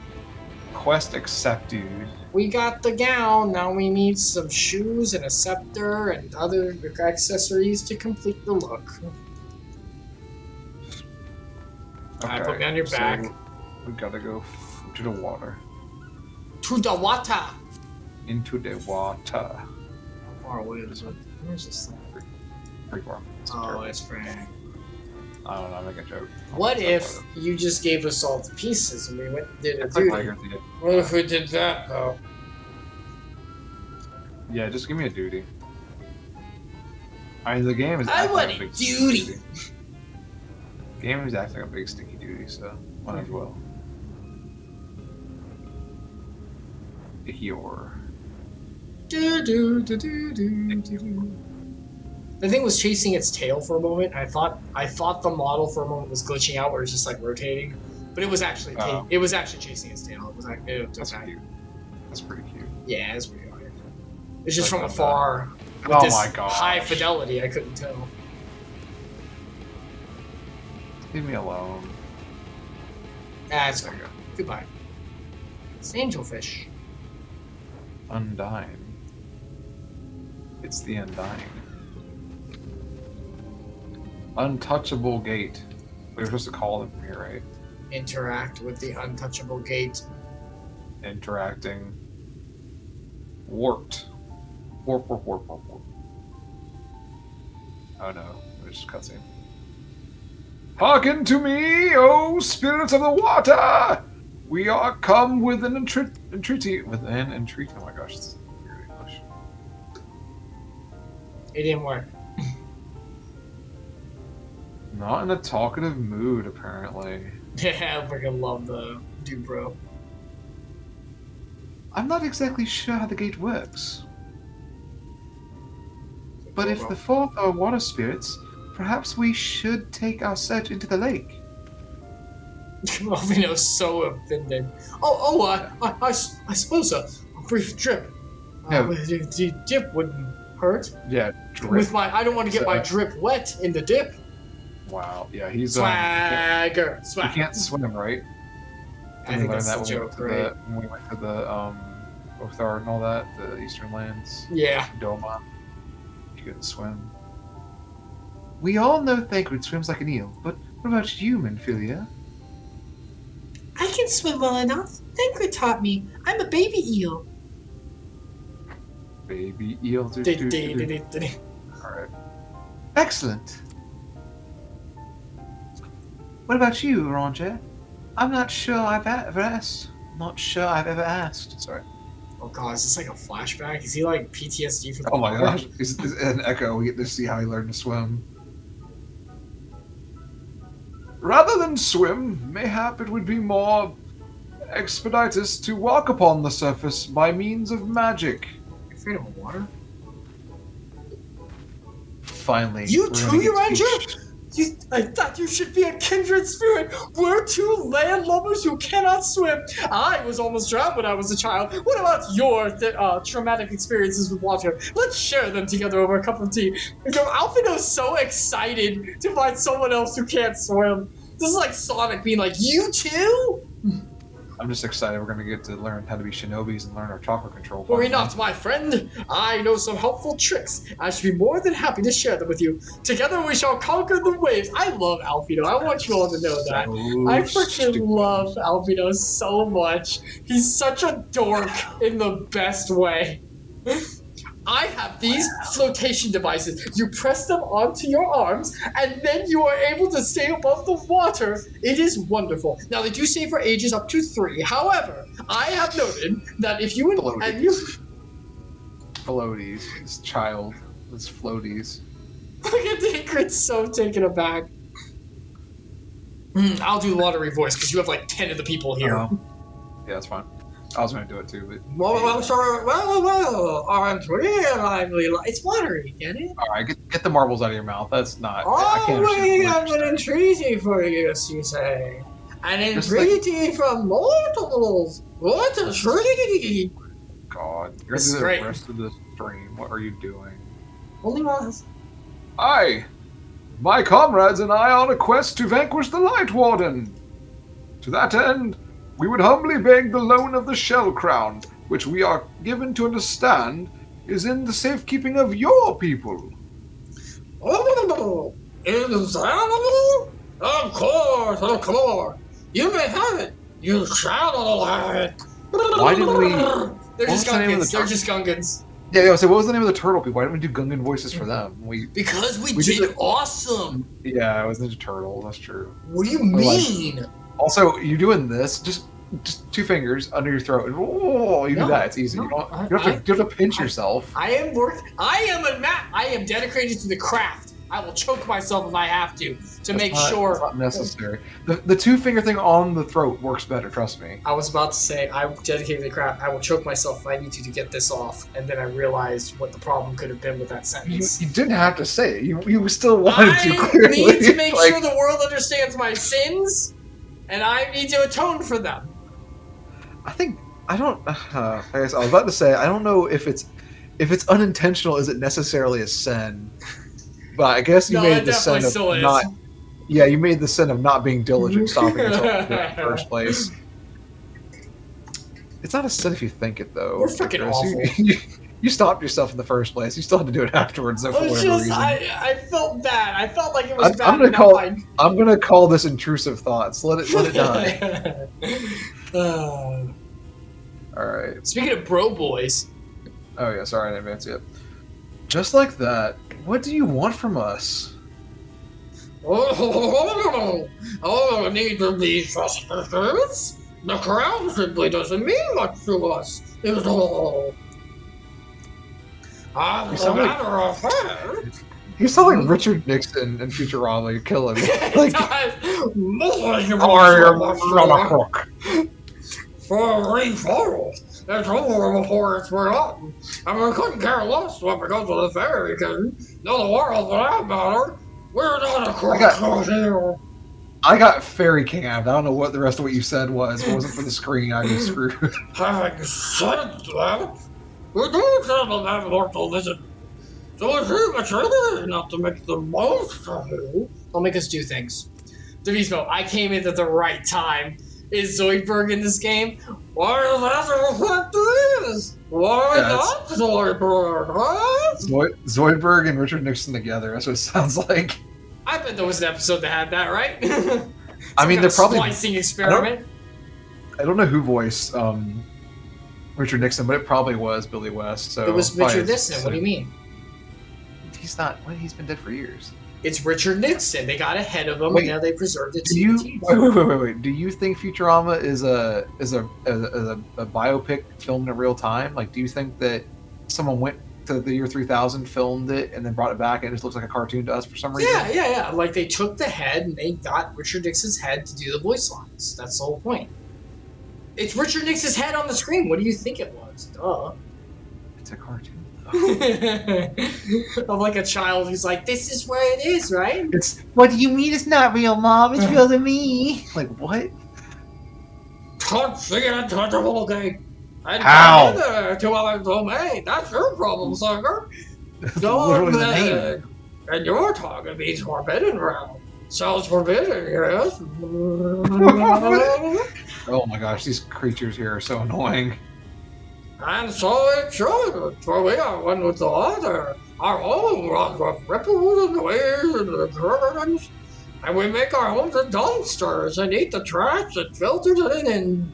Quest accepted. We got the gown. Now we need some shoes and a scepter and other accessories to complete the look. Alright, put me on your back. We gotta go to the water. To the water! Into the water. How far away is it? Where's this thing? Pretty far. Oh, it's Frank. I don't know, I'm making a joke. What if you just gave us all the pieces and we went and did a It's like duty? Tiger Theater. What if we did that, though? Yeah, just give me a duty. I mean, the game is. I acting want like a big duty. sticky The game is acting like a big sticky duty, so might as well. Your. The thing was chasing its tail for a moment. I thought the model for a moment was glitching out, where it's just like rotating, but it was actually it was actually chasing its tail. It was like That's cute. That's pretty cute. Yeah, it's pretty weird. It's just Like from on afar. With Oh this my gosh. high fidelity, I couldn't tell. Leave me alone. That's okay. Goodbye. It's angelfish. Undying. It's the Undying. Untouchable gate. We were supposed to call them from here, right? Interact with the untouchable gate. Interacting. Warped. Warp. Oh no, it was just cutscene. Hearken to me, O spirits of the water! We are come with an entreaty. With an entreaty. Oh my gosh, this is weird English. It didn't work. Not in a talkative mood, apparently. Yeah, I freaking love the dude, bro. I'm not exactly sure how the gate works. But if the fourth are water spirits, perhaps we should take our search into the lake. Alvino's so offended. I suppose a brief drip. No. The dip wouldn't hurt. Yeah, drip. With I don't want to get my drip wet in the dip. Wow, yeah, he's Swagger. He can't swim, right? I think that's the joke, right? When we went to the Othar and all that, the Eastern Lands. Yeah. Doma. He couldn't swim. We all know Thancred swims like an eel, but what about you, Minfilia? I can swim well enough. Thancred taught me. I'm a baby eel. Baby eel. Alright. Excellent. What about you, Ranger? I'm not sure I've ever asked. Not sure I've ever asked. Sorry. Oh god, is this like a flashback? Is he like PTSD from the Oh my war? gosh. It's an echo. We get to see how he learned to swim. Rather than swim, mayhap it would be more expeditious to walk upon the surface by means of magic. You're afraid of water? Finally. You we're too, gonna get you to Ranger? teach- I thought you should be a kindred spirit. We're two landlubbers who cannot swim. I was almost drowned when I was a child. What about your traumatic experiences with water? Let's share them together over a cup of tea. Alfino's so excited to find someone else who can't swim. This is like Sonic being like, you too? I'm just excited we're gonna get to learn how to be shinobis and learn our chakra control. Worry finally. not, my friend. I know some helpful tricks. I should be more than happy to share them with you. Together we shall conquer the waves. I love Alfino. I want you all to know that. I freaking love Alfino so much. He's such a dork in the best way. I have these flotation devices. You press them onto your arms, and then you are able to stay above the water. It is wonderful. Now, they do say for ages up to 3. However, I have noted that if you... Floaties. This child. This floaties. Look at Ingrid's so taken aback. I'll do lottery voice, because you have like 10 of the people here. Yeah, that's fine. I was going to do it too, but... Aren't we lively? It's watery, get it? Alright, get the marbles out of your mouth. That's not... I Oh, can't we have understand. an entreaty for you, you say. An Just like- entreaty from mortals. What a treaty! God. You're This is going to do great. the rest of the stream. What are you doing? Only once. Aye! My comrades and I are on a quest to vanquish the Light Warden. To that end, We would humbly beg the loan of the shell crown, which we are given to understand is in the safekeeping of your people. Oh, insanity? Of course. You may have it. You shall have it. Why did we... They're just the name of Gungans. the They're just Gungans. Yeah, so what was the name of the turtle people? Why didn't we do Gungan voices for them? Because we did did awesome. Yeah, it was Ninja Turtle, that's true. What do you mean? Also, you're doing this, just 2 fingers under your throat. And, you do that, it's easy. No, you don't have to pinch yourself. I am dedicated to the craft. I will choke myself if I have to make sure. It's not necessary. The 2-finger thing on the throat works better, trust me. I was about to say, I'm dedicated to the craft. I will choke myself if I need to get this off. And then I realized what the problem could have been with that sentence. You didn't have to say it. You still wanted to, clearly. I need to make sure the world understands my sins, and I need to atone for them. I guess I was about to say, I don't know if it's unintentional, is it necessarily a sin? But I guess you made the sin of not. Yeah, you made the sin of not being diligent, stopping yourself in the first place. It's not a sin if you think it, though. We're fucking awful. You stopped yourself in the first place. You still had to do it afterwards, though, for whatever reason. I felt bad. I felt like it was bad. I'm gonna call this intrusive thoughts. Let it die. All right. Speaking of bro boys. Oh yeah, sorry, I didn't advance yet. Just like that. What do you want from us? Oh, neither these suspects. The crown simply doesn't mean much to us, is all. As a matter of fact... You sound like Richard Nixon in Futurama. You're killing me. Like, for reforest. It's over before it's forgotten. And we couldn't care less what becomes of the fairy king. No, the world for that matter. We're not a crossroads here. I got Fairy King out. I don't know what the rest of what you said was. If it wasn't for the screen, I'd be screwed. Having said that, we do travel that mortal visit. So if you betray enough to make the most of you, they'll make us do things. Devotional, I came in at the right time. Is Zoidberg in this game? Why is that what it is? Why not Zoidberg, huh? Zoidberg and Richard Nixon together. That's what it sounds like. I bet there was an episode that had that, right? I mean, they're probably splicing experiment. I don't know who voiced Richard Nixon, but it probably was Billy West. So it was Richard Nixon. What do you mean? He's not. He's been dead for years. It's Richard Nixon. They got ahead of him, and now they preserved it. Wait. Do you think Futurama is a biopic filmed in real time? Like, do you think that someone went to the year 3000, filmed it, and then brought it back, and it just looks like a cartoon to us for some reason? Yeah. Like, they took the head, and they got Richard Nixon's head to do the voice lines. That's the whole point. It's Richard Nixon's head on the screen. What do you think it was? Duh. It's a cartoon. I'm like a child who's like, this is where it is, right? It's, what do you mean it's not real, Mom? It's real to me. Like, what? Touch the untouchable gate. And how? To our domain. That's your problem, sucker. Literally the name. And your target means forbidden realm. Sounds forbidden, yes? Oh my gosh, these creatures here are so annoying. And so it should, for we are one with the other. Our home runs with ripples and waves and currents, and we make our homes in dumpsters and eat the trash that filters it in and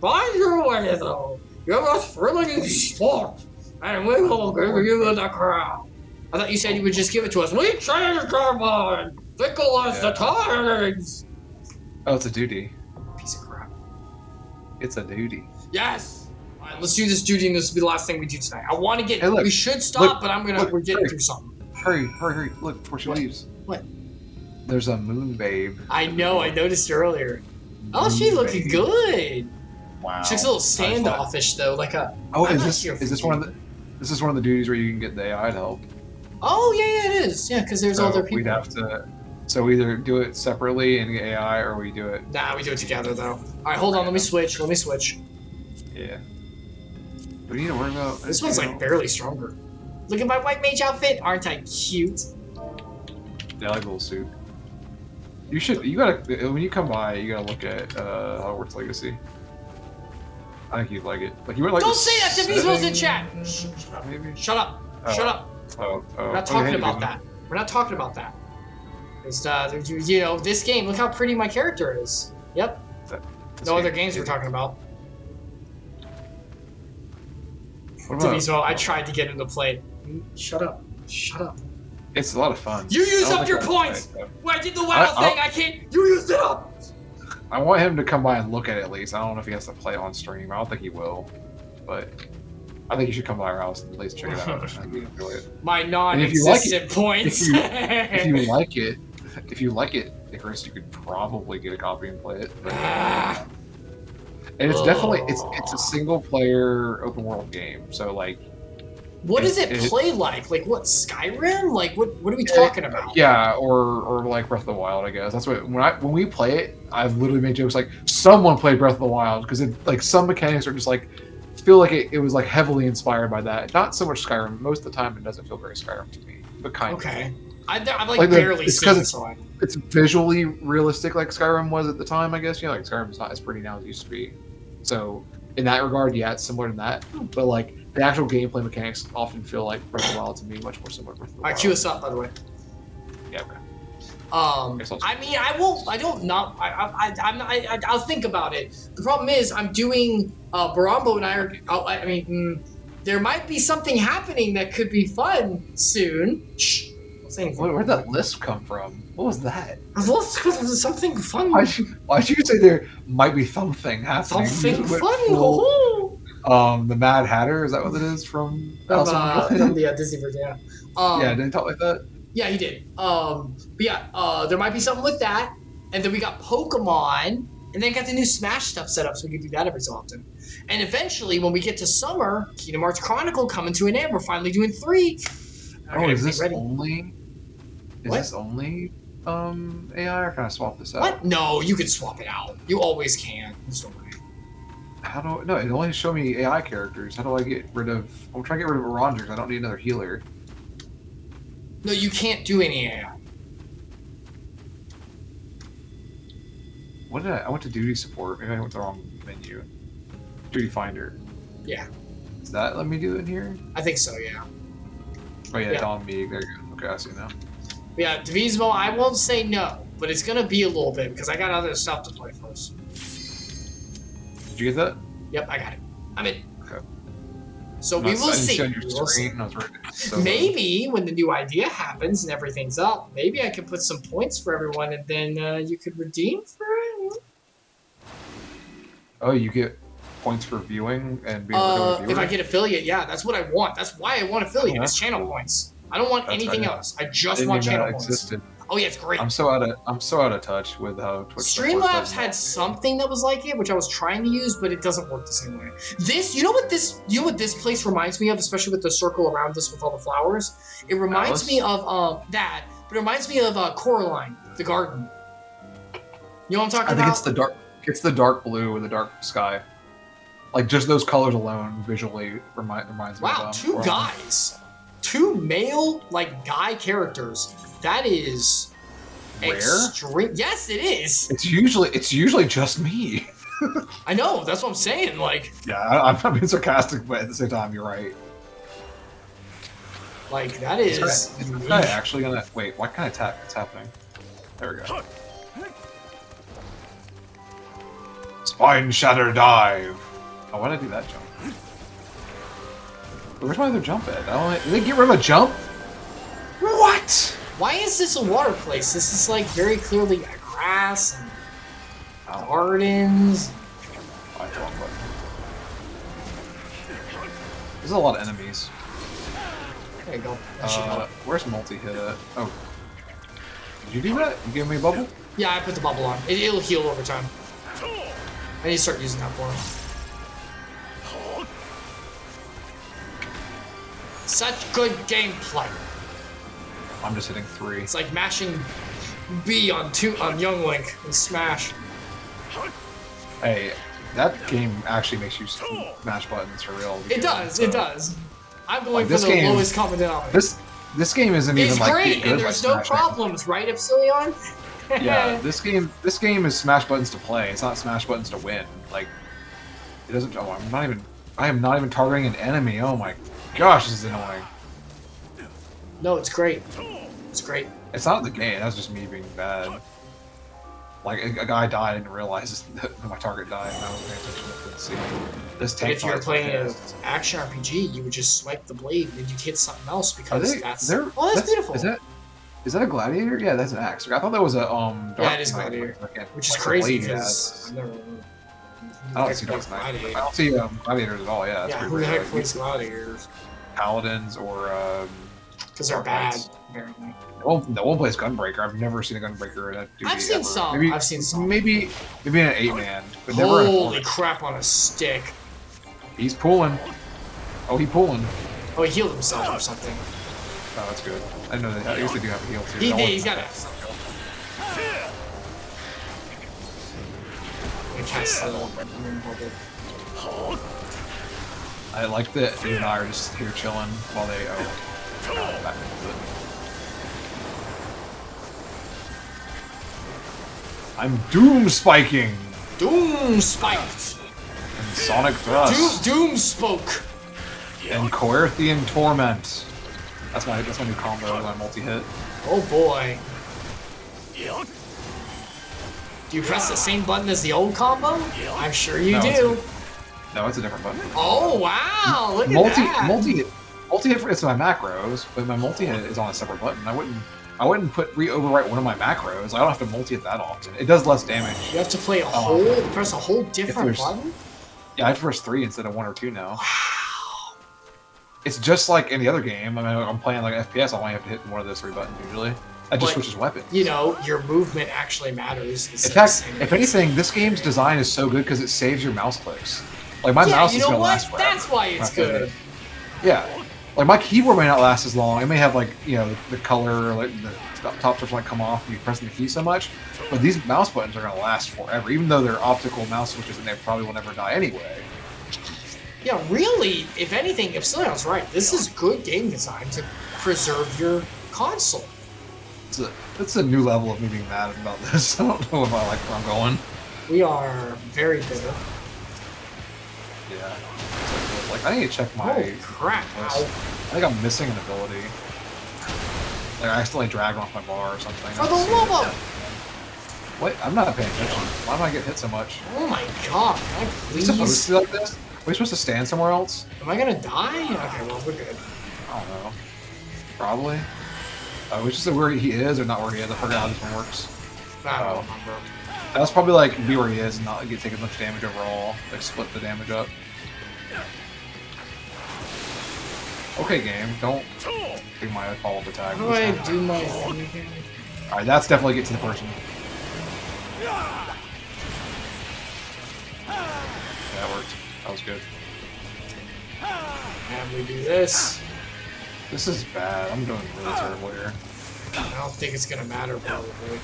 find your way, though. Give us thrilling sport, and we will give you the crown. I thought you said you would just give it to us. We changed our mind. Fickle as the tides. Oh, it's a duty. Piece of crap. It's a duty. Yes. All right, let's do this duty, and this will be the last thing we do tonight. I want to get. Hey, look, we should stop, but we're getting through something. Hurry! Look before she leaves. What? There's a moon babe. I know. I noticed earlier. Oh, she's looking good. Wow. She looks a little standoffish though, like a. Oh, is this one of the? This is one of the duties where you can get the AI to help. Oh yeah, it is. Yeah, because there's other people. We'd have to. So we either do it separately and get AI, or we do it. Nah, we do it together though. All right, hold on. Let me switch. Yeah. What do you need to worry about? This one's like barely stronger. Look at my white mage outfit. Aren't I cute? Yeah, I like a little suit. You gotta when you come by, you gotta look at Hogwarts Legacy. I think you'd like it. Like you would like. Don't say that. Devotional's in chat. Maybe. Shut up. Shut up. We're not talking about that. We're not talking about that. It's you know, this game. Look how pretty my character is. Yep. No other games we're talking about. Devotional, I tried to get him to play. Shut up. Shut up. It's a lot of fun. You used up your points. When I did the WoW thing, I can't. You used it up. I want him to come by and look at it at least. I don't know if he has to play on stream. I don't think he will, but I think you should come by our house and at least check it out. I think you'd enjoy it. My non-existent points. If you like it, Icarus, you could probably get a copy and play it. But, and it's definitely it's a single player open world game. So like, what does it play like? Like what, Skyrim? Like what are we talking about? Yeah, or like Breath of the Wild, I guess. That's what when we play it, I've literally made jokes like someone played Breath of the Wild because it like some mechanics are just like feel like it was like heavily inspired by that. Not so much Skyrim. Most of the time, it doesn't feel very Skyrim to me, but kind of. Okay. I've like barely seen it, so it's visually realistic like Skyrim was at the time, I guess. You know, like Skyrim's not as pretty now as it used to be. So in that regard, yeah, it's similar to that. But like the actual gameplay mechanics often feel like Breath of the Wild to me, much more similar to Breath of the Wild. Alright, cue us up, by the way. Yeah, okay. I mean, I'll think about it. The problem is, I'm doing, Barambo and I there might be something happening that could be fun soon. Shh. Where'd that lisp come from? What was that? Something fun. Why'd you say there might be something happening? Something fun. The Mad Hatter, is that what it is from the Disney version? Yeah. Yeah, didn't he talk like that? Yeah, he did. But yeah, there might be something with that, and then we got Pokemon, and then got the new Smash stuff set up, so we can do that every so often. And eventually, when we get to summer, Kingdom Hearts Chronicle coming to an end. We're finally doing 3. Is this only? Is this only AI, or can I swap this out? What? No, you can swap it out. You always can. There's no way. How do no? It only show me AI characters. How do I get rid of? I'm trying to get rid of Rangers. I don't need another healer. No, you can't do any AI. What did I went to duty support. Maybe I went to the wrong menu. Duty finder. Yeah. Does that let me do it in here? I think so. Yeah. Oh yeah, Don Meeg. There you go. Okay, I see now. Yeah, Devotional, I won't say no, but it's gonna be a little bit because I got other stuff to play first. Did you get that? Yep, I got it. I'm in. Okay. So we will see. Maybe when the new idea happens and everything's up, maybe I can put some points for everyone, and then you could redeem for it. Oh, you get points for viewing and being able to if I get affiliate, yeah, that's what I want. That's why I want affiliate. It's channel points. I don't want anything else. I just want channel points. Oh yeah, it's great. I'm so out of touch with how Twitch. Streamlabs had something that was like it, which I was trying to use, but it doesn't work the same way. You know what this place reminds me of, especially with the circle around us with all the flowers. It reminds me of that, but it reminds me of Coraline, the garden. You know what I'm talking about? I think it's the dark blue with the dark sky. Like just those colors alone visually reminds me of. Wow, two guys. 2 male, like, guy characters. That is extreme. Yes, it is. It's usually just me. I know. That's what I'm saying. Like. Yeah, I'm not being sarcastic, but at the same time, you're right. Like that is. Is this guy actually gonna wait? Why can't I tap? What's happening? There we go. Spine shatter dive. Oh, why did I do that jump? Where's my other jump at? Did they get rid of a jump? What? Why is this a water place? This is like very clearly grass and gardens. There's a lot of enemies. There you go. Where's multi-hit at? Oh. Did you do that? You gave me a bubble? Yeah, I put the bubble on. It'll heal over time. I need to start using that for him. Such good gameplay. I'm just hitting 3. It's like mashing B on Young Link in Smash. Hey, that game actually makes you smash buttons for real. It does. It does. I'm going for the lowest common denominator. This game isn't even like great, and there's no problems, right, Epsilion? Yeah, this game is smash buttons to play. It's not smash buttons to win. Like, it doesn't. Oh, I am not even targeting an enemy. Oh my gosh, this is annoying. No, it's great. It's great. It's not the game. That's just me being bad. Like a guy died, I didn't realize that my target died. And I wasn't paying attention to the scene. This tank. If you were playing an action RPG, you would just swipe the blade and you'd hit something else because that's beautiful. Is that a gladiator? Yeah, that's an axe. I thought that was a yeah, it is gladiator, which is crazy because I don't see Dark Knight. I don't see gladiators at all. Yeah, that's who the heck plays gladiators? Paladins or because they're bad. Apparently. No one plays Gunbreaker. I've never seen a Gunbreaker in a duty I've seen some. Maybe, I've seen some. Maybe in an 8-man, but never. Holy crap on a stick! He's pulling. Oh, he's pulling. Oh, he healed himself or something. Oh, that's good. I know that. I guess they do have a heal too. He's got to have something. I like that you and I are just here chilling while they back into it. I'm doom spiking. Doom spiked. And sonic thrust. Doom spoke. And Coerthian torment. That's my new combo. My multi-hit. Oh boy. Do you press the same button as the old combo? I'm sure you do. No, it's a different button. Oh wow! Look at that. Multi-hit it's my macros, but my multi-hit is on a separate button. I wouldn't overwrite one of my macros. I don't have to multi-hit that often. It does less damage. You have to play press a whole different button? Yeah, I have to press 3 instead of 1 or 2 now. Wow. It's just like any other game. I mean, I'm playing like FPS, I only have to hit one of those 3 buttons usually. I just switches weapons. You know, your movement actually matters. In fact, if anything, this game's design is so good because it saves your mouse clicks. Like my mouse is gonna last forever. That's why it's good. Yeah. Like my keyboard may not last as long. It may have like, you know, the color, like the top switch might come off and you pressing the key so much. But these mouse buttons are gonna last forever, even though they're optical mouse switches and they probably will never die anyway. Yeah, really, if anything, Epsilion's right. This is good game design to preserve your console. It's a new level of me being mad about this. I don't know if I like where I'm going. We are very bitter. Yeah. Like I need to check my. Oh crap! I think I'm missing an ability. Like I accidentally dragged off my bar or something. For the love of! What? I'm not paying attention. Why am I getting hit so much? Oh my god! Can I please? Are we supposed to be like this? Are we supposed to stand somewhere else? Am I gonna die? Okay, well we're good. I don't know. Probably. Which is where he is or not where he is. I forgot how this one works. I don't remember. That's probably like be where he is and not take as much damage overall. Like split the damage up. Okay, game. Don't do my follow-up attack. How do I do my thing again? Alright, that's definitely get to the person. That worked. That was good. And we do this. This is bad. I'm doing really terrible here. I don't think it's gonna matter, probably.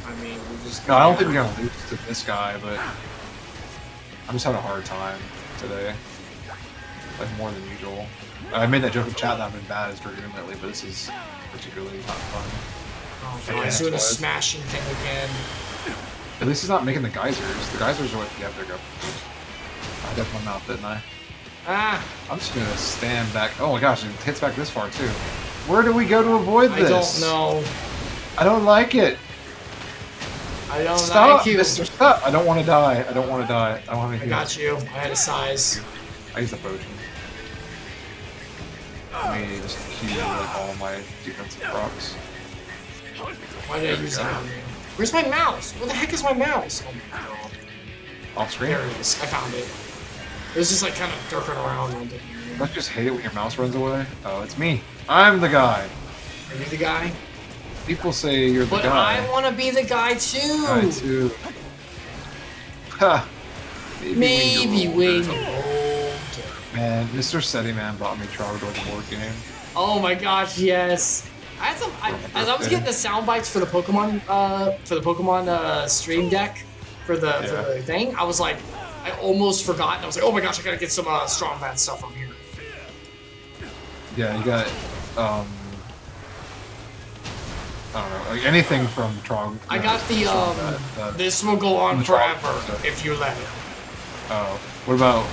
I mean, we're just. No, I don't think we're gonna lose to this guy, but I'm just having a hard time today. Like more than usual. I made that joke in chat that I've been bad as Dragoon lately, but this is particularly not fun. Oh, he's doing a smashing thing again. At least he's not making the geysers. The geysers are what. Yeah, there you go. I got my mouth, didn't I? Ah! I'm just gonna stand back. Oh my gosh, it hits back this far too. Where do we go to avoid this? I don't know. I don't like it. I don't Stop, like you. Mr. Stop! I don't want to die. I don't want to die. I don't want to. I got you. I had a size. I used a potion. Let me just heal like all my defensive procs. Why did I use that on you? Where's my mouse? Where the heck is my mouse? Oh my god. Off screen? There it is. I found it. It was just like kind of durking around. Don't you just hate it when your mouse runs away? Oh, it's me. I'm the guy. Are you the guy? People say you're the guy. But I want to be the guy too. I too. Ha. Maybe when you're older. Man, Mr. SETI Man bought me Trogdor board game. Oh my gosh, yes. I had some. As I was getting the sound bites for the Pokemon, stream deck for the thing, I was like, I almost forgot. And I was like, oh my gosh, I gotta get some strong bad stuff from here. Yeah, you got I don't know, like anything from Trog. I got the this will go on forever if you let it. Oh, what about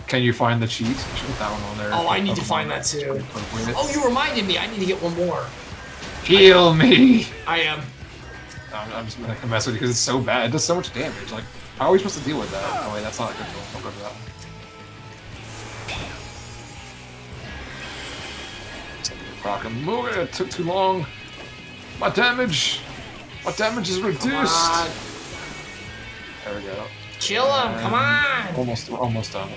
can you find the cheat? You should put that one on there. Oh, I need to find that too. Oh, you reminded me. I need to get one more. Heal me. I am. I'm just gonna mess with you because it's so bad. It does so much damage. Like, how are we supposed to deal with that? Oh wait, that's not a good one. I'll go to that one. Rock and move it. It took too long. My damage is reduced. There we go. Kill him! Come on! Almost done,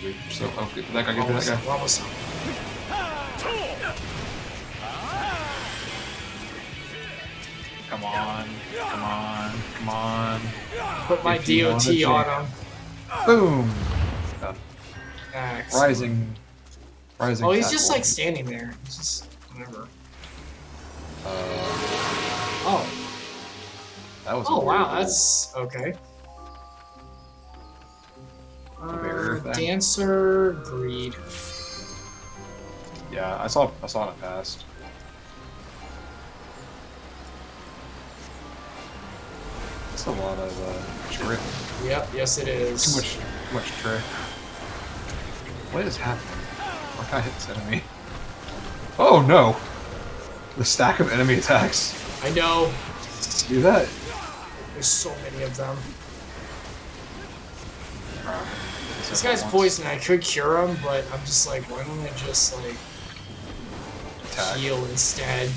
dude. So, okay, that guy, get that guy. We're almost done. Come on. Put my DOT on him. Boom. Done. Excellent. Rising. Oh, he's just like standing there. He's just whatever. Oh. That was. Oh wow, that's okay. Barrier thing. Dancer, greed. Yeah, I saw it in the past. That's a lot of trick. Yep, yes it is. Too much trick. What is happening? Why can't I hit this enemy? Oh no! The stack of enemy attacks. I know. Do that. There's so many of them. This guy's poison. I could cure him, but I'm just like, why don't I just like heal instead?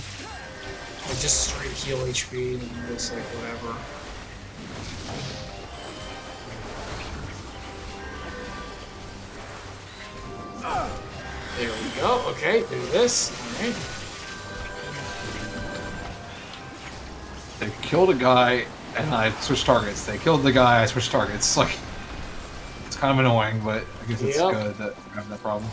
Like just straight heal HP and just like whatever. There we go. Okay, do this. Alright. They killed a guy and I switched targets. They killed the guy, I switched targets. Like, it's kind of annoying, but I guess it's good that I have that problem.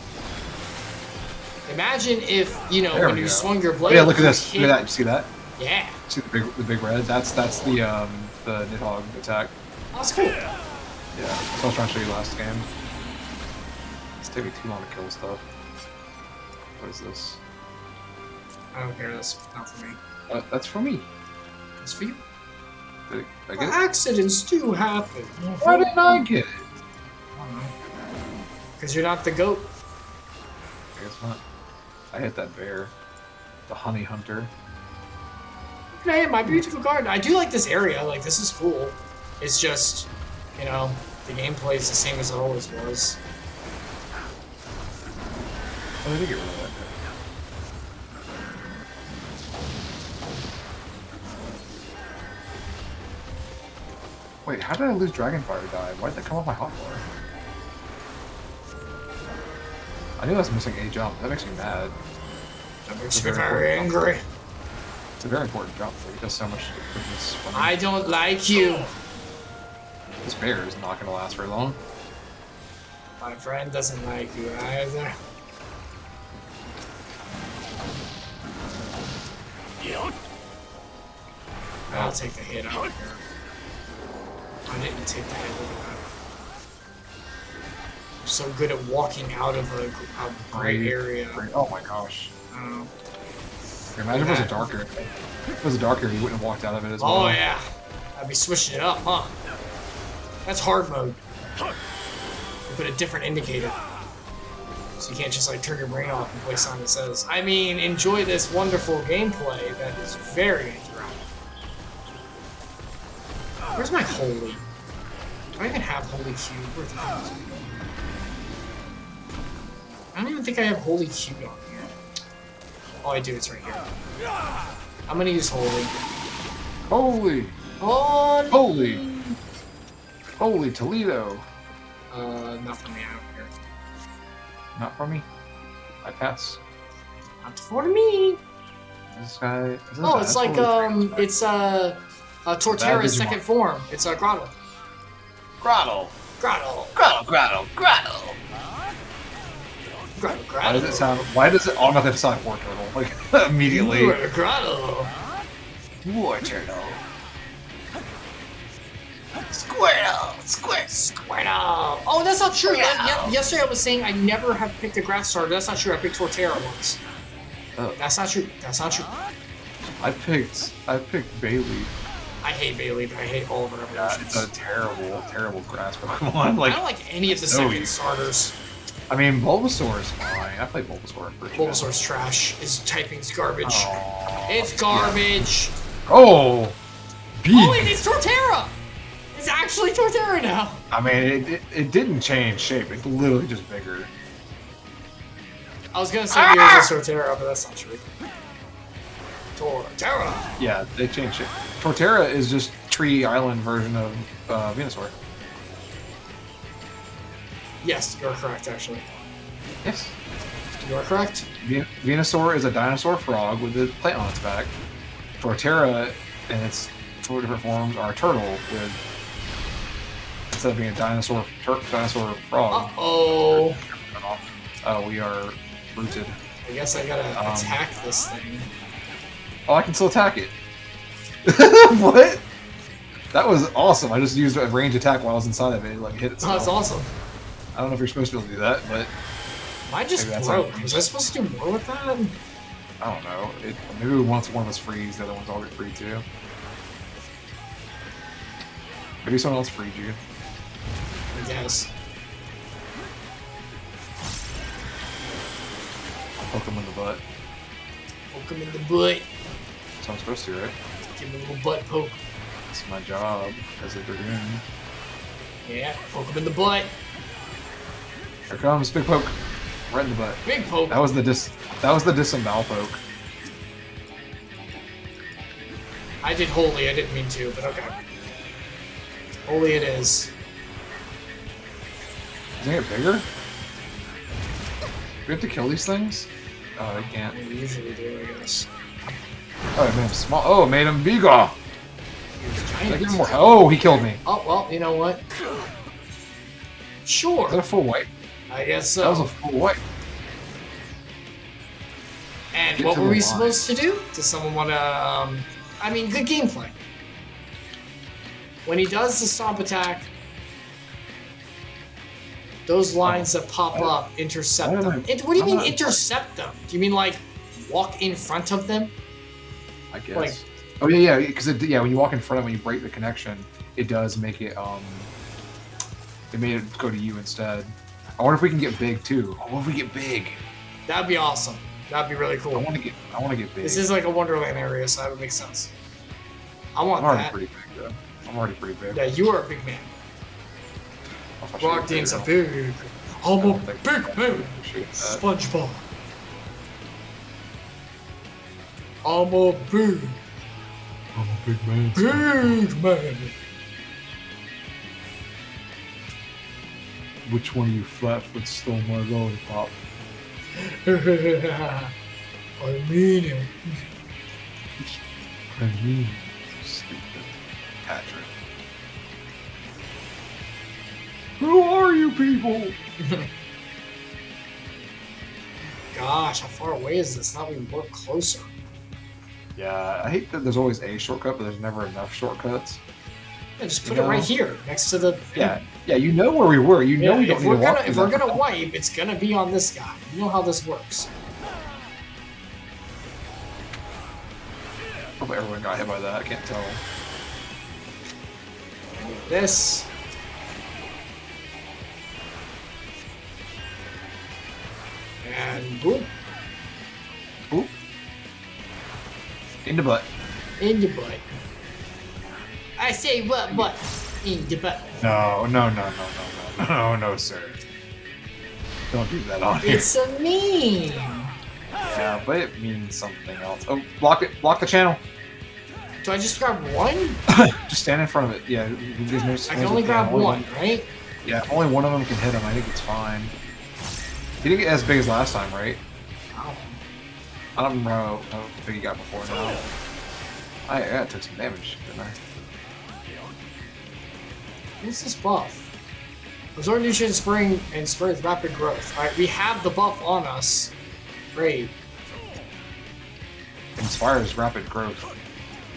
Imagine if, you know, when you swung your blade. Yeah, look at this. Look at that. You see that? Yeah. See the big red? That's the Nidhogg attack. Oh, that's cool. Yeah, that's what I was trying to show you last game. It's taking me too long to kill stuff. What is this? I don't care. That's not for me. That's for me. It's for you. Did I get it? Accidents do happen. Why didn't I get it? I don't know. Because you're not the goat. I guess not. I hit that bear. The honey hunter. Hey, my beautiful garden. I do like this area. Like, this is cool. It's just, you know, the gameplay is the same as it always was. Oh, they did get rid of that. Wait, how did I lose Dragonfire die? Why did that come off my hotbar? I knew I was missing a jump. That makes me mad. That makes me very angry. It's a very important jump. It does so much quickness. I don't like you. This bear is not going to last very long. My friend doesn't like you either. I'll take the hit out here. I didn't take the hit. Look at that. I'm so good at walking out of a bright area. Oh my gosh. Oh. Imagine if it was a darker. If it was a darker, you wouldn't have walked out of it as well. Oh yeah. I'd be switching it up, huh? That's hard mode. You put a different indicator. So you can't just like turn your brain off and play something that says, I mean, enjoy this wonderful gameplay that is very interactive. Where's my holy? Do I even have holy cube? Where's the hell is it? I don't even think I have holy cube on here. Oh, I do. It's right here. I'm gonna use holy. Holy! Holy! Holy Toledo! Not for me out here. Not for me. I pass. Not for me. This guy. Oh, it's like it's Torterra's second form. It's a Grottle. Grottle. Grottle. Grottle. Grottle. Grottle. Grottle. Why does it sound? Why does it automatically sound like War Turtle? Like immediately. You are a Grottle. War Turtle. Squirtle. Squirtle. Oh, that's not true. Yesterday I was saying I never have picked a grass starter. That's not true. I picked Torterra once. Oh. That's not true. That's not true. I picked Bailey. I hate Bailey, but I hate all of her Yeah, evolutions. it's a terrible grass Pokemon. Like, I don't like any of the so second easy. starters. I mean, Bulbasaur is fine. I played Bulbasaur first. Bulbasaur's trash. His typing's garbage. Aww. It's garbage. Oh, big. Oh, wait, it's Torterra! It's actually Torterra now. I mean, it didn't change shape. It's literally just bigger. I was gonna say yours is Torterra, but that's not true. Torterra! Yeah, they changed shape. Torterra is just Tree Island version of Venusaur. Yes, you're correct, actually. Yes. You are correct. Venusaur is a dinosaur frog with a plant on its back. Torterra and its 4 different forms are a turtle with, instead of being a dinosaur frog. Uh-oh. We are rooted. I guess I gotta attack this thing. Oh, I can still attack it. What? That was awesome. I just used a range attack while I was inside of it. It let me hit it. Oh, that's awesome. I don't know if you're supposed to be able to do that, but Mine just maybe that's broke. not- Was I supposed to do more with that? I don't know. Maybe once one of us frees, the other one's all get free too. Maybe someone else freed you. I guess. Poke him in the butt. Poke him in the butt. That's what I'm supposed to, right? Give him a little butt poke. It's my job as a dragoon. Yeah, poke him in the butt. Here comes big poke, right in the butt. Big poke. That was the disembowel poke. I did holy, I didn't mean to, but okay. Holy it is. Does it get bigger? Do we have to kill these things? Oh, I can't. We usually do, I guess. Oh, it made him small. Oh, it made him bigger. He's Did I giant. give him more? Oh, he killed me. Oh, well, you know what? Is that Sure. a full wipe? I guess so. That was a full wipe. And Get what to were the we line. supposed to do? Does someone want to, I mean, good gameplay. When he does the stomp attack, those lines that pop up intercept why am them. I- What do you I'm mean not- intercept them? Do you mean like walk in front of them? I guess. Like- Oh yeah, because when you walk in front of it, when you break the connection, it does make it it made it go to you instead. I wonder if we can get big too. Oh, what if we get big? That'd be awesome. That'd be really I cool. want to get big. This is like a Wonderland area, so that would make sense. I want I'm already that. pretty big though. I'm already pretty big. Yeah, you are a big man. If I should get Brogdon's a bigger, big. I'm a don't think- big man. I should, SpongeBob. I'm a big, I'm a big man. big man. Which one of you flatfoot stole my lollipop? I mean it. I mean, stupid Patrick. Who are you people? Gosh, how far away is this? Thought we were closer. Yeah, I hate that there's always a shortcut, but there's never enough shortcuts. Yeah, just put You it right know? here, next to the. Yeah, you know where we were. You know Yeah, we don't if need we're to walk gonna through if we're that. gonna wipe, it's gonna be on this guy. You know how this works. Hope everyone got hit by that. I can't tell. This. And boom, Oop. In the butt. in the butt. I say what? In the butt. No, sir. Don't do that on here. It's a meme. Yeah, but it means something else. Oh, block it. Block the channel. Do I just grab one? Just stand in front of it. Yeah, I can only grab one, right? Yeah, only one of them can hit him. I think it's fine. He didn't get as big as last time, right? I don't remember how big he got before now. I took some damage, didn't I? What's this buff? Absorb nutrient spring and spreads rapid growth. Alright, we have the buff on us. Great. Inspires rapid growth.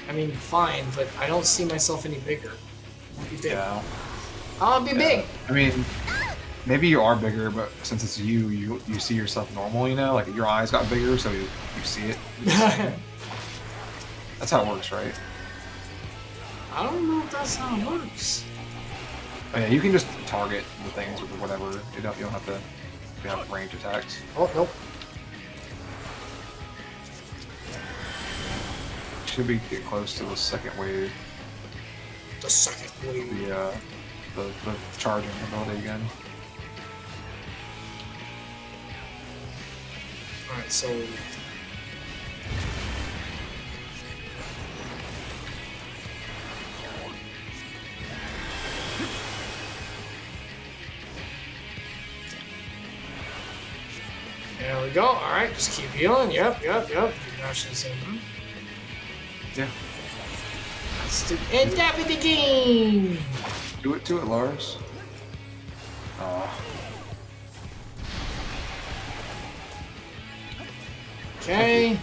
I mean, fine, but I don't see myself any bigger. I wanna be big. Yeah. I wanna be big! I mean, maybe you are bigger, but since it's you see yourself normal, you know? Like, your eyes got bigger, so you see it. That's how it works, right? I don't know if that's how it works. Oh, yeah, you can just target the things with whatever. You don't have to have range attacks. Oh, nope. Should be get close to the second wave. The second wave. The charging ability again. Alright, so... There we go. Alright, just keep healing. Yep. Keep mashing this in. Yeah. That's the end of the game! Do it to it, Lars. Oh. Okay.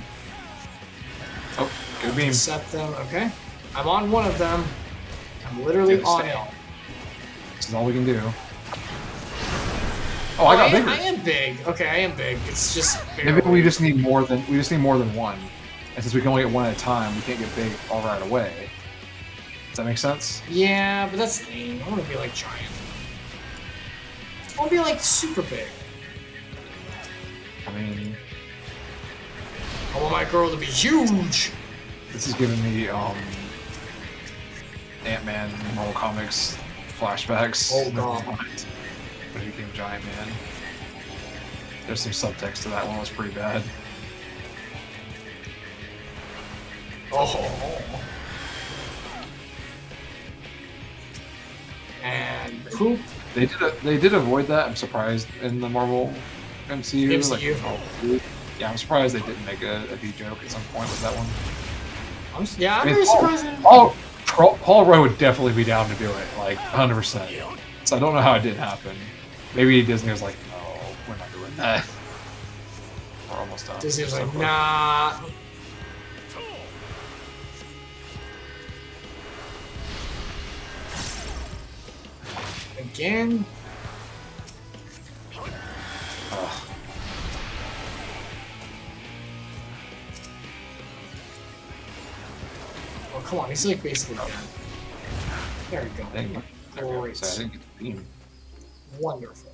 Oh, good beam. Set them. Okay. I'm on one of them. I'm literally on it. This is all we can do. Oh, I got bigger. I am big. Okay, I am big. It's just barely. Maybe we just need more than one. And since we can only get one at a time, we can't get big all right away. Does that make sense? Yeah, but that's lame. I want to be like giant. I want to be like super big. I mean, I want my girl to be huge. this is giving me Ant-Man, Marvel Comics flashbacks. Oh god. When he became Giant Man. There's some subtext to that one. It was pretty bad. Oh. And poop. They did avoid that. I'm surprised in the Marvel MCU. MCU. Yeah, I'm surprised they didn't make a V joke at some point with that one. I'm very surprised. Paul Rudd would definitely be down to do it, like 100%. So I don't know how it did happen. Maybe Disney was like, no, we're not doing that. We're almost done. Disney was like, nah. Again. Ugh. Oh, come on. He's like basically dead. There we go. Dang, Great. so I didn't get the beam. Wonderful.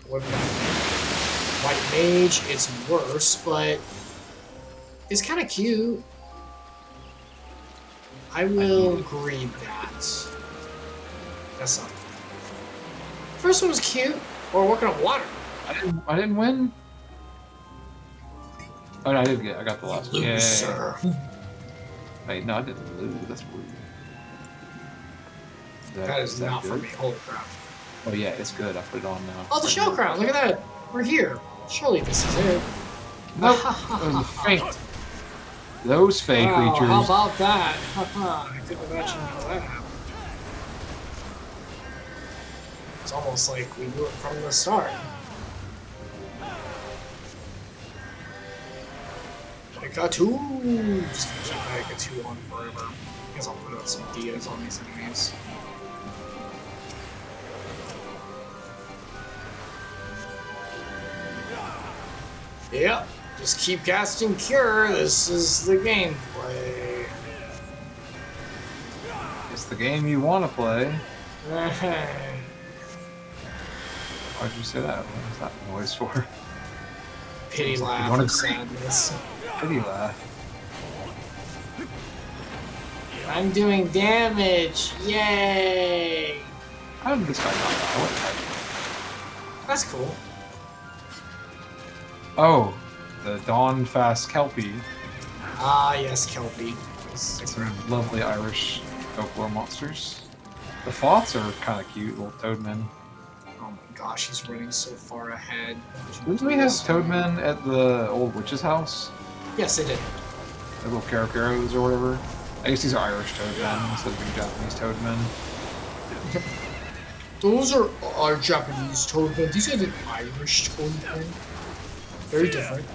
What we got? White Mage, it's worse, but it's kind of cute. I will agree that. That's not. First one was cute. Or working on water. I didn't win. Oh no, I got the last one. Yeah. Loser. Wait, no, I didn't lose. That's rude. That is not good? for me. Holy crap. Oh yeah, it's good. I put it on now. Oh, the shell crown. Look at that. We're here. Surely this is it. Nope. Those fake. Those fake creatures. How about that? I couldn't imagine how that happened. It's almost like we knew it from the start. I got two. Just gonna keep I got two on forever. I guess I'll put out some Dias on these enemies. Yep. Just keep casting Cure. This is the gameplay. It's the game you want to play. Why'd you say that? What was that noise for? Pity laugh wanna of sadness. Pity laugh. I'm doing damage! Yay! How did this guy not die? What type? That's cool. Oh, the Dawn Fast Kelpie. Ah, yes, Kelpie. Some lovely Irish folklore monsters. The Foths are kind of cute, little toadmen. Oh my gosh, he's running so far ahead. Didn't we have toadmen at the old witch's house? Yes, they did. The little caracaros or whatever. I guess these are Irish toadmen instead of being Japanese toadmen. Those are our Japanese toadmen. These are the Irish toadmen. Very different.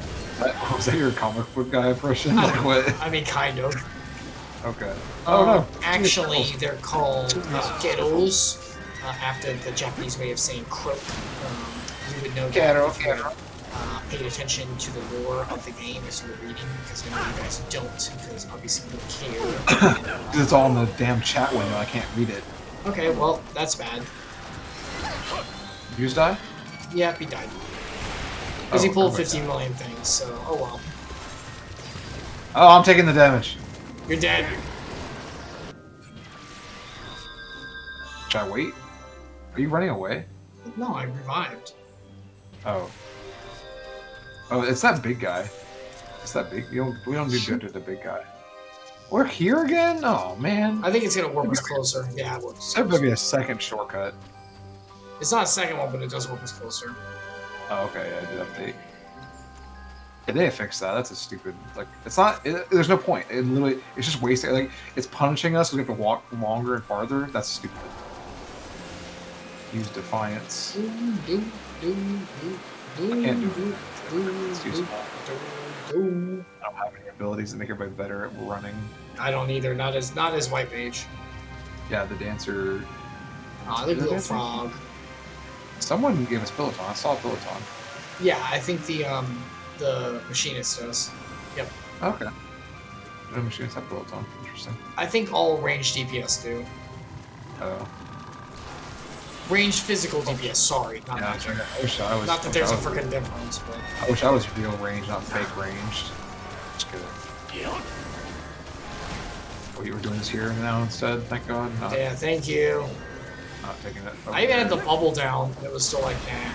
Was that your comic book guy impression? Like what? I mean, kind of. Okay. Oh no. Actually, they're called ghettos, after the Japanese way of saying croak. You would know Ghetto, that if you ghetto. paid attention to the lore of the game as you were reading, because I know you guys don't, because obviously you don't care. Because it's all in the damn chat window. I can't read it. Okay, well, that's bad. You just die? Yeah, he died. Because he Oh, pulled everybody's 15 million things, so oh well. Oh, I'm taking the damage. You're dead. Should I wait? Are you running away? No, I revived. Oh. Oh, it's that big guy. It's that big. We don't do good to the big guy. We're here again? Oh man. I think it's gonna warp us closer. Yeah, it works. There'd be a second shortcut. It's not a second one, but it does warp us closer. Oh, okay. Yeah, I did update. Yeah, they fixed that. That's a stupid. Like, it's not. There's no point. It literally, it's just wasting. Like, it's punishing us because we have to walk longer and farther. That's stupid. Use Defiance. I can't do it. It's too small. I don't have any abilities that make everybody better at running. I don't either. Not as White Mage. Yeah, the dancer. Ah, the little frog. Someone gave us Peloton. I saw a Peloton. Yeah, I think the machinist does. Yep. Okay. No machinists have Peloton. Interesting. I think all ranged DPS do. Oh. Ranged physical DPS. Sorry, not Yeah, magic. I wish I was. Not that there's a freaking difference, but. I wish I was real range, not fake ranged. That's good. What you were doing is here now instead. Thank God. Not, Yeah, thank you. not taking it. I even had the bubble down, and it was still like, nah.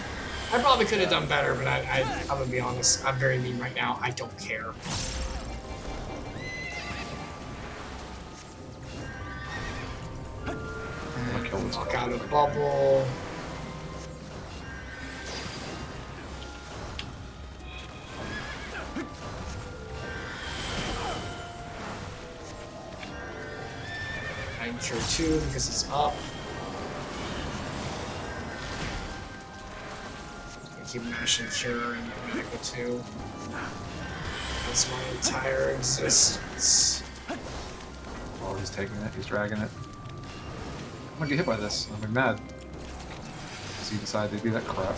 I probably could have done better, but I'm gonna be honest. I'm very mean right now. I don't care. I'm gonna kill this Knock guy. out a bubble. I can cure 2 because he's up. I keep mashing cure and medical 2. That's my entire existence. Oh, he's taking it. He's dragging it. I'm gonna get hit by this. I'm gonna be mad. Because he decided to do that crap.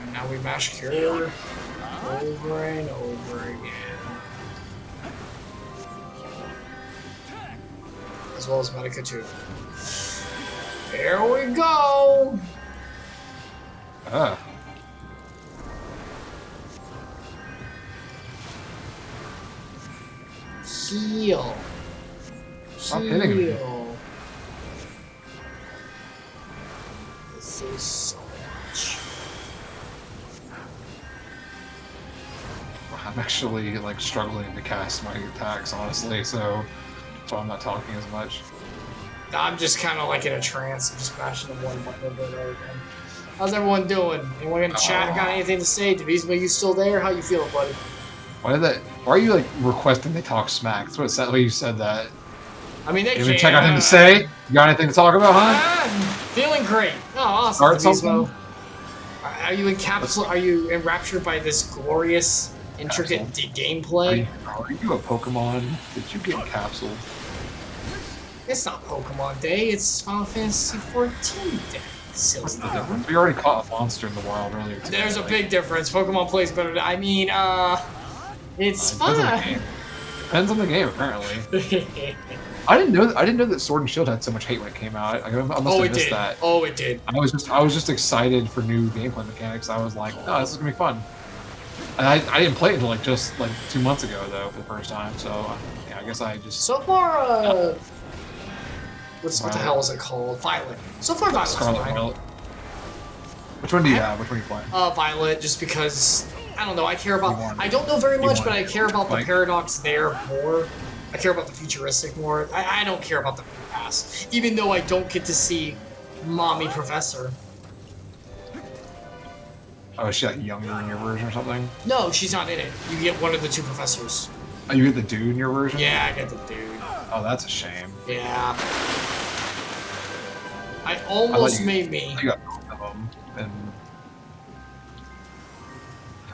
And now we mash cure over and over again. As well as Medica 2. Here we go! Ah. Heal. Stop hitting me. This is so much. I'm actually like struggling to cast my attacks, honestly, so that's why I'm not talking as much. I'm just kind of like in a trance. I'm just mashing the one button over and over again. How's everyone doing? Anyone in the chat got anything to say? Devisma, you still there? How you feeling, buddy? Why are you like requesting they talk smack? That's what it sounded like you said that. I mean, they You can. check out him to say? You got anything to talk about, huh? Feeling great. Oh, awesome, Start Devismo. something? Are you Are you enraptured by this glorious, intricate gameplay? Are you a Pokemon? Did you get capsuled? It's not Pokemon Day. It's Final Fantasy 14 Day. Silly. What's the difference? We already caught a monster in the wild earlier today. There's a big difference. Pokemon plays better. I mean, it's fun. Depends on the game, apparently. I didn't know that Sword and Shield had so much hate when it came out. I must have missed that. Oh, it did. I was just excited for new gameplay mechanics. I was like, oh, this is gonna be fun. And I didn't play it until just 2 months ago though for the first time. So yeah, I guess I just So far, what the hell is it called? Violet. So far, Violet's Scarlet fine. Violet. Which one do you have? Which one are you playing? Violet, just because I don't know. I care about. I don't know very much, but I care about the paradox there more. I care about the futuristic more. I don't care about the past, even though I don't get to see Mommy Professor. Oh, is she like younger in your version or something? No, she's not in it. You get one of the two professors. Oh, you get the dude in your version? Yeah, I get the dude. Oh, that's a shame. Yeah. I almost made me. You got both of them, and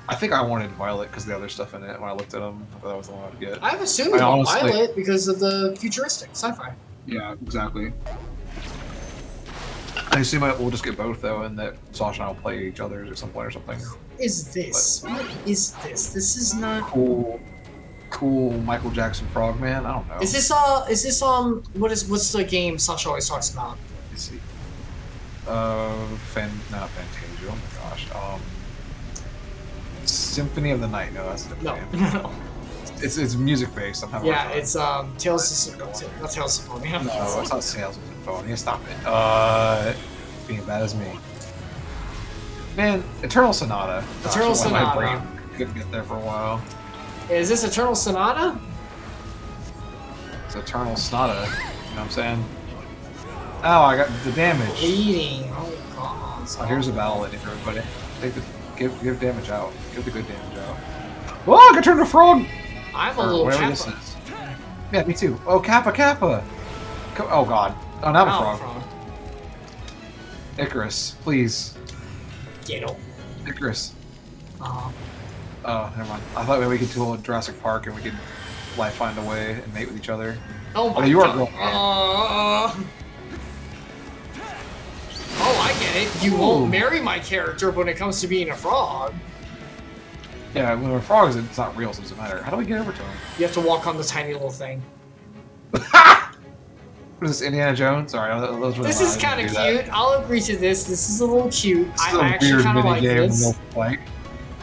I think I wanted Violet because of the other stuff in it. When I looked at them, I thought that was the one I'd get. I've assumed you want Violet because of the futuristic sci-fi. Yeah, exactly. I I assume we'll just get both though, and that Sasha and I will play each other's at some point or something. Is this? What is this? This is not Cool Michael Jackson Frogman. I don't know. Is this what's the game Sasha always talks about? Let's see. Not Fantasia. Oh my gosh. Symphony of the Night. No, that's a different game. No. It's music based. I'm having it's Tales of Symphonia. Not Tales of Symphonia. No, it's not Tales of Symphonia. Stop it. Being bad as me. Man, Eternal Sonata. Eternal Sonata. My brain couldn't get there for a while. Is this Eternal Sonata? It's Eternal Sonata. You know what I'm saying? Oh, I got the damage. Bleeding. Oh god. Oh, here's a ballad for everybody. Give damage out. Give the good damage out. Whoa, I got turned to a frog! I'm a little Kappa. This is. Yeah, me too. Oh, Kappa. Oh god. Oh, now I'm a frog. Icarus, please. Get him. Icarus. Uh-huh. Oh, never mind. I thought maybe we could do a Jurassic Park and we could find a way and mate with each other. Oh my you god. Are going Oh, I get it. You won't marry my character when it comes to being a frog. Yeah, when we're frogs, it's not real, so it doesn't matter. How do we get over to him? You have to walk on the tiny little thing. What is this, Indiana Jones? Sorry, those were This is kind of cute. I'll agree to this. This is a little cute. I actually kind of like this. I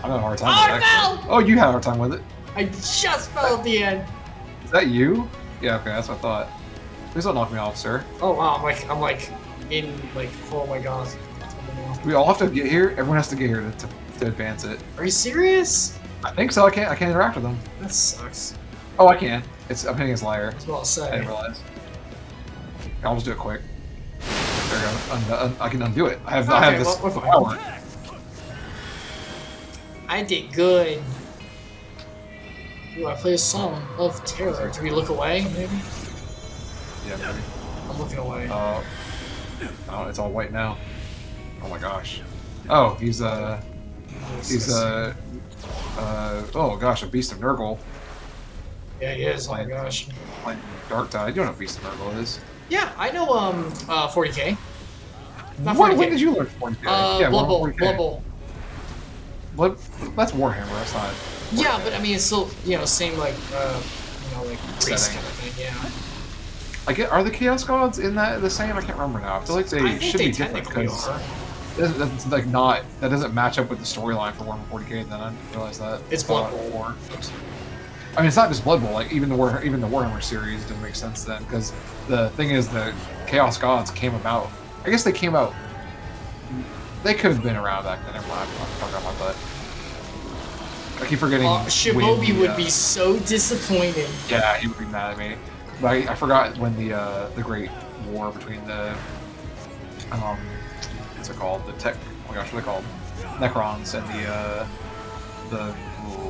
had a hard time with it, actually. Oh, you had a hard time with it. I just fell at the end. Is that you? Yeah, okay, that's what I thought. Please don't knock me off, sir. Oh wow, I'm like oh my god. We all have to get here. Everyone has to get here to advance it. Are you serious? I think so. I can't interact with them. That sucks. Oh, I can. I'm hitting his lyre. That's what I'll say. I didn't realize. I'll just do it quick. There we go. I can undo it. I have this power. I did good. Ooh, I play a song of terror. Do we look away, maybe? Yeah, maybe. I'm looking away. Oh, it's all white now. Oh my gosh. Oh, he's oh gosh, a beast of Nurgle. Yeah, he is. Oh my gosh. Like Dark Tide. You don't know what Beast of Nurgle is. Yeah, I know 40k. Not What? 40K. When did you learn 40k? Yeah, Blood Bowl. Blood Bowl. That's Warhammer, that's not. Yeah, but I mean, it's still, same like, race Setting. kind of thing, yeah. Are the Chaos Gods in that the same? I can't remember now. I feel like they should be different because that's like not that doesn't match up with the storyline for Warhammer 40k. Then I didn't realize that It's Blood Bowl. I mean, it's not just Blood Bowl. Like even the Warhammer series doesn't make sense then because the thing is the Chaos Gods came about. I guess they came out. They could have been around back then. Never mind. I'm talking about my butt. I keep forgetting. Shibobi would be so disappointed. Yeah, he would be mad at me. But I forgot when the Great War between the what's it called? Oh my gosh, what are they called? Necrons and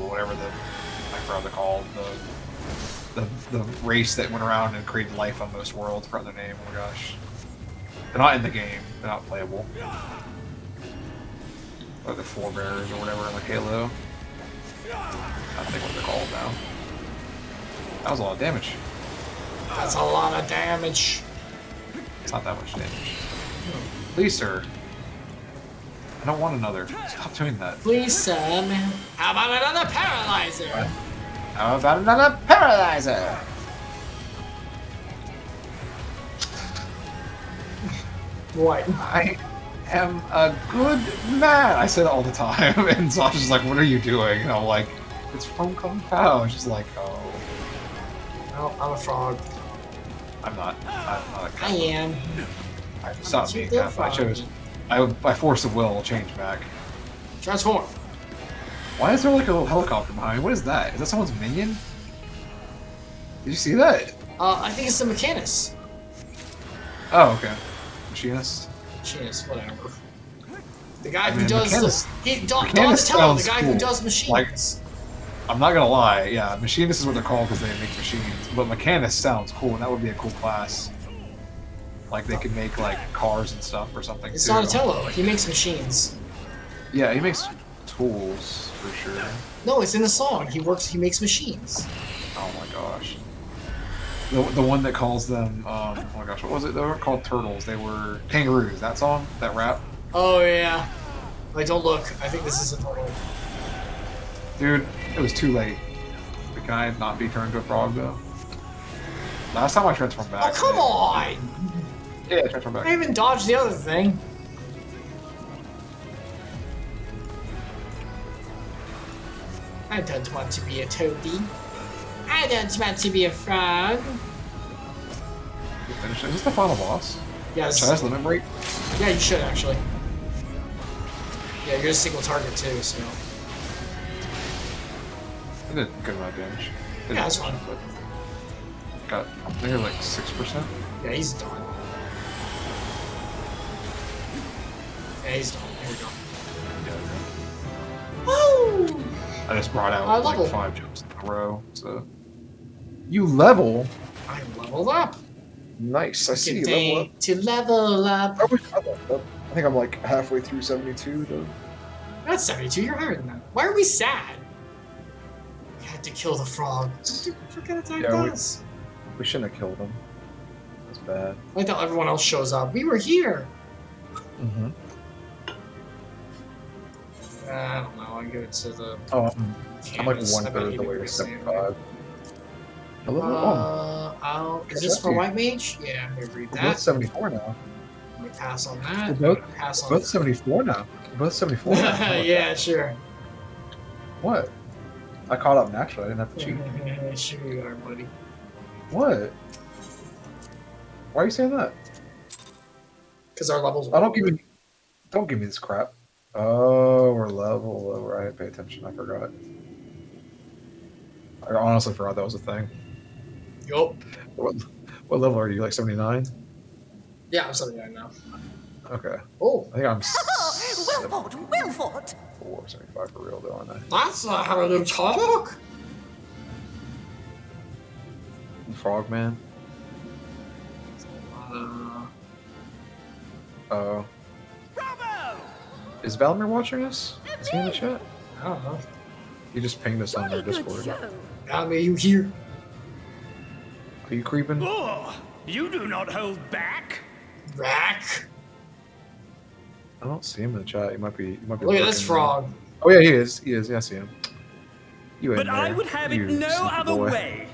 whatever I forgot they're called. The race that went around and created life on most worlds. I forgot their name. Oh my gosh. They're not in the game. They're not playable. Or the Forebearers or whatever in like Halo. I don't think what they're called now. That was a lot of damage. That's a lot of damage. It's not that much damage. Please, sir. I don't want another. Stop doing that. Please, sir. How about another paralyzer? How about another paralyzer? What? I am a good man. I say that all the time, and Sasha's just like, "What are you doing?" And I'm like, "It's from Kung Pao." She's like, "Oh." No, I'm a frog. I'm not a I am. Stop being Kappa. I chose. By force of will, change back. Transform. Why is there like a little helicopter behind me? What is that? Is that someone's minion? Did you see that? I think it's the Mechanist. Oh, okay. Machinist. Machinist, whatever. The guy who mean, does Machinist- Donatello, sounds the guy cool. who does machines. Like, I'm not gonna lie, yeah, machinist is what they're called because they make machines. But mechanist sounds cool, and that would be a cool class. Like they could make like cars and stuff or something. It's too. Donatello. He makes machines. Yeah, he makes tools for sure. No, it's in the song. He makes machines. Oh my gosh. The one that calls them, oh my gosh, what was it? They weren't called turtles. They were kangaroos. That song? That rap? Oh, yeah. Like, don't look. I think this is a turtle. Dude, it was too late. But can I not be turned to a frog, though? Last time I transformed back. Oh, come on! Yeah, I transformed back. I even dodged the other thing. I don't want to be a toady. I don't want to be a frog. You finish it. Is this the final boss? Yes. Should I just limit break? Yeah, you should, actually. Yeah, you're a single target, too, so... I did a good amount of damage. Yeah, that's fine. Got, I think it was like 6%. Yeah, he's done. Yeah, he's done. Here we go. Woo! I just brought out I like leveled. 5 jumps in a row, so... You level? I leveled up. Nice, I see you Day level up. to level up. I think I'm like halfway through 72, though. That's 72. You're higher than that. Why are we sad? We had to kill the frog. What kind of attack does? We shouldn't have killed him. That's bad. Like how everyone else shows up. We were here. Mm-hmm. I don't know. I give it to the. Oh, I'm like canvas. I bet 1/3 of he'd the be way to pretty safe. 75. Is this for white mage? Yeah, I'm gonna read We're that. both 74 now. I'm gonna pass on that. We're I'm gonna pass on. both 74 now. We're both 74 now. Yeah, sure. What? I caught up naturally. I didn't have to cheat. Sure you are, buddy. What? Why are you saying that? Because our levels. I don't give me this crap. Oh, we're level lower. I didn't pay attention. I forgot. I honestly forgot that was a thing. Yup. What level are you? Like 79? Yeah, I'm 79 now. Okay. Oh. I think I'm Wilford! 75 for real, though, aren't I? That's not how you talk. Frogman. Oh. Bravo! Is Valamir watching us? Is he in the chat? I don't know. He just pinged us on their Discord. I mean, you here? Are you creeping? Oh, you do not hold back. Rack. I don't see him in the chat. He might be. Look at this frog. Oh yeah, he is. He is. Yeah, I see him. You in But there, I would have it you no sneaky other boy. way.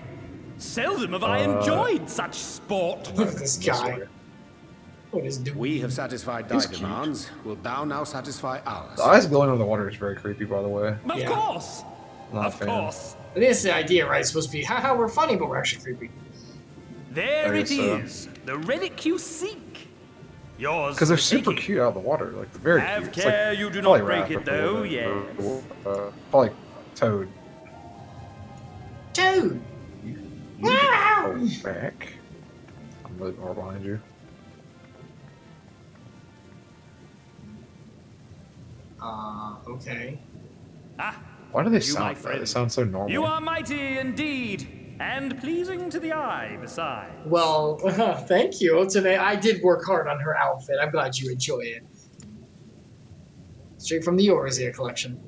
Seldom have I enjoyed such sport. Look at this guy. What is doing? We have satisfied thy He's cute. demands. Will thou now satisfy ours? The eyes glowing under the water is very creepy, by the way. Of Yeah. course. Not a Of fan. course. But it's the idea, right? It's supposed to be, haha, we're funny, but we're actually creepy. There I it guess so. is. The relic you seek. Yours. Because they're for super taking. cute out of the water. Like they're very Have cute. It's care like, you do probably not break Raph it, if a little though, bit, yes. Probably Toad. Dude! You Wow! go back. I'm really more behind you. Okay. Ah, Why do they You, sound my like that? friend. They sound so normal. you are mighty indeed, and pleasing to the eye besides. Well, thank you. Today, I did work hard on her outfit. I'm glad you enjoy it. Straight from the Orzia collection.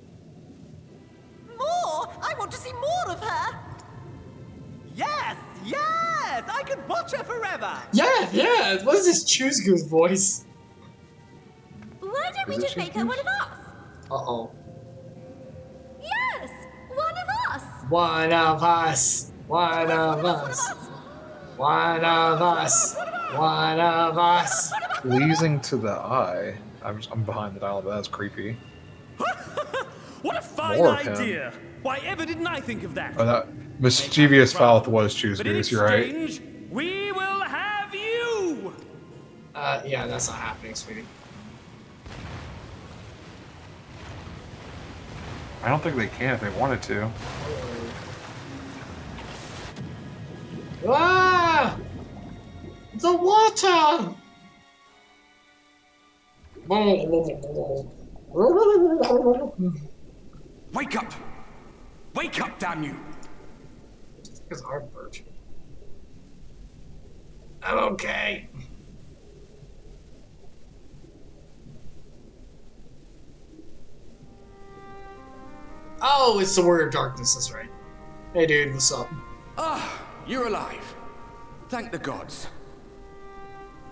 More? I want to see more of her. Yes, yes! I could watch her forever. Yeah. What is this Choose Goose voice? Why don't we Is it just make her one of us? Uh-oh. Yes! One of us! One of us. One of us. One of us. One of us. Pleasing to the eye. I'm behind the dial, but that's creepy. What a fine More of him. idea! Why ever didn't I think of that? Oh, that mischievous Falth was Choose But in Goose. You're right. exchange, we will have you! Yeah, that's not happening, sweetie. I don't think they can if they wanted to. Ah! The water! Wake up! Wake up, damn you! It's Heartbird. I'm okay. Oh, it's the Word of Darkness, that's right. Hey dude, what's up? Ah, you're alive. Thank the gods.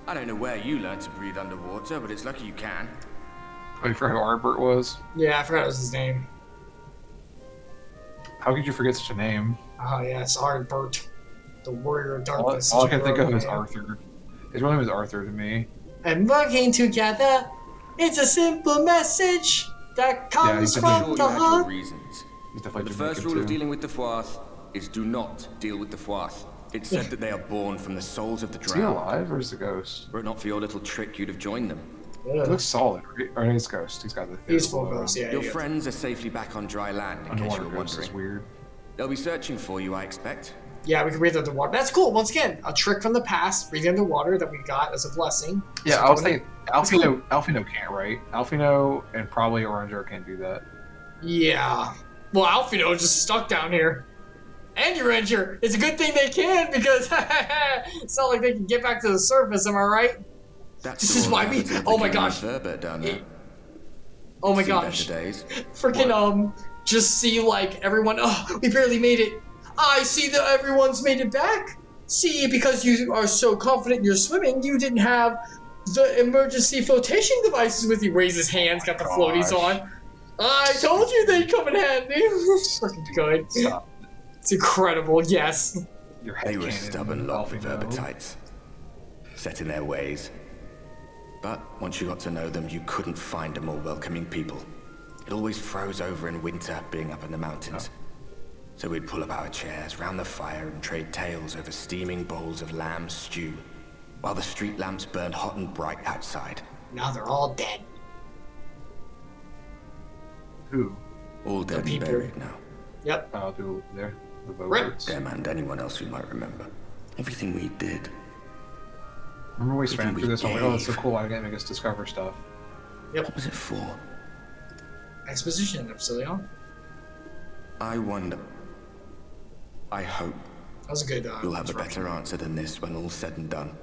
I don't know where you learned to breathe underwater, but it's lucky you can. Oh, you forgot who Arbert was? Yeah, I forgot what was his name. How could you forget such a name? Oh, yes, Ardbert. The Warrior of All, Darkness. all I can think of is Arthur. His real name is Arthur to me. And working together, it's a simple message that comes from the heart. Reasons. But the first rule of dealing with the Froth is do not deal with the Froth. It's said that they are born from the souls of the drowned. Is he alive or is it a ghost? Were it not for your little trick, you'd have joined them. Yeah. He looks solid. Or he's ghost. He's got the. He's full ghost. Yeah. Your friends are safely back on dry land. In case you were ghost wondering. is weird. They'll be searching for you, I expect. Yeah, we can breathe underwater. That's cool. Once again, a trick from the past, breathing underwater that we got as a blessing. Yeah, I'll say Alfino can't, right? Alfino and probably Oranger can't do that. Yeah. Well, Alfino is just stuck down here. And Oranger. It's a good thing they can because it's not like they can get back to the surface. Am I right? This is why we. Oh my gosh. Down there. Oh my gosh. Freaking just see like everyone. Oh, we barely made it. I see that everyone's made it back. See, because you are so confident you're swimming, you didn't have the emergency flotation devices with you. Raise his hands, got the floaties on. I told you they'd come in handy. It's freaking good. Stop. It's incredible, yes. They were stubborn lot of verbites, set in their ways. But once you got to know them, you couldn't find a more welcoming people. It always froze over in winter, being up in the mountains. So we'd pull up our chairs round the fire and trade tales over steaming bowls of lamb stew, while the street lamps burned hot and bright outside. Now they're all dead. Who? All dead and buried now. Yep. I'll do there. The Rip. Them and anyone else who might remember. Everything we did. Remember we swam through this? I'm like, oh, that's so cool. I didn't make us discover stuff. Yep. What was it for? Exposition, Epsilion. I wonder. I hope. That was a good. You'll have a better answer than this when all's said and done.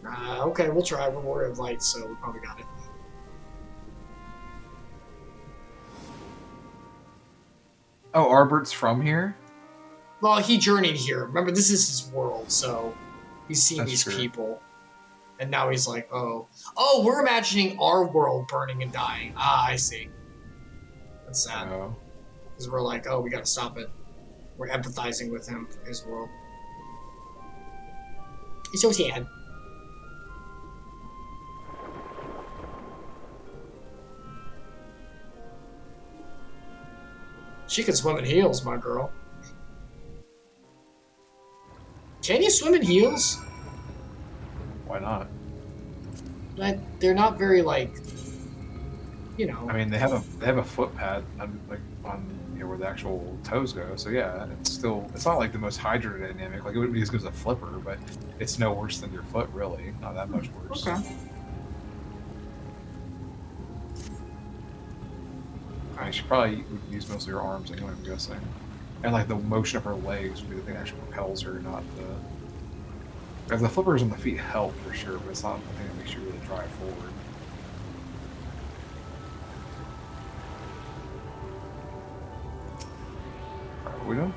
Okay, we'll try. We're Warrior of Light, so we probably got it. Oh, Arbert's from here? Well, he journeyed here. Remember, this is his world, so he's seen these people. And now he's like, oh, we're imagining our world burning and dying. Ah, I see. That's sad. Because we're like, oh, we gotta stop it. We're empathizing with him, his world. He's so sad. She can swim in heels, my girl. Can you swim in heels? Why not? Like, they're not very like, you know. I mean, they have a foot pad on, like on where the actual toes go. So yeah, it's not like the most hydrodynamic. Like it would be as good as a flipper, but it's no worse than your foot, really. Not that much worse. Okay. I mean, she probably would use most of her arms anyway, I'm guessing. And like the motion of her legs would be the thing that actually propels her, not the. Because the flippers on the feet help for sure, but it's not the thing that makes you really drive forward. Alright, what we doing?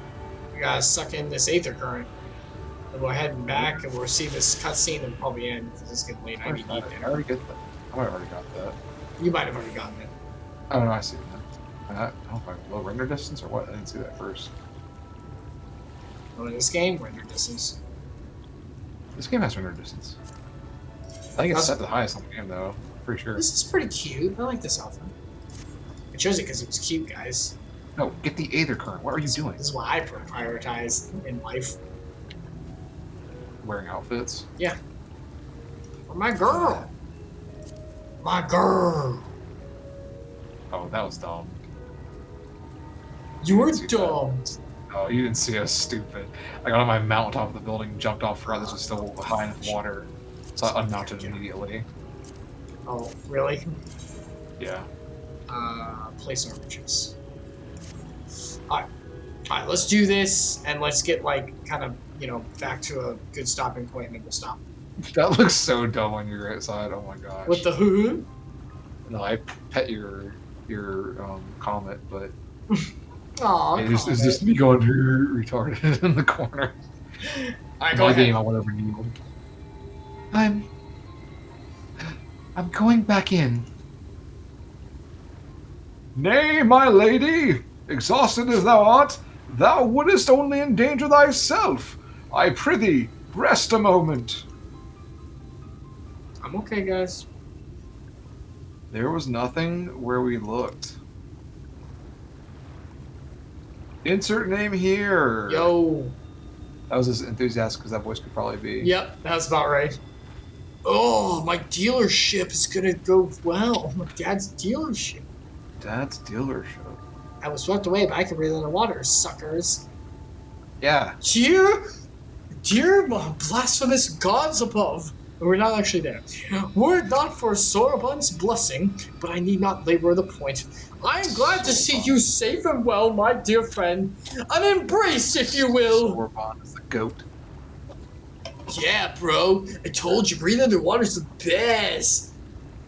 We gotta suck in this aether current. And we're heading back, and we'll see this cutscene and probably end because it's getting late. I need to eat I already get that. I might have already got that. You might have already gotten it. Oh no, I see that. I don't know if I'm low render distance or what. I didn't see that first. Oh, in this game, render distance. This game has render distance. I think it's set to the highest on the game, though. Pretty sure. This is pretty cute. I like this outfit. I chose it because it was cute, guys. No, get the Aether Current. What are you doing? This is what I prioritize in life. Wearing outfits? Yeah. For my girl. My girl. Oh, that was dumb. You were dumb. Oh, you didn't see us stupid. I got on my mount on top of the building, jumped off, forgot this was still high enough water, so I unmounted immediately. Oh, really? Yeah. Place armages. Alright, let's do this, and let's get, like, kind of, you know, back to a good stopping point, and then we'll stop. That looks so dumb on your right side, oh my gosh. With the hoo-hoo? No, I pet your comet, but Aw, It's just me going retarded in the corner. Alright, In go my ahead. game, I would never kneel. I'm going back in. Nay, my lady, exhausted as thou art, thou wouldest only endanger thyself. I prithee, rest a moment. I'm okay, guys. There was nothing where we looked. Insert name here. Yo. That was as enthusiastic as that voice could probably be. Yep, that's about right. Oh, my dealership is gonna go well. My dad's dealership. Dad's dealership. I was swept away, but I can breathe underwater, suckers. Yeah. Dear blasphemous gods above. We're not actually there. Were it not for Sorabun's blessing, but I need not labor the point. I am glad to see you safe and well, my dear friend. An embrace, if you will. Sorbonne is the goat. Yeah, bro. I told you, breathing underwater's the best.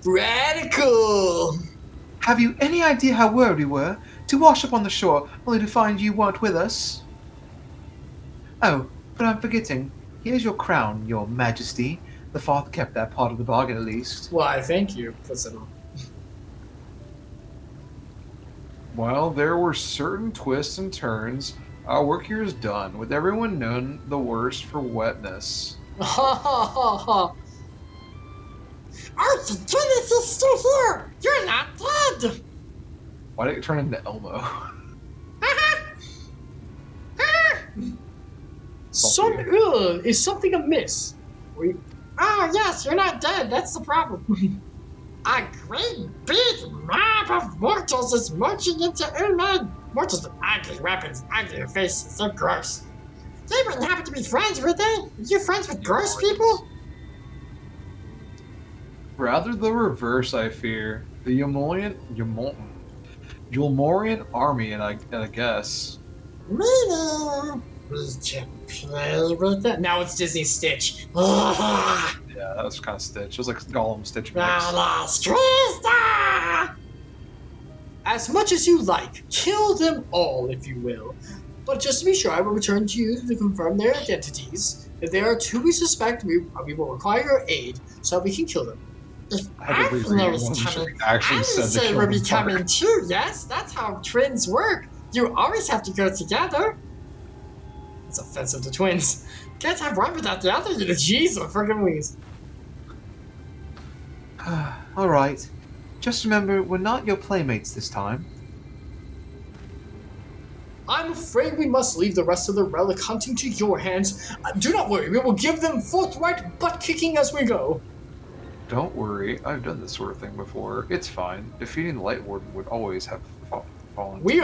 Radical. Have you any idea how worried we were to wash up on the shore only to find you weren't with us? Oh, but I'm forgetting. Here's your crown, your majesty. The father kept that part of the bargain at least. Why, thank you. Puts it on. Well, there were certain twists and turns. Our work here is done, with everyone none the worse for wetness. Ha ha ha ha. Archie, Dennis is still here! You're not dead! Why did it turn into Elmo? Is something amiss? Oh, yes, you're not dead. That's the problem. A great big mob of mortals is marching into Ermad. Mortals with ugly weapons, ugly faces. They're gross. They wouldn't happen to be friends, would they? Are you friends with gross people? Rather the reverse, I fear. The Yulmorian army, and I guess. Meaning, we can play with it. Now it's Disney Stitch. Yeah, that was kind of Stitch. It was like Gollum Stitch mix. As much as you like, kill them all, if you will. But just to be sure, I will return to you to confirm their identities. If there are two we suspect, we will require your aid so that we can kill them. If I had to reread Abner is one so coming, it actually I said would to say kill we're them becoming first. too, yes? That's how twins work. You always have to go together. It's offensive to twins. Can't have one without the other, you know. Jeez, my friggin' wings. Alright. Just remember, we're not your playmates this time. I'm afraid we must leave the rest of the relic hunting to your hands. Do not worry, we will give them forthright butt-kicking as we go. Don't worry, I've done this sort of thing before. It's fine. Defeating the Light Warden would always have fallen. We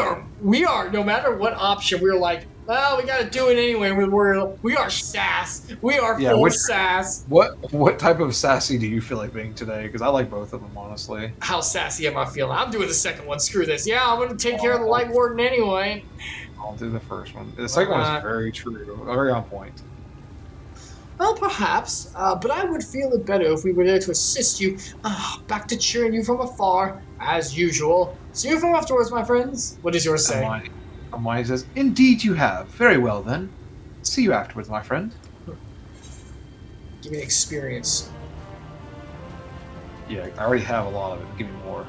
are, no matter what option, we're like, well, we gotta do it anyway. We are sass. We are full sass. What type of sassy do you feel like being today? Because I like both of them, honestly. How sassy am I feeling? I'm doing the second one. Screw this. Yeah, I'm gonna take care of the Light Warden anyway. I'll do the first one. The second one is very true, very on point. Well, perhaps, but I would feel it better if we were there to assist you. Back to cheering you from afar, as usual. See you from afterwards, my friends. What does yours say? Mine says, Indeed you have. Very well then. See you afterwards, my friend. Give me experience. yeah, I already have a lot of it. Give me more.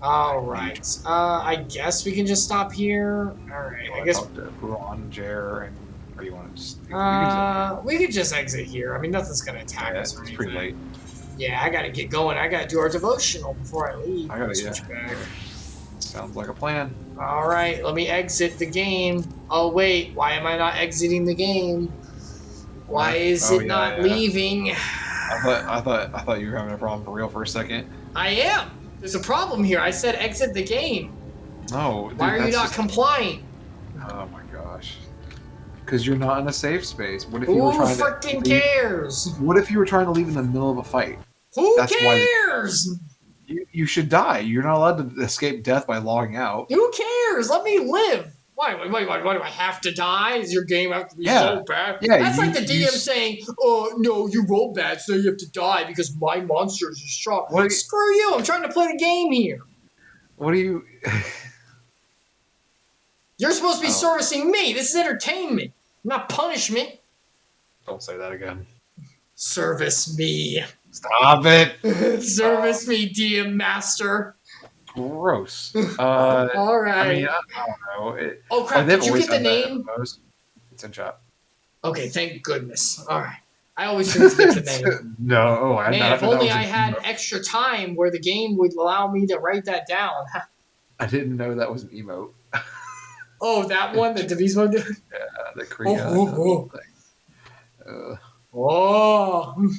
Alright. I guess we can just stop here. Alright, I guess. Talk to Ron, Jer, and. Or you want to just. We could just exit here. I mean, nothing's gonna attack us. It's pretty late. Yeah, I gotta get going. I gotta do our devotional before I leave. I gotta, switch back. Sounds like a plan. Alright, let me exit the game. Oh, wait. Why am I not exiting the game? Why is it not leaving? I thought you were having a problem for real for a second. I am. There's a problem here. I said exit the game. No. Dude, Why are you not complying? Oh my gosh. Because you're not in a safe space. What if you Who were trying freaking to cares? What if you were trying to leave in the middle of a fight? Who cares? You should die. You're not allowed to escape death by logging out. Who cares? Let me live. Why do I have to die? Does your game have to be so bad? Yeah, that's like the DM saying, "Oh no, you roll bad, so you have to die because my monsters are strong." Screw you! I'm trying to play the game here. What do you? You're supposed to be servicing me. This is entertainment, not punishment. Don't say that again. Service me. Stop it. Service me, DM Master. Gross. All right. I mean, I don't know. Oh, crap. Did you get the name? It's in chat. Okay, thank goodness. All right. I always forget to get the name. No, I Man, if only I had extra time where the game would allow me to write that down. I didn't know that was an emote. Oh, that one that Devotional did? Yeah, the Korea thing. Oh.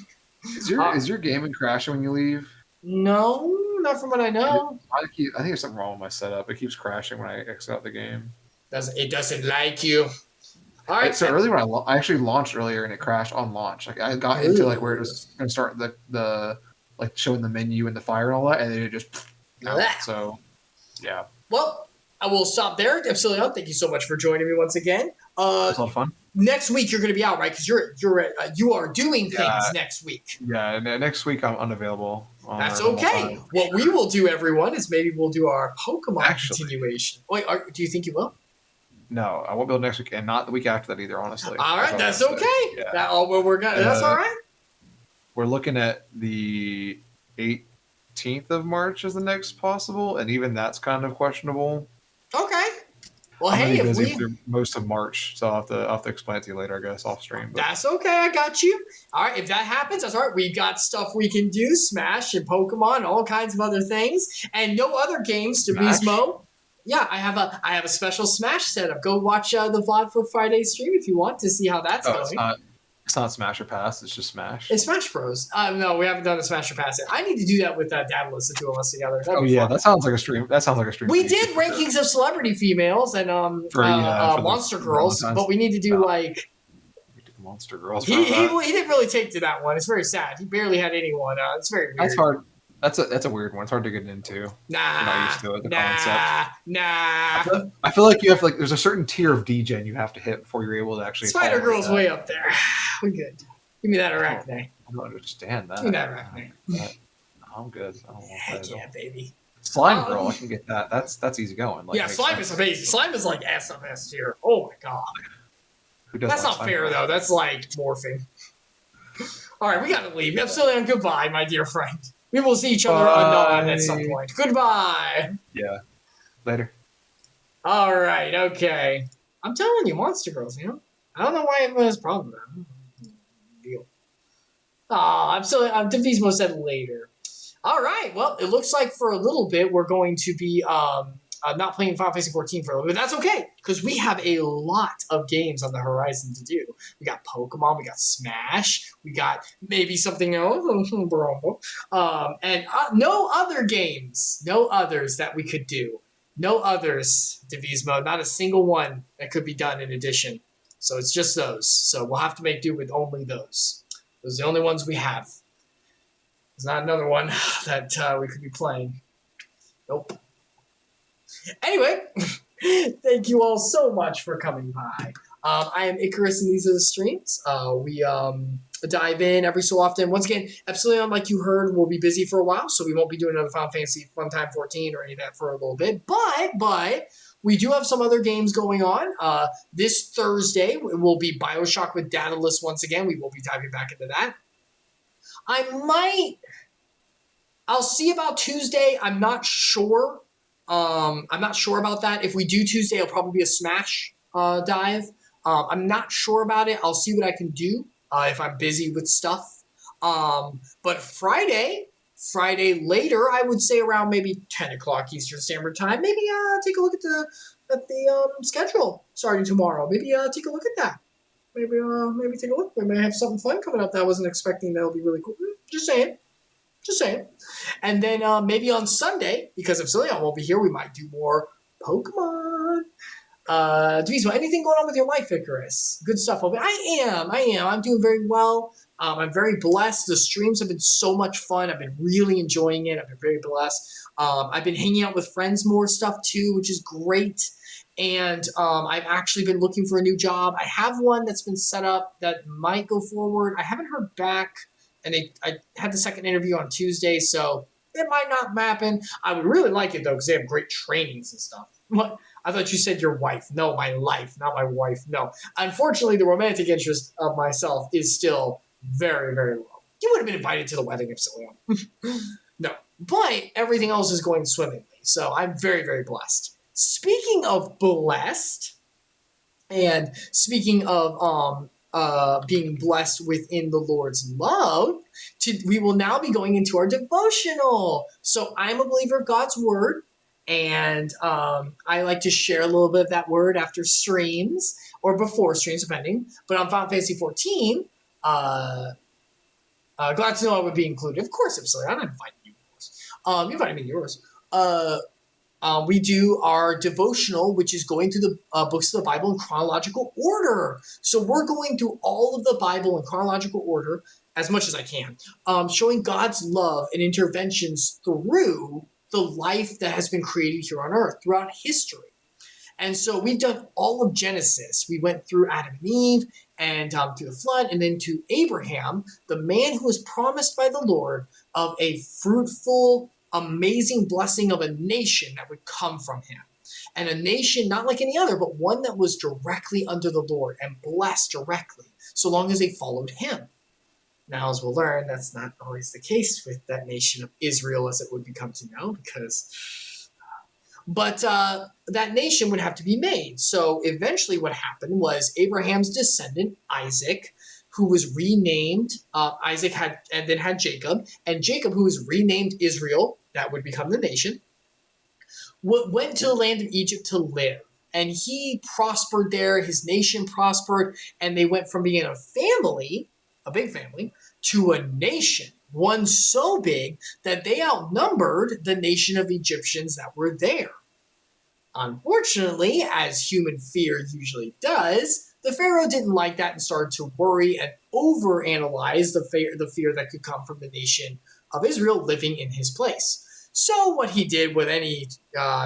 Is your gaming crashing when you leave? No, not from what I know. I think there's something wrong with my setup. It keeps crashing when I exit out the game. It doesn't like you. All right. So earlier when I actually launched earlier and it crashed on launch. Like I got into like where it was going to start the like showing the menu and the fire and all that, and then it just out. So yeah. Well, I will stop there. Epsilion, thank you so much for joining me once again. It's a lot of fun. Next week you're going to be out, right? Because you are doing things next week. Yeah, next week I'm unavailable. That's okay. What we will do, everyone, is maybe we'll do our Pokemon continuation. Wait, do you think you will? No, I won't be able next week, and not the week after that either. Honestly. All right, that's okay. Yeah. That's all right. We're looking at the 18th of March as the next possible, and even that's kind of questionable. Okay. Well, I'm busy through most of March, so I'll have to explain it to you later, I guess, off stream. But. That's okay. I got you. All right. If that happens, that's all right. We got stuff we can do: Smash and Pokemon, all kinds of other things, and no other games. Devotional. Yeah, I have a special Smash setup. Go watch the VOD for Friday stream if you want to see how that's going. It's not Smash or Pass. It's just Smash. It's Smash Bros. No, we haven't done the Smash or Pass yet. I need to do that with Daedalus, the two of us together. Fun. That sounds like a stream. We did rankings of celebrity females and Monster Girls, but we need to do Monster Girls. He didn't really take to that one. It's very sad. He barely had anyone. It's very weird. That's hard. That's a weird one. It's hard to get into. Nah. You're not used to it. The concept. Nah. I feel like you have there's a certain tier of degen you have to hit before you're able to actually. Spider Girl's way up there. We're good. Give me that Arachne. I don't understand that. Give me that Arachne. I'm good. I don't want that. Yeah, baby. Slime Girl, I can get that. That's easy going. Slime is amazing. Slime is like SFS tier. Oh my god. That's not fair though. That's like morphing. All right, we gotta leave. Epsilion, goodbye, my dear friend. We will see each other anon at some point. Goodbye. Yeah. Later. All right. Okay. I'm telling you, Monster Girls. I don't know why everyone has a problem with that. Deal. I'm Devotional said later. All right. Well, it looks like for a little bit we're going to be not playing Final Fantasy 14 for a little bit. That's okay, because we have a lot of games on the horizon to do. We got Pokemon, we got Smash, we got maybe something else, and no other games, no others that we could do. No others, Devotional, not a single one that could be done in addition. So it's just those. So we'll have to make do with only those. Those are the only ones we have. There's not another one that we could be playing. Nope. Anyway, thank you all so much for coming by. I am Icarus, and these are the streams. We dive in every so often. Once again, Epsilion, like you heard, will be busy for a while, so we won't be doing another Final Fantasy Funtime 14 or any of that for a little bit. But we do have some other games going on. This Thursday will be Bioshock with Daedalus once again. We will be diving back into that. I'll see about Tuesday. I'm not sure. I'm not sure about that. If we do Tuesday, it'll probably be a Smash dive. I'm not sure about it. I'll see what I can do if I'm busy with stuff. But Friday later, I would say around maybe 10 o'clock Eastern Standard Time. Maybe take a look at the schedule starting tomorrow. Maybe take a look at that. Maybe take a look. We may have something fun coming up that I wasn't expecting. That'll be really cool. Just saying. And then maybe on Sunday, because Epsilion won't be here, we might do more Pokemon. Devotional, anything going on with your life, Icarus? Good stuff. I am. I'm doing very well. I'm very blessed. The streams have been so much fun. I've been really enjoying it. I've been very blessed. I've been hanging out with friends more stuff too, which is great. And I've actually been looking for a new job. I have one that's been set up that might go forward. I haven't heard back. And I had the second interview on Tuesday, so it might not happen. I would really like it, though, because they have great trainings and stuff. But I thought you said your wife. No, my life, not my wife. No. Unfortunately, the romantic interest of myself is still very, very low. You would have been invited to the wedding, Epsilion. No. But everything else is going swimmingly. So I'm very, very blessed. Speaking of blessed, and speaking of being blessed within the Lord's love, we will now be going into our devotional. So I'm a believer of God's word, and I like to share a little bit of that word after streams or before streams, depending. But on Final Fantasy 14, glad to know I would be included. Of course, Epsilion. I'm not inviting you. You invited me to yours. We do our devotional, which is going through the books of the Bible in chronological order. So we're going through all of the Bible in chronological order as much as I can, showing God's love and interventions through the life that has been created here on earth throughout history. And so we've done all of Genesis. We went through Adam and Eve and through the flood, and then to Abraham, the man who was promised by the Lord of a fruitful, amazing blessing of a nation that would come from him. And a nation not like any other, but one that was directly under the Lord and blessed directly, so long as they followed him. Now, as we'll learn, that's not always the case with that nation of Israel as it would become to know, but that nation would have to be made. So eventually what happened was Abraham's descendant, Isaac, who was renamed, Isaac had Jacob, and Jacob, who was renamed Israel, that would become the nation, went to the land of Egypt to live. And he prospered there, his nation prospered, and they went from being a family, a big family, to a nation, one so big that they outnumbered the nation of Egyptians that were there. Unfortunately, as human fear usually does, the Pharaoh didn't like that and started to worry and overanalyze the fear that could come from the nation of Israel living in his place. So what he did, with any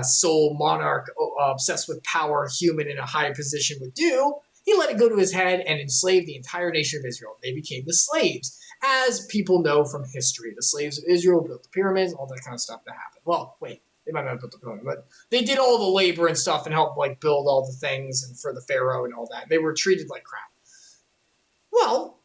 sole monarch obsessed with power, human in a high position would do, he let it go to his head and enslaved the entire nation of Israel. They became the slaves. As people know from history, the slaves of Israel built the pyramids, all that kind of stuff that happened. Well, wait, they might not have built the pyramid, but they did all the labor and stuff and helped build all the things and for the Pharaoh and all that. They were treated like crap. Well,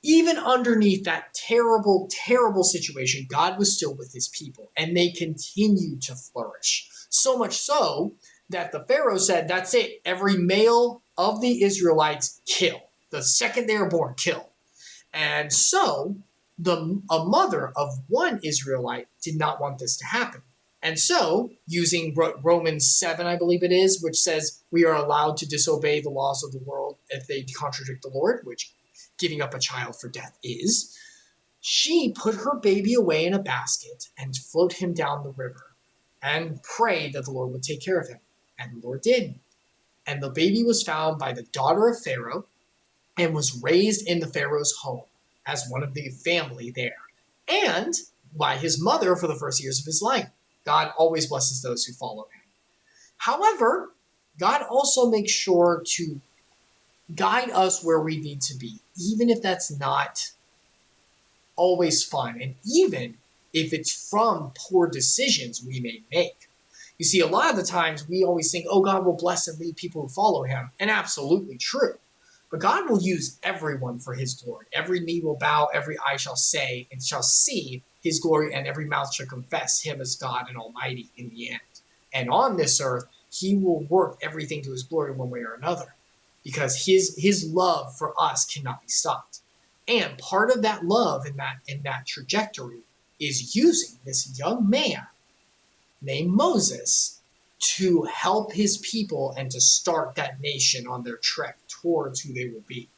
even underneath that terrible, terrible situation, God was still with his people, and they continued to flourish. So much so that the Pharaoh said, that's it, every male of the Israelites kill. The second they are born, kill. And so a mother of one Israelite did not want this to happen. And so, using Romans 7, I believe it is, which says we are allowed to disobey the laws of the world if they contradict the Lord, which giving up a child for death is, she put her baby away in a basket and float him down the river and prayed that the Lord would take care of him. And the Lord did. And the baby was found by the daughter of Pharaoh and was raised in the Pharaoh's home as one of the family there, and by his mother for the first years of his life. God always blesses those who follow him. However, God also makes sure to guide us where we need to be, even if that's not always fun, and even if it's from poor decisions we may make. You see, a lot of the times we always think, oh, God will bless and lead people who follow him, and absolutely true. But God will use everyone for his glory. Every knee will bow, every eye shall say and shall see his glory, and every mouth shall confess him as God and Almighty in the end. And on this earth, he will work everything to his glory one way or another, because his love for us cannot be stopped. And part of that love in that trajectory is using this young man named Moses to help his people and to start that nation on their trek towards who they will be.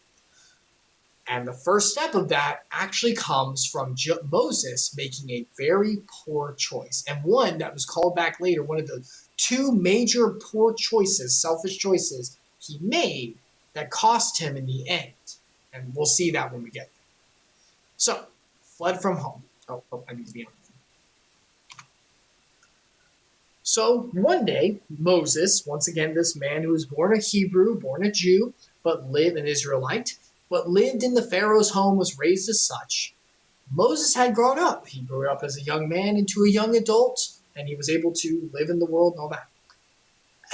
And the first step of that actually comes from Moses making a very poor choice, and one that was called back later, one of the two major poor choices, selfish choices he made that cost him in the end. And we'll see that when we get there. So, fled from home. Oh, I need to be on. So one day, Moses, once again, this man who was born a Hebrew, born a Jew, but lived an Israelite, but lived in the Pharaoh's home, was raised as such. Moses had grown up. He grew up as a young man into a young adult, and he was able to live in the world and all that.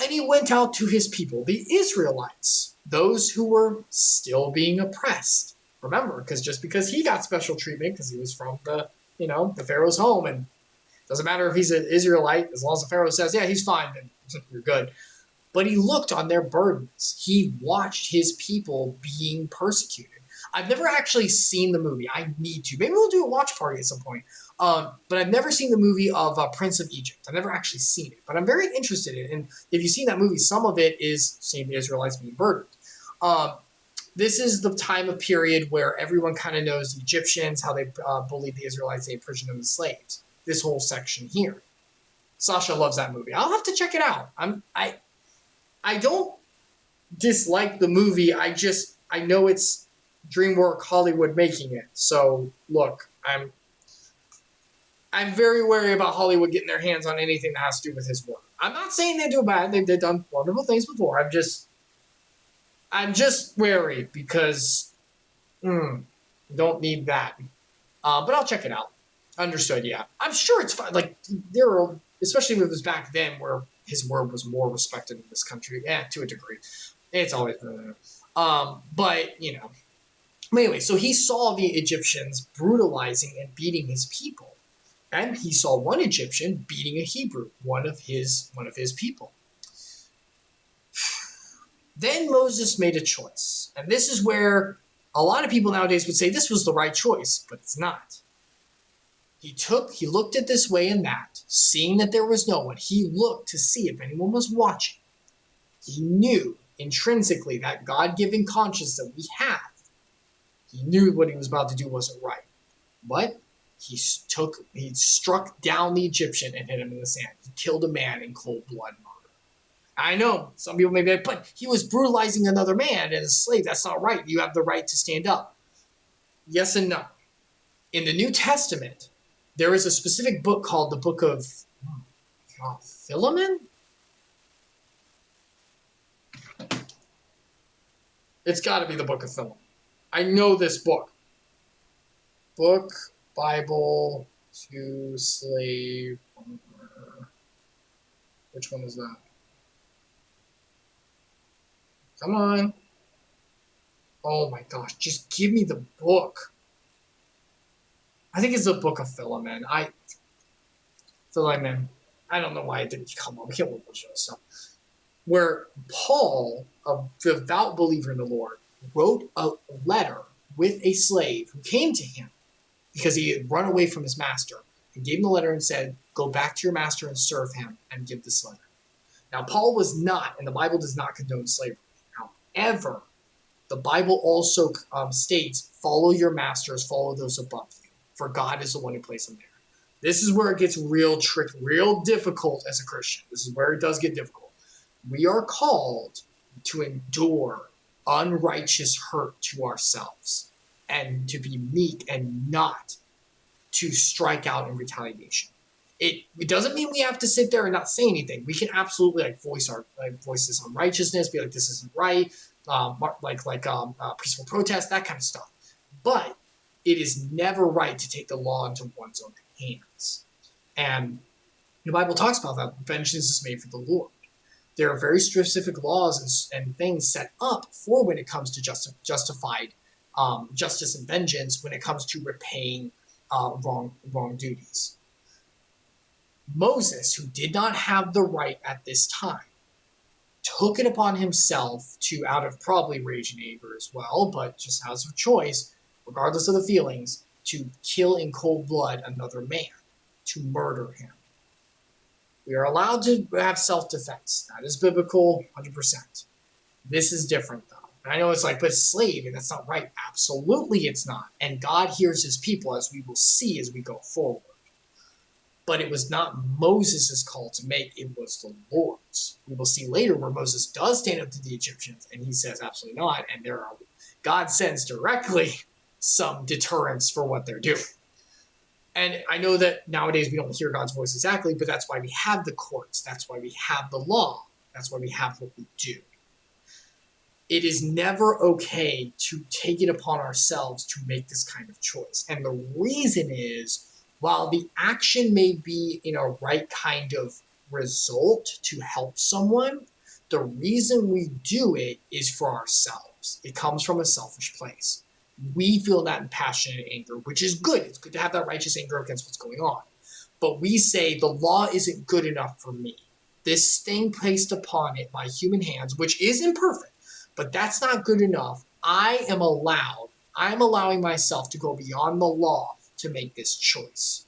And he went out to his people, the Israelites, those who were still being oppressed. Remember, just because he got special treatment, because he was from the Pharaoh's home, and it doesn't matter if he's an Israelite, as long as the Pharaoh says, yeah, he's fine, then you're good. But he looked on their burdens. He watched his people being persecuted. I've never actually seen the movie. I need to. Maybe we'll do a watch party at some point. But I've never seen the movie of Prince of Egypt. I've never actually seen it. But I'm very interested in it. And if you've seen that movie, some of it is seeing the Israelites being burdened. This is the time of period where everyone kind of knows the Egyptians, how they bullied the Israelites, they imprisoned them as slaves. This whole section here. Sasha loves that movie. I'll have to check it out. I don't dislike the movie. I know it's DreamWorks Hollywood making it. So look, I'm very wary about Hollywood getting their hands on anything that has to do with his work. I'm not saying they do bad. They've done wonderful things before. I'm just wary because don't need that. But I'll check it out. Understood. Yeah, I'm sure it's fine. Like especially if it was back then where his word was more respected in this country. To a degree, it's always been there. But anyway, so he saw the Egyptians brutalizing and beating his people, and he saw one Egyptian beating a Hebrew, one of his people. Then Moses made a choice, and this is where a lot of people nowadays would say this was the right choice, but it's not. He looked at this way and that, seeing that there was no one. He looked to see if anyone was watching. He knew intrinsically that God-given conscience that we have. He knew what he was about to do wasn't right. But he struck down the Egyptian and hit him in the sand. He killed a man in cold blood murder. I know some people may be like, but he was brutalizing another man and a slave. That's not right. You have the right to stand up. Yes and no. In the New Testament, there is a specific book called the Book of Philemon? It's got to be the Book of Philemon. I know this book. Book, Bible, to slave owner. Which one is that? Come on. Oh my gosh, just give me the book. I think it's the Book of Philemon. Philemon. I don't know why it didn't come up. I can't look at stuff. Where Paul, a devout believer in the Lord, wrote a letter with a slave who came to him because he had run away from his master, and gave him the letter and said, go back to your master and serve him and give this letter. Now, Paul was not, and the Bible does not condone slavery. However, the Bible also states, follow your masters, follow those above you, for God is the one who placed them there. This is where it gets real tricky, real difficult as a Christian. This is where it does get difficult. We are called to endure unrighteous hurt to ourselves and to be meek and not to strike out in retaliation. It doesn't mean we have to sit there and not say anything. We can absolutely voice this unrighteousness, be like, this isn't right, peaceful protest, that kind of stuff. But it is never right to take the law into one's own hands. And the Bible talks about that. Vengeance is made for the Lord. There are very specific laws and things set up for when it comes to justified justice and vengeance when it comes to repaying wrong duties. Moses, who did not have the right at this time, took it upon himself to, out of probably rage and anger as well, but just as a choice, regardless of the feelings, to kill in cold blood another man, to murder him. We are allowed to have self-defense. That is biblical, 100%. This is different, though. And I know it's like, but it's slave, and that's not right. Absolutely it's not. And God hears his people, as we will see as we go forward. But it was not Moses' call to make, it was the Lord's. We will see later where Moses does stand up to the Egyptians, and he says, absolutely not. And God sends directly some deterrence for what they're doing. And I know that nowadays we don't hear God's voice exactly, but that's why we have the courts. That's why we have the law. That's why we have what we do. It is never okay to take it upon ourselves to make this kind of choice. And the reason is, while the action may be in a right kind of result to help someone, the reason we do it is for ourselves. It comes from a selfish place. We feel that in passionate anger, which is good. It's good to have that righteous anger against what's going on. But we say the law isn't good enough for me. This thing placed upon it by human hands, which is imperfect, but that's not good enough. I'm allowing myself to go beyond the law to make this choice.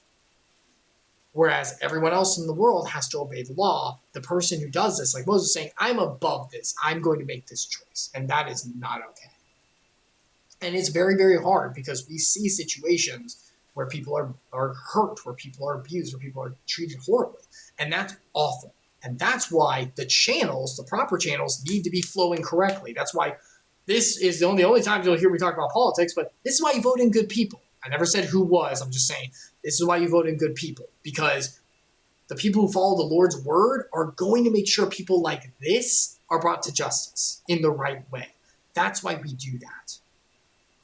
Whereas everyone else in the world has to obey the law, the person who does this, like Moses saying, I'm above this. I'm going to make this choice. And that is not okay. And it's very, very hard because we see situations where people are hurt, where people are abused, where people are treated horribly. And that's awful. And that's why the channels, the proper channels, need to be flowing correctly. That's why this is the only time you'll hear me talk about politics, but this is why you vote in good people. I never said who was. I'm just saying this is why you vote in good people, because the people who follow the Lord's word are going to make sure people like this are brought to justice in the right way. That's why we do that.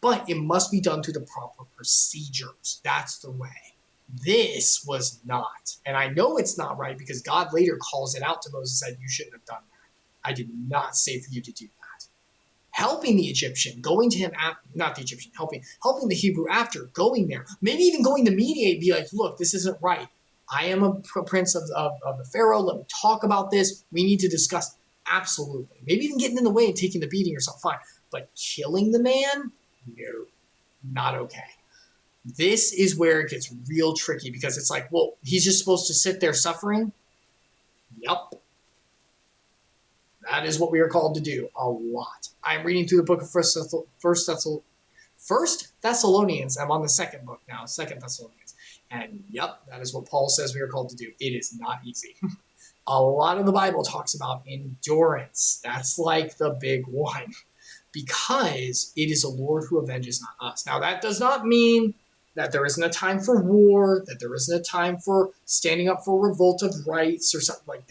But it must be done through the proper procedures. That's the way. This was not. And I know it's not right because God later calls it out to Moses and said, you shouldn't have done that. I did not say for you to do that. Helping the Egyptian, going to him, not the Egyptian, helping the Hebrew after, going there, maybe even going to mediate, be like, look, this isn't right. I am a prince of the Pharaoh. Let me talk about this. We need to discuss. Absolutely. Maybe even getting in the way and taking the beating or something, fine. But killing the man? No, not okay. This is where it gets real tricky because it's like, well, he's just supposed to sit there suffering? Yep. That is what we are called to do a lot. I'm reading through the book of First Thessalonians. I'm on the second book now, Second Thessalonians. And yep, that is what Paul says we are called to do. It is not easy. A lot of the Bible talks about endurance. That's like the big one. Because it is the Lord who avenges, not us. Now, that does not mean that there isn't a time for war, that there isn't a time for standing up for revolt of rights or something like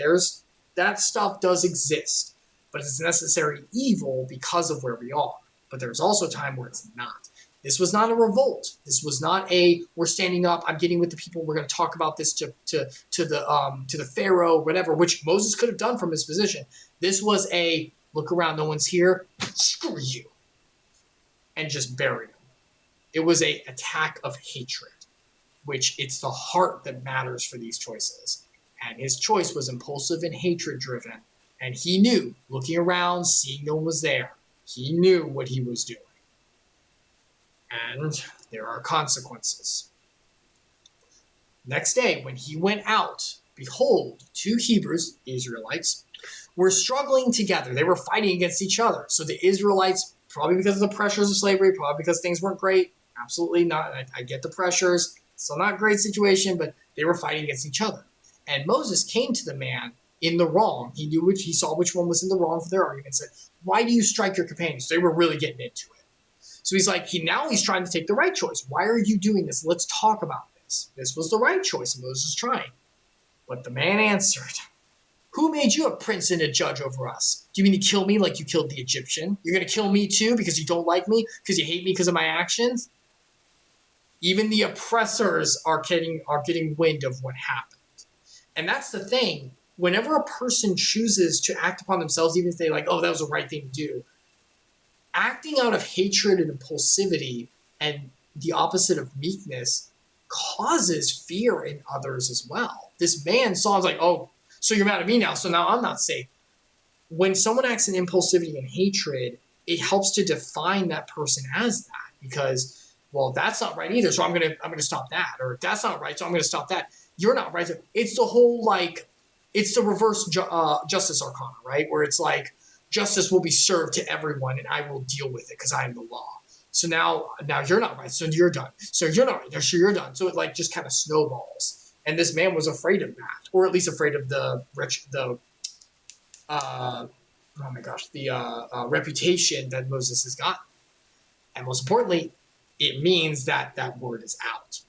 that stuff does exist, but it's necessary evil because of where we are. But there's also a time where it's not. This was not a revolt. This was not we're standing up, I'm getting with the people, we're going to talk about this to the Pharaoh, whatever, which Moses could have done from his position. This was look around, no one's here, screw you, and just bury him. It was an attack of hatred, which it's the heart that matters for these choices. And his choice was impulsive and hatred-driven. And he knew, looking around, seeing no one was there, he knew what he was doing. And there are consequences. Next day, when he went out, behold, 2 Hebrews, Israelites, were struggling together. They were fighting against each other. So the Israelites, probably because of the pressures of slavery, probably because things weren't great, absolutely not. I get the pressures. Still not a great situation, but they were fighting against each other. And Moses came to the man in the wrong. He saw which one was in the wrong for their argument, said, why do you strike your companions? They were really getting into it. So he's like, he's trying to take the right choice. Why are you doing this? Let's talk about this. This was the right choice, and Moses was trying. But the man answered, who made you a prince and a judge over us? Do you mean to kill me like you killed the Egyptian? You're going to kill me too because you don't like me, because you hate me because of my actions? Even the oppressors are getting wind of what happened. And that's the thing. Whenever a person chooses to act upon themselves, even if they that was the right thing to do, acting out of hatred and impulsivity and the opposite of meekness causes fear in others as well. This man saw, was like, oh, so you're mad at me now, so now I'm not safe. When someone acts in impulsivity and hatred, it helps to define that person as that because, well, that's not right either, so I'm gonna stop that. Or that's not right, so I'm gonna stop that. You're not right. It's the whole it's the reverse justice arcana, right? Where it's like justice will be served to everyone, and I will deal with it because I am the law. So now you're not right, so you're done. So you're not right, so you're done. So it just kind of snowballs. And this man was afraid of that, or at least afraid of the reputation that Moses has gotten. And most importantly, it means that word is out.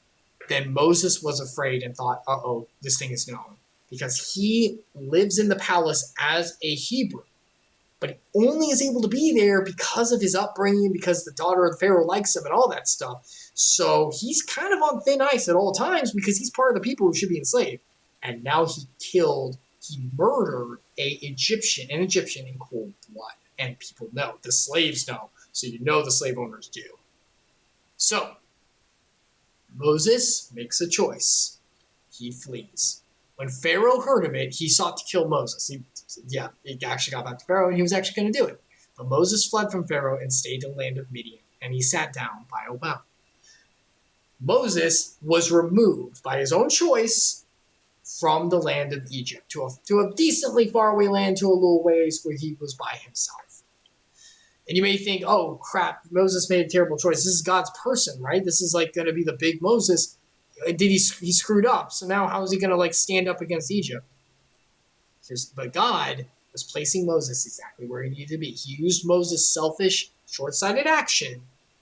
Then Moses was afraid and thought, uh-oh, this thing is known. Because he lives in the palace as a Hebrew. But he only is able to be there because of his upbringing, because the daughter of the Pharaoh likes him and all that stuff. So he's kind of on thin ice at all times because he's part of the people who should be enslaved. And now he killed he murdered an Egyptian in cold blood. And people know, the slaves know, so you know the slave owners do. So, Moses makes a choice. He flees. When Pharaoh heard of it, he sought to kill Moses. He actually got back to Pharaoh, and he was actually going to do it. But Moses fled from Pharaoh and stayed in the land of Midian, and he sat down by a well. Moses was removed by his own choice from the land of Egypt to a decently faraway land, to a little ways where he was by himself. And you may think, oh crap, Moses made a terrible choice. This is God's person, right? This is like going to be the big Moses. He screwed up? So now how is he going to like stand up against Egypt? But God was placing Moses exactly where he needed to be. He used Moses' selfish, short-sighted action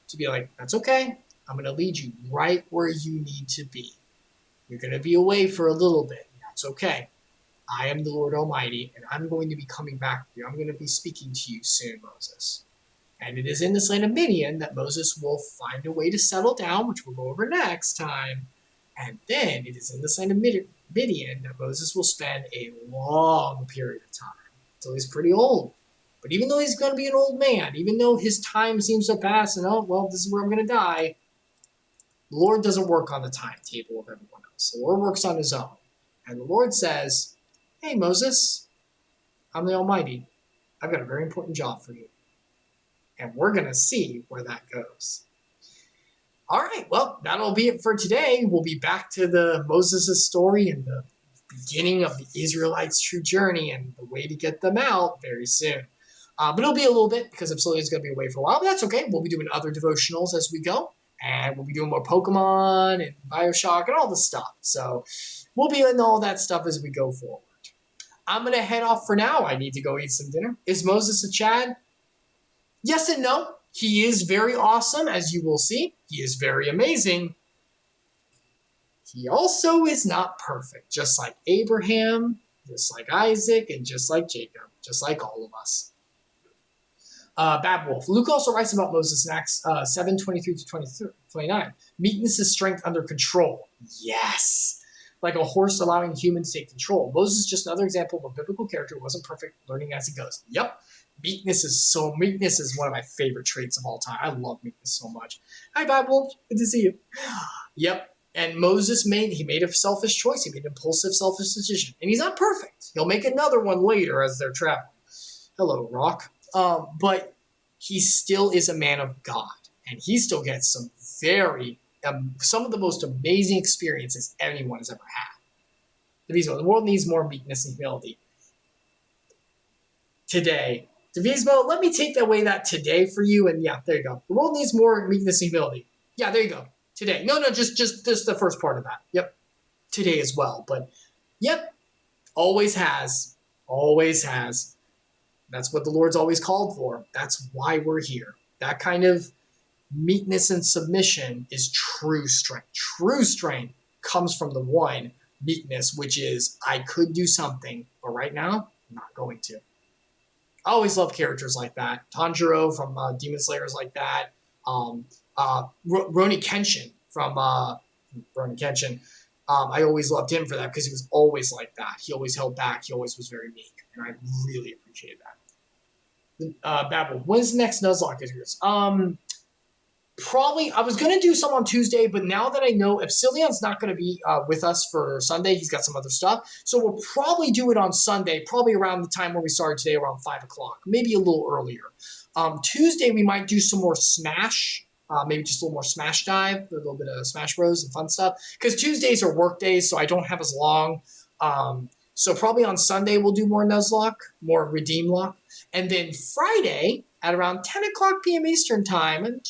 to be like, that's okay. I'm going to lead you right where you need to be. You're going to be away for a little bit. That's okay. I am the Lord Almighty, and I'm going to be coming back to you. I'm going to be speaking to you soon, Moses. And it is in this land of Midian that Moses will find a way to settle down, which we'll go over next time. And then it is in this land of Midian that Moses will spend a long period of time until he's pretty old. But even though he's going to be an old man, even though his time seems to pass and, oh, well, this is where I'm going to die, the Lord doesn't work on the timetable of everyone else. The Lord works on his own. And the Lord says, hey, Moses, I'm the Almighty. I've got a very important job for you. And we're going to see where that goes. All right, well, that'll be it for today. We'll be back to the Moses' story and the beginning of the Israelites' true journey and the way to get them out very soon. But it'll be a little bit because Epsilion is going to be away for a while. But that's okay. We'll be doing other devotionals as we go. And we'll be doing more Pokemon and Bioshock and all the stuff. So we'll be in all that stuff as we go forward. I'm going to head off for now. I need to go eat some dinner. Is Moses a Chad? Yes and no. He is very awesome, as you will see. He is very amazing. He also is not perfect, just like Abraham, just like Isaac, and just like Jacob, just like all of us. Bad Wolf. Luke also writes about Moses in Acts 7:23-29. Meekness is strength under control. Yes. Like a horse allowing humans to take control. Moses is just another example of a biblical character who wasn't perfect, learning as he goes. Yep. Meekness is one of my favorite traits of all time. I love meekness so much. Hi, Bad Wolf. Good to see you. Yep. And Moses made a selfish choice. He made an impulsive, selfish decision. And he's not perfect. He'll make another one later as they're traveling. Hello, Rock. But he still is a man of God. And he still gets some some of the most amazing experiences anyone has ever had. The world needs more meekness and humility. Today, Devismo, let me take away that today for you. And yeah, there you go. The world needs more meekness and humility. Yeah, there you go. Today. No, just the first part of that. Yep. Today as well. But yep. Always has. Always has. That's what the Lord's always called for. That's why we're here. That kind of meekness and submission is true strength. True strength comes from the one meekness, which is I could do something, but right now, I'm not going to. I always love characters like that. Tanjiro from Demon Slayer is like that. Roni Kenshin from Roni Kenshin. I always loved him for that because he was always like that. He always held back. He always was very meek, and I really appreciated that. Babel, when's the next Nuzlocke is yours? Probably, I was going to do some on Tuesday, but now that I know Epsilion's not going to be with us for Sunday, he's got some other stuff. So we'll probably do it on Sunday, probably around the time where we started today, around 5 o'clock, maybe a little earlier. Tuesday, we might do some more Smash, maybe just a little more Smash Dive, a little bit of Smash Bros. And fun stuff. Because Tuesdays are work days, so I don't have as long. So probably on Sunday, we'll do more Nuzlocke, more Redeem Lock. And then Friday, at around 10 o'clock p.m. Eastern Time, and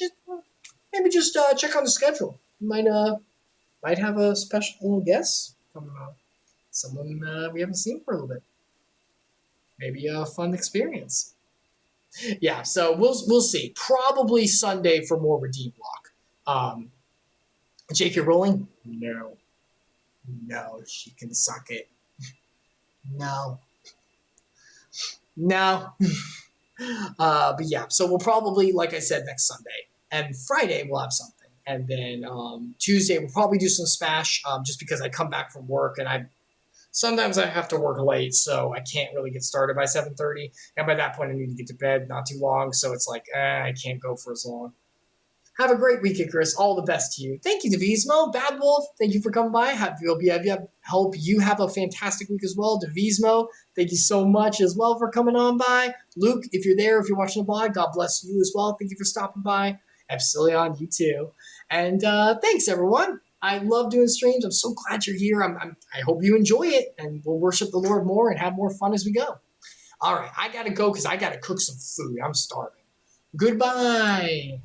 just check on the schedule. Might have a special little guest from someone we haven't seen for a little bit. Maybe a fun experience. Yeah, so we'll see. Probably Sunday for more Redeem Block. J.K. Rowling? No, she can suck it. No. But yeah, so we'll probably, like I said, next Sunday. And Friday, we'll have something. And then Tuesday, we'll probably do some Smash just because I come back from work and Sometimes I have to work late, so I can't really get started by 7:30. And by that point, I need to get to bed not too long. So it's like, I can't go for as long. Have a great week, Chris. All the best to you. Thank you, Devismo. Bad Wolf, thank you for coming by. Hope you have a fantastic week as well. Devismo, thank you so much as well for coming on by. Luke, if you're there, if you're watching the blog, God bless you as well. Thank you for stopping by. Epsilion, you too. And thanks, everyone. I love doing streams. I'm so glad you're here. I hope you enjoy it, and we'll worship the Lord more and have more fun as we go. All right, I got to go because I got to cook some food. I'm starving. Goodbye.